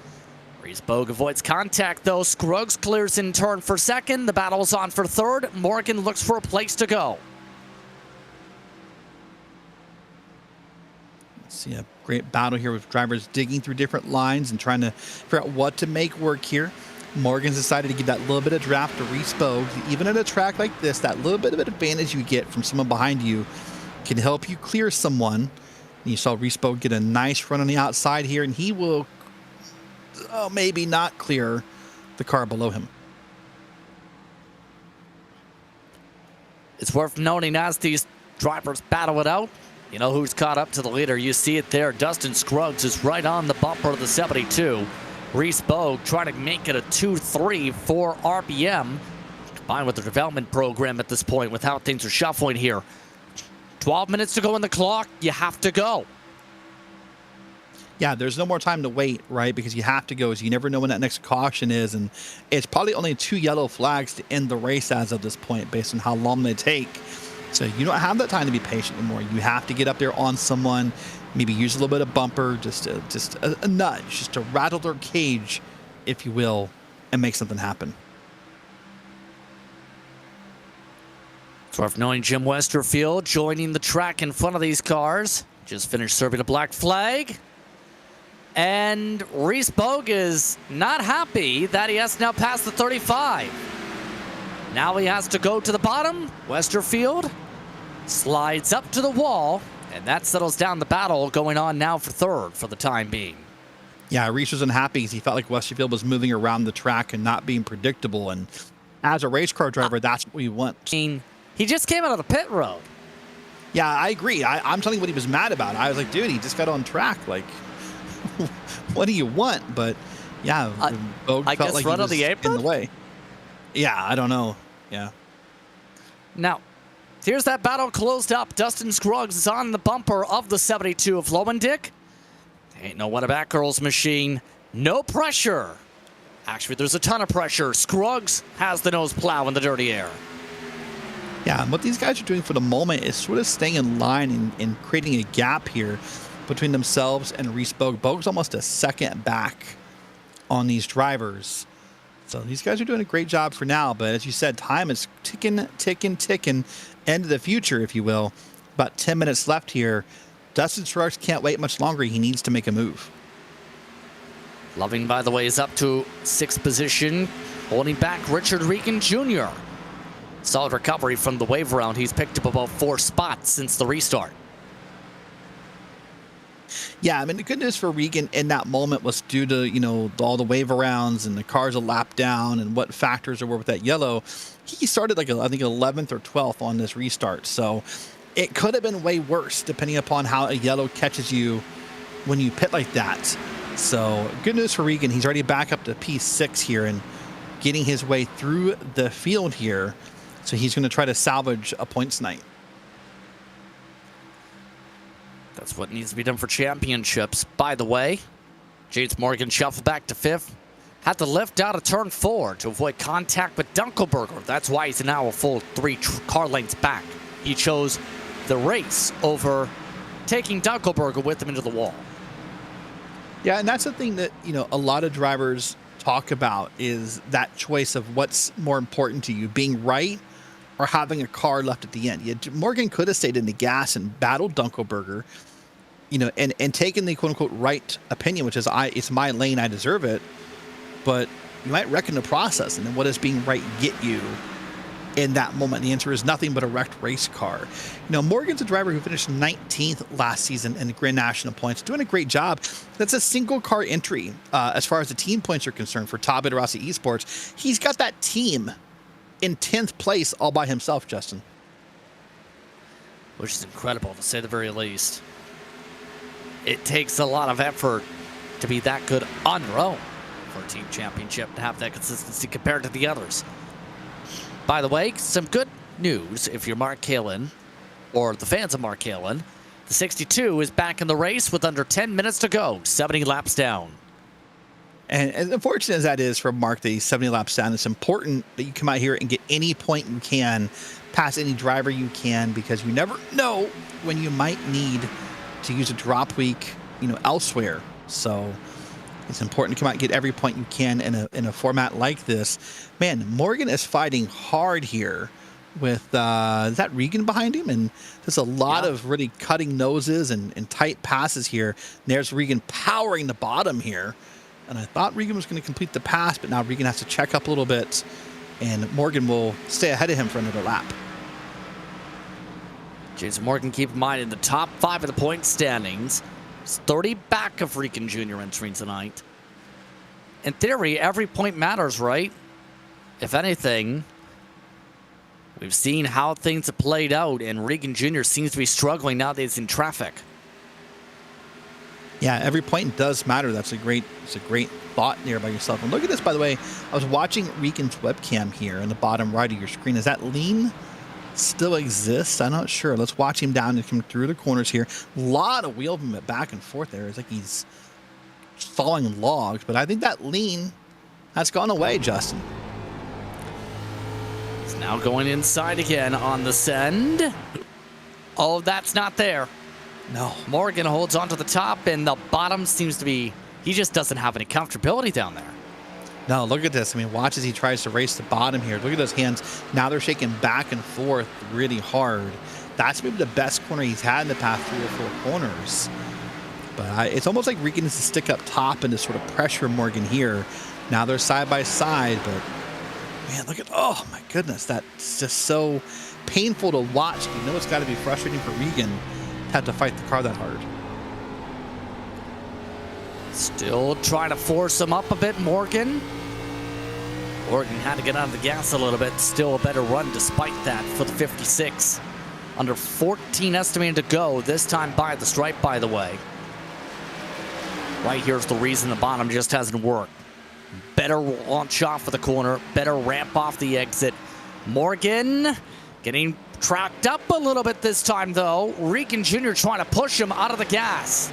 Reese Bogue avoids contact, though. Scruggs clears in turn for second. The battle is on for third. Morgan looks for a place to go. See a great battle here with drivers digging through different lines and trying to figure out what to make work here. Morgan's decided to give that little bit of draft to Reese Bogue. Even at a track like this, that little bit of an advantage you get from someone behind you can help you clear someone. And you saw Reese Bogue get a nice run on the outside here, and he will maybe not clear the car below him. It's worth noting as these drivers battle it out, you know who's caught up to the leader. You see it there. Dustin Scruggs is right on the bumper of the 72. Reese Bogue trying to make it a 2.34 RPM, combined with the development program at this point with how things are shuffling here. 12 minutes to go in the clock. You have to go. Yeah, there's no more time to wait, right? Because you have to go, so you never know when that next caution is. And it's probably only 2 yellow flags to end the race as of this point based on how long they take. So you don't have that time to be patient anymore. You have to get up there on someone, maybe use a little bit of bumper, just a nudge, just to rattle their cage, if you will, and make something happen. It's worth knowing Jim Westerfield joining the track in front of these cars. Just finished serving a black flag. And Reese Bogue is not happy that he has to now pass the 35. Now he has to go to the bottom. Westerfield slides up to the wall, and that settles down the battle going on now for third for the time being. Yeah, Reese was unhappy because he felt like Westerfield was moving around the track and not being predictable. And as a race car driver, that's what we want. I mean, he just came out of the pit road. Yeah, I agree. I'm telling you what he was mad about. I was like, dude, he just got on track. Like, what do you want? But yeah, Bogue I felt guess like run he on was the apron? in the way. Yeah, I don't know. Yeah. Now, here's that battle closed up. Dustin Scruggs is on the bumper of the 72 of Lowendick. Ain't no what about girls machine. No pressure. Actually, there's a ton of pressure. Scruggs has the nose plow in the dirty air. Yeah, and what these guys are doing for the moment is sort of staying in line and creating a gap here between themselves and Reese Bogue. Bogue's almost a second back on these drivers. So these guys are doing a great job for now, but as you said, time is ticking, ticking, ticking into the future, if you will. About 10 minutes left here. Dustin Truex can't wait much longer. He needs to make a move. Loving, by the way, is up to 6th position, holding back Richard Regan Jr. Solid recovery from the wave round. He's picked up about 4 spots since the restart. Yeah, I mean, the good news for Regan in that moment was due to, you know, all the wave arounds and the cars a lap down and what factors there were with that yellow. He started like, I think, 11th or 12th on this restart. So it could have been way worse depending upon how a yellow catches you when you pit like that. So good news for Regan. He's already back up to P6 here and getting his way through the field here. So he's going to try to salvage a points night. That's what needs to be done for championships. By the way, James Morgan shuffled back to 5th. Had to lift out of turn 4 to avoid contact with Dunkelberger. That's why he's now a full 3 car lengths back. He chose the race over taking Dunkelberger with him into the wall. Yeah, and that's the thing that, you know, a lot of drivers talk about is that choice of what's more important to you, being right or having a car left at the end. Yeah, Morgan could have stayed in the gas and battled Dunkelberger, you know, and taken the quote-unquote right opinion, which is it's my lane, I deserve it. But you might wreck in the process, and then what does being right get you in that moment? The answer is nothing but a wrecked race car. You know, Morgan's a driver who finished 19th last season in the Grand National points, doing a great job. That's a single car entry as far as the team points are concerned for Todd Rossi Esports. He's got that team in 10th place all by himself, Justin. Which is incredible, to say the very least. It takes a lot of effort to be that good on your own for a team championship, to have that consistency compared to the others. By the way, some good news if you're Mark Kalin or the fans of Mark Kalin. The 62 is back in the race with under 10 minutes to go, 70 laps down. And as unfortunate as that is for Mark, that he's 70 laps down, it's important that you come out here and get any point you can, pass any driver you can, because you never know when you might need to use a drop week, you know, elsewhere. So it's important to come out and get every point you can in a format like this. Man, Morgan is fighting hard here with, is that Regan behind him? And there's a lot of really cutting noses and tight passes here. And there's Regan powering the bottom here. And I thought Regan was going to complete the pass, but now Regan has to check up a little bit, and Morgan will stay ahead of him for another lap. Jason Morgan, keep in mind, in the top 5 of the point standings. He's 30 back of Regan Jr. entering tonight. In theory, every point matters, right? If anything, we've seen how things have played out, and Regan Jr. seems to be struggling now that he's in traffic. Yeah, every point does matter. It's a great thought there by yourself. And look at this, by the way. I was watching Regan's webcam here in the bottom right of your screen. Is that lean still exists? I'm not sure. Let's watch him down and come through the corners here. A lot of wheel movement back and forth there. It's like he's falling logs, but I think that lean has gone away, Justin. He's now going inside again on the send. Oh, that's not there. No, Morgan holds on to the top, and the bottom seems to be, he just doesn't have any comfortability down there. No, look at this. I mean, watch as he tries to race the bottom here. Look at those hands. Now they're shaking back and forth really hard. That's maybe the best corner he's had in the past 3 or 4 corners. But it's almost like Regan needs to stick up top and to sort of pressure Morgan here. Now they're side by side, but man, look at, oh my goodness. That's just so painful to watch. You know it's got to be frustrating for Regan. Had to fight the car that hard. Still trying to force him up a bit, Morgan. Morgan had to get out of the gas a little bit. Still a better run despite that for the 56. Under 14 estimated to go, this time by the stripe, by the way. Right here's the reason the bottom just hasn't worked. Better launch off of the corner, better ramp off the exit. Morgan getting tracked up a little bit this time, though. Regan Jr. trying to push him out of the gas.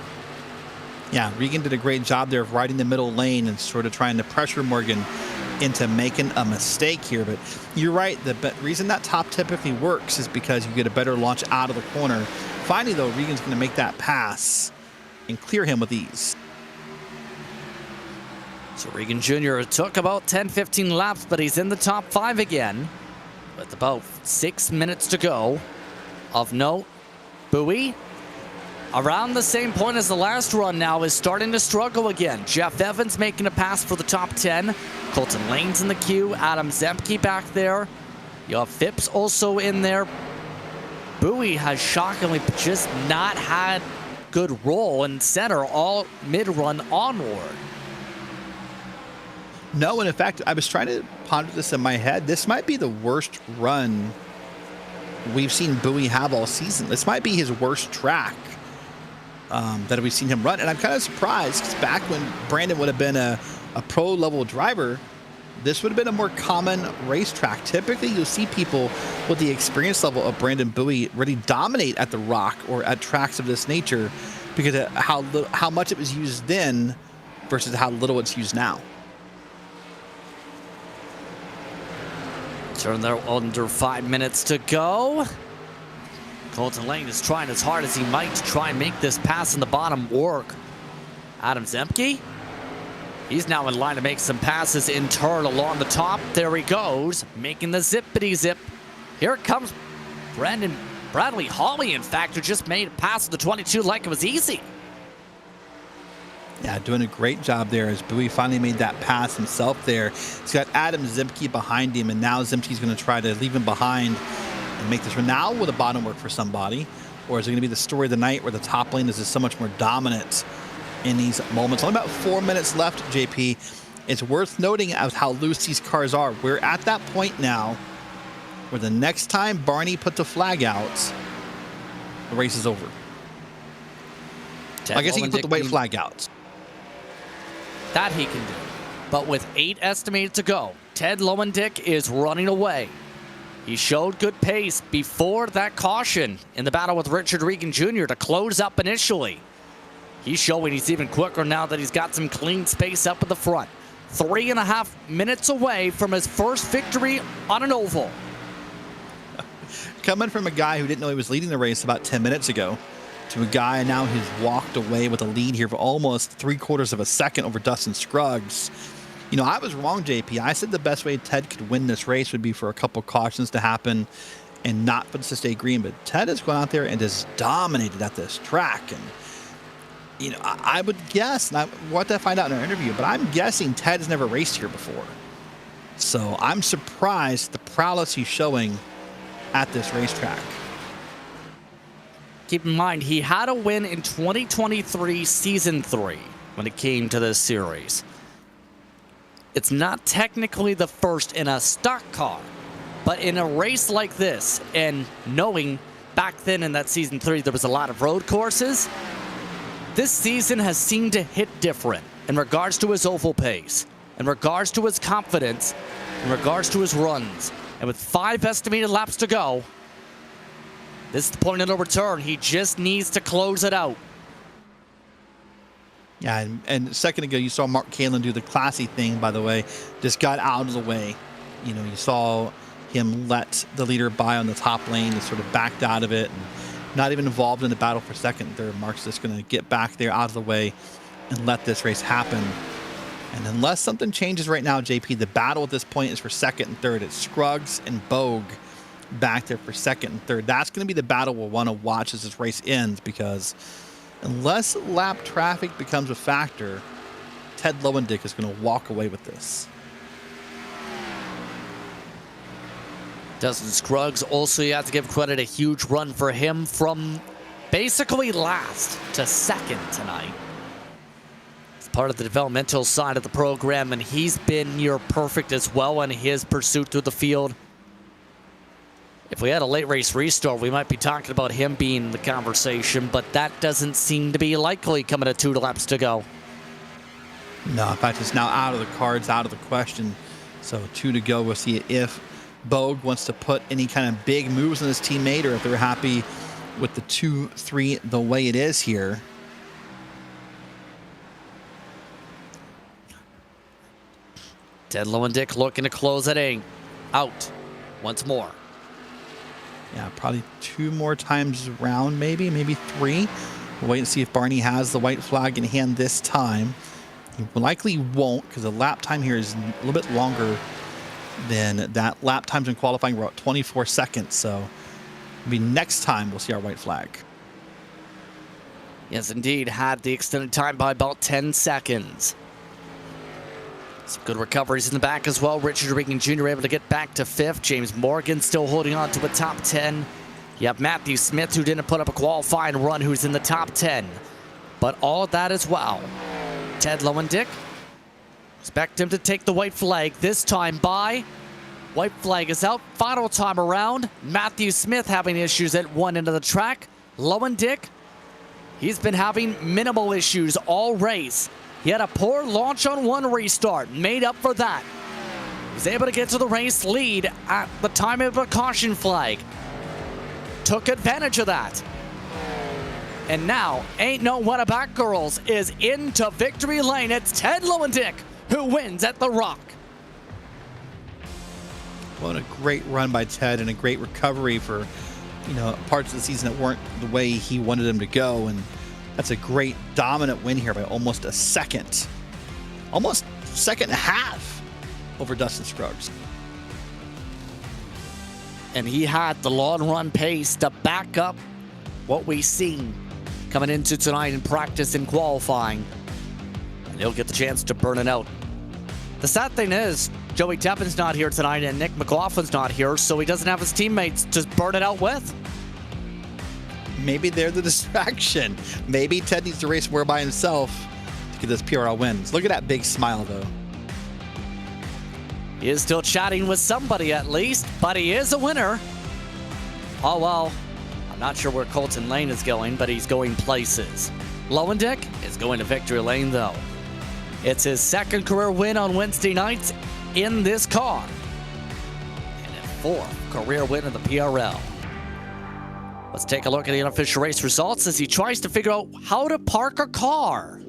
Yeah, Regan did a great job there of riding the middle lane and sort of trying to pressure Morgan into making a mistake here. But you're right, the reason that top typically works is because you get a better launch out of the corner. Finally, though, Regan's going to make that pass and clear him with ease. So Regan Jr. took about 10-15 laps, but he's in the top 5 again. With about 6 minutes to go. Of note, Bowie around the same point as the last run now, is starting to struggle again. Jeff Evans making a pass for the top 10. Colton Lane's in the queue. Adam Zemke back there. You have Phipps also in there. Bowie has shockingly just not had good roll in center all mid-run onward. No, and in fact, I was trying to ponder this in my head. This might be the worst run we've seen Bowie have all season. This might be his worst track that we've seen him run. And I'm kind of surprised, because back when Brandon would have been a pro-level driver, this would have been a more common racetrack. Typically, you'll see people with the experience level of Brandon Bowie really dominate at the Rock or at tracks of this nature because of how much it was used then versus how little it's used now. Turn there under 5 minutes to go. Colton Lane is trying as hard as he might to try and make this pass in the bottom work. Adam Zemke, he's now in line to make some passes in turn along the top. There he goes, making the zippity zip. Here comes Bradley Hawley, in fact, who just made a pass of the 22 like it was easy. Yeah, doing a great job there as Bowie finally made that pass himself there. He's got Adam Zemke behind him, and now Zemke's going to try to leave him behind and make this run. Now will the bottom work for somebody? Or is it going to be the story of the night where the top lane is just so much more dominant in these moments? Only about 4 minutes left, JP. It's worth noting as how loose these cars are. We're at that point now where the next time Barney puts a flag out, the race is over. I guess he can put the white flag out. That he can do. But with 8 estimated to go, Ted Lowendick is running away. He showed good pace before that caution in the battle with Richard Regan Jr. to close up initially. He's showing he's even quicker now that he's got some clean space up at the front. 3.5 minutes away from his first victory on an oval. Coming from a guy who didn't know he was leading the race about 10 minutes ago to a guy now who's walked away with a lead here for almost 3/4 of a second over Dustin Scruggs. You know, I was wrong, JP. I said the best way Ted could win this race would be for a couple cautions to happen and not for this to stay green. But Ted has gone out there and just dominated at this track. And, you know, I would guess, and we'll have to find out in our interview, but I'm guessing Ted has never raced here before. So I'm surprised the prowess he's showing at this racetrack. Keep in mind, he had a win in 2023 Season 3 when it came to this series. It's not technically the first in a stock car, but in a race like this, and knowing back then in that Season 3 there was a lot of road courses, this season has seemed to hit different in regards to his oval pace, in regards to his confidence, in regards to his runs. And with 5 estimated laps to go, this is the point of no return. He just needs to close it out. Yeah, and a second ago, you saw Mark Kalin do the classy thing, by the way. Just got out of the way. You know, you saw him let the leader by on the top lane and sort of backed out of it and not even involved in the battle for second and third. Mark's just going to get back there out of the way and let this race happen. And unless something changes right now, JP, the battle at this point is for second and third. It's Scruggs and Bogue back there for second and third. That's going to be the battle we'll want to watch as this race ends, because unless lap traffic becomes a factor, Ted Lowendick is going to walk away with this. Dustin Scruggs also, you have to give credit, a huge run for him from basically last to second tonight. It's part of the developmental side of the program, and he's been near perfect as well in his pursuit through the field. If we had a late race restart, we might be talking about him being in the conversation, but that doesn't seem to be likely coming to 2 laps to go. No, in fact, it's now out of the cards, out of the question. So 2 to go. We'll see if Bogue wants to put any kind of big moves on his teammate, or if they're happy with the 2-3 the way it is here. Ted Lowendick looking to close it out once more. Yeah, probably 2 more times around, maybe 3. We'll wait and see if Barney has the white flag in hand this time. He likely won't, because the lap time here is a little bit longer than that. Lap times in qualifying were at 24 seconds, so maybe next time we'll see our white flag. Yes, indeed, had the extended time by about 10 seconds. Some good recoveries in the back as well. Richard Regan Jr. able to get back to 5th. James Morgan still holding on to a top 10. You have Matthew Smith, who didn't put up a qualifying run, who's in the top 10. But all of that as well. Ted Lowendick, expect him to take the white flag this time by. White flag is out. Final time around. Matthew Smith having issues at one end of the track. Lowendick, he's been having minimal issues all race. He had a poor launch on one restart, made up for that. He's able to get to the race lead at the time of a caution flag. Took advantage of that. And now, Ain't No What About Girls is into victory lane. It's Ted Lowendick who wins at the Rock. Well, and a great run by Ted and a great recovery for, parts of the season that weren't the way he wanted them to go. And that's a great dominant win here by almost a second. Almost second and a half over Dustin Scruggs. And he had the long run pace to back up what we've seen coming into tonight in practice and qualifying. And he'll get the chance to burn it out. The sad thing is, Joey Tepin's not here tonight and Nick McLaughlin's not here, so he doesn't have his teammates to burn it out with. Maybe they're the distraction. Maybe Ted needs to race more by himself to get this PRL wins. Look at that big smile, though. He is still chatting with somebody at least, but he is a winner. Oh, well, I'm not sure where Colton Lane is going, but he's going places. Lowendick is going to victory lane, though. It's his second career win on Wednesday nights in this car. And his fourth career win in the PRL. Let's take a look at the unofficial race results as he tries to figure out how to park a car.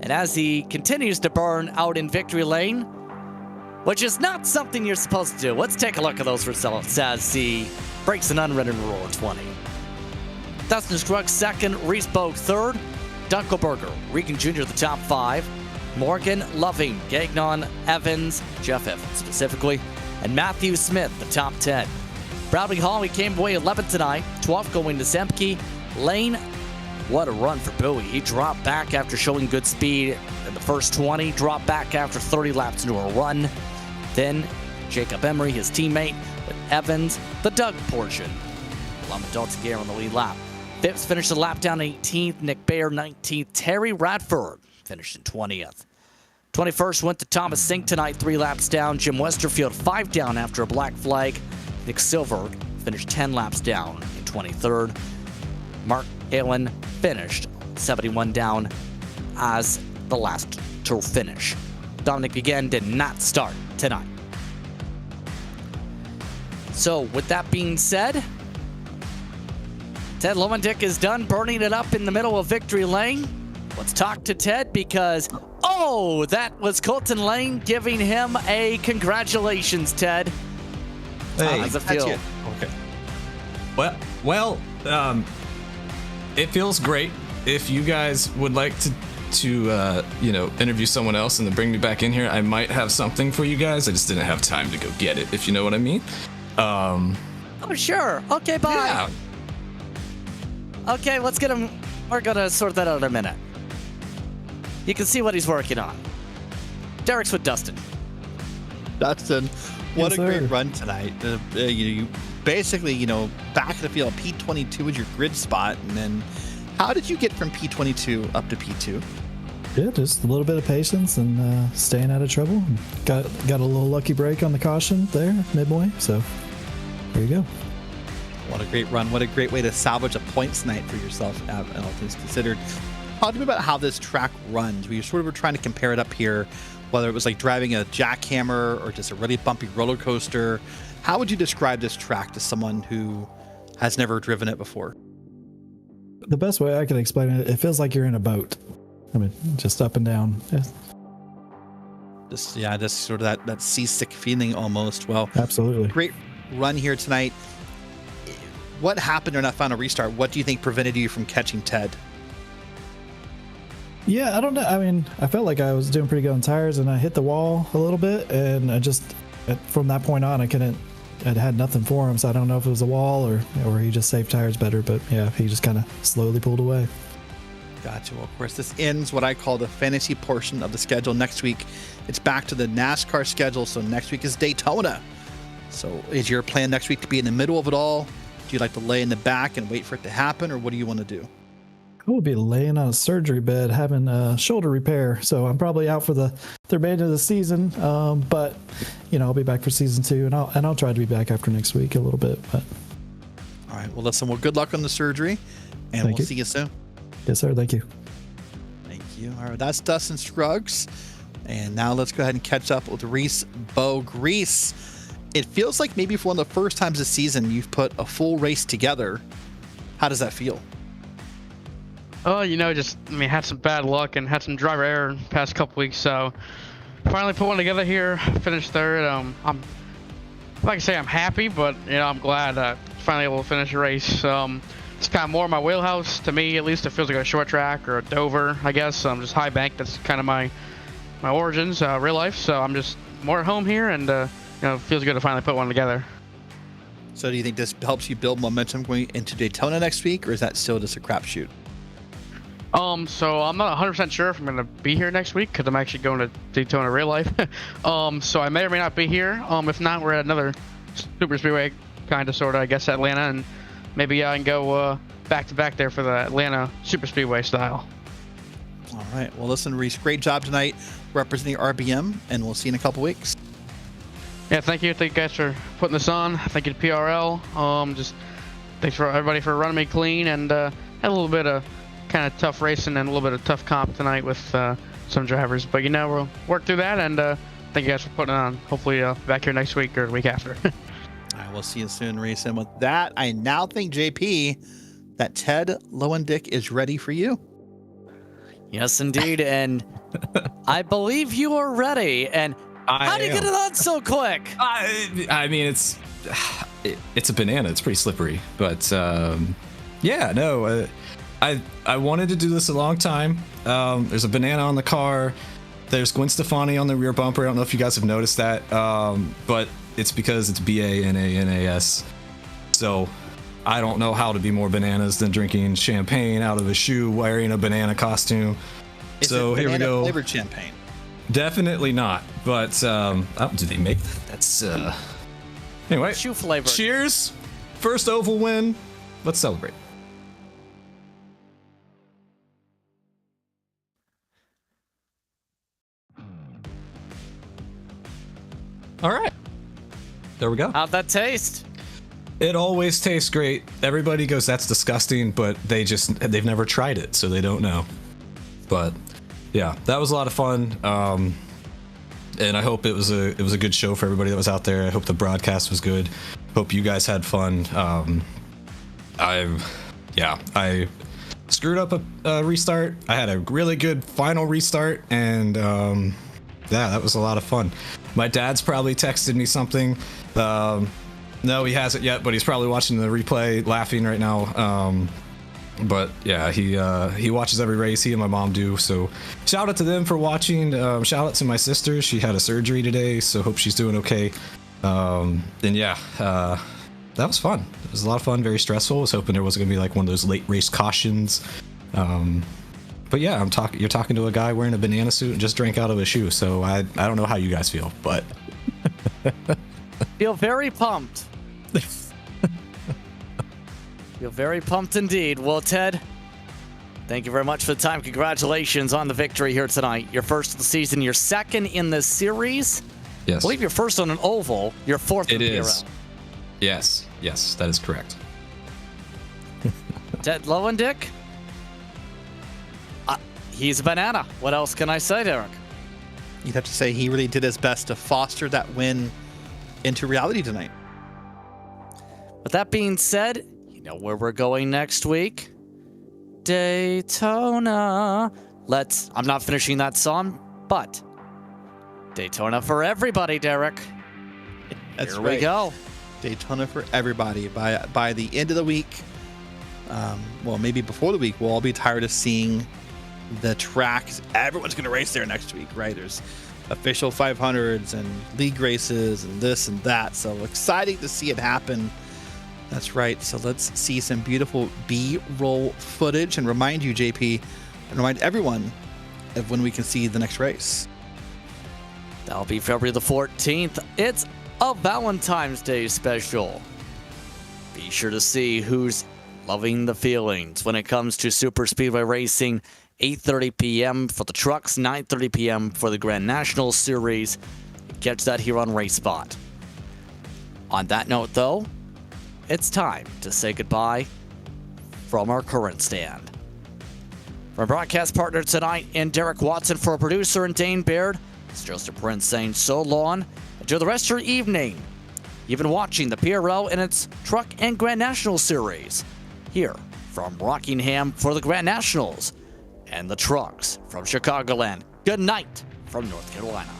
And as he continues to burn out in victory lane, which is not something you're supposed to do. Let's take a look at those results as he breaks an unwritten rule at 20. Dustin Scruggs second, Reese Bogue third, Dunkelberger, Regan Jr. the top 5, Morgan, Loving, Gagnon, Evans, Jeff Evans specifically, and Matthew Smith the top 10. Bradley Hall, he came away 11th tonight, 12th going to Zemke. Lane, what a run for Bowie. He dropped back after showing good speed in the first 20, dropped back after 30 laps into a run. Then Jacob Emery, his teammate, with Evans, the Doug portion. Lamadontier on the lead lap. Phipps finished the lap down 18th, Nick Bayer 19th, Terry Radford finished in 20th. 21st went to Thomas Sink tonight, 3 laps down. Jim Westerfield 5 down after a black flag. Nick Silver finished 10 laps down in 23rd. Mark Halen finished 71 down as the last to finish. Dominic again did not start tonight. So with that being said, Ted Lowendick is done burning it up in the middle of victory lane. Let's talk to Ted because, that was Colton Lane giving him a congratulations, Ted. Hey, how does it feel? Okay. Well, it feels great. If you guys would like to interview someone else and then bring me back in here, I might have something for you guys. I just didn't have time to go get it, if you know what I mean. Oh, sure. Okay, bye. Yeah. Okay, let's get him. We're going to sort that out in a minute. You can see what he's working on. Derek's with Dustin. Dustin, what Yes, a great sir. run tonight. You basically, back of the field, P22 was your grid spot. And then how did you get from P22 up to P2? Yeah, just a little bit of patience and staying out of trouble. Got a little lucky break on the caution there midway. So there you go. What a great run. What a great way to salvage a points night for yourself, all things considered. Talk to me about how this track runs. We sort of were trying to compare it up here, whether it was like driving a jackhammer or just a really bumpy roller coaster. How would you describe this track to someone who has never driven it before? The best way I can explain it, it feels like you're in a boat. I mean, just up and down. Yeah, Just sort of that seasick feeling almost. Well, absolutely. Great run here tonight. What happened during that final restart? What do you think prevented you from catching Ted? Yeah, I don't know. I mean, I felt like I was doing pretty good on tires and I hit the wall a little bit and I just, from that point on, I couldn't I had nothing for him, so I don't know if it was a wall or he just saved tires better. But yeah, he just kind of slowly pulled away. Gotcha. Well, of course, this ends what I call the fantasy portion of the schedule. Next week, it's back to the NASCAR schedule. So next week is Daytona. So is your plan next week to be in the middle of it all? Do you like to lay in the back and wait for it to happen, or what do you want to do? I will be laying on a surgery bed having a shoulder repair, so I'm probably out for the remainder of the season. But I'll be back for season 2, and I'll try to be back after next week a little bit. But all right. Well, listen. Well, good luck on the surgery, and we'll see you soon. Yes, sir. Thank you. Thank you. All right. That's Dustin Scruggs, and now let's go ahead and catch up with Reese Grease. It feels like maybe for one of the first times this season you've put a full race together. How does that feel? Oh, had some bad luck and had some driver error the past couple weeks, so finally put one together here, finished third. I'm happy, but I'm glad finally able to finish a race. It's kind of more my wheelhouse to me. At least it feels like a short track or a Dover, I guess. Just high bank. That's kind of my origins, real life. So I'm just more at home here, and it feels good to finally put one together. So do you think this helps you build momentum going into Daytona next week, or is that still just a crapshoot? So I'm not 100% sure if I'm going to be here next week because I'm actually going to Daytona real life. So I may or may not be here. If not, we're at another super speedway, kind of, sort of, I guess, Atlanta, and maybe I can go back to back there for the Atlanta super speedway style. All right. Well, listen, Reese, great job tonight representing RBM, and we'll see you in a couple weeks. Yeah, thank you. Thank you guys for putting this on. Thank you to PRL. Just thanks for everybody for running me clean, and had a little bit of kind of tough racing and a little bit of tough comp tonight with some drivers. But we'll work through that, and thank you guys for putting it on. Hopefully back here next week or the week after. All right, we'll see you soon, Reese. And with that, I now think, JP, that Ted Lowendick is ready for you. Yes, indeed. And I believe you are ready. And how do you get it on so quick? I mean, it's a banana. It's pretty slippery, but I wanted to do this a long time. There's a banana on the car. There's Gwen Stefani on the rear bumper. I don't know if you guys have noticed that, but it's because it's BANANAS. So I don't know how to be more bananas than drinking champagne out of a shoe wearing a banana costume. So here we go. Flavored champagne. Definitely not. But do they make that? That's anyway. Shoe flavor. Cheers! First oval win. Let's celebrate. All right. There we go. How'd that taste? It always tastes great. Everybody goes, that's disgusting, but they've never tried it, so they don't know. But yeah, that was a lot of fun. And I hope it was a good show for everybody that was out there. I hope the broadcast was good. Hope you guys had fun. I screwed up a restart. I had a really good final restart, and that was a lot of fun. My dad's probably texted me something. No, he hasn't yet, but he's probably watching the replay, laughing right now. But yeah, he watches every race. He and my mom do. So shout out to them for watching. Shout out to my sister. She had a surgery today, so hope she's doing okay. And yeah, that was fun. It was a lot of fun. Very stressful. I was hoping there wasn't gonna be like one of those late race cautions. But yeah, you're talking to a guy wearing a banana suit and just drank out of a shoe. So I don't know how you guys feel, but feel very pumped. Feel very pumped indeed. Well, Ted, thank you very much for the time. Congratulations on the victory here tonight. Your first of the season, your second in the series. Yes. I believe you're first on an oval. Your fourth in the PRL. Yes, that is correct. Ted Lowendick. He's a banana. What else can I say, Derek? You'd have to say he really did his best to foster that win into reality tonight. With that being said, you know where we're going next week? Daytona. I'm not finishing that song, but Daytona for everybody, Derek. That's Here right. we go. Daytona for everybody. By the end of the week, well, maybe before the week, we'll all be tired of seeing the track. Everyone's going to race there next week, right? There's official 500s and league races and this and that. So exciting to see it happen. That's right. So let's see some beautiful B-roll footage and remind you, JP, and remind everyone of when we can see the next race. That'll be February the 14th. It's a Valentine's Day special. Be sure to see who's loving the feelings when it comes to Super Speedway Racing. 8:30 p.m. for the trucks, 9:30 p.m. for the Grand National Series. Catch that here on RaceSpot. On that note, though, it's time to say goodbye from our current stand. From broadcast partner tonight and Derek Watson for our producer and Dane Baird, it's Joseph Prince saying so long. Enjoy the rest of your evening. You've been watching the PRL and its Truck and Grand National Series. Here from Rockingham for the Grand Nationals and the trucks from Chicagoland. Good night from North Carolina.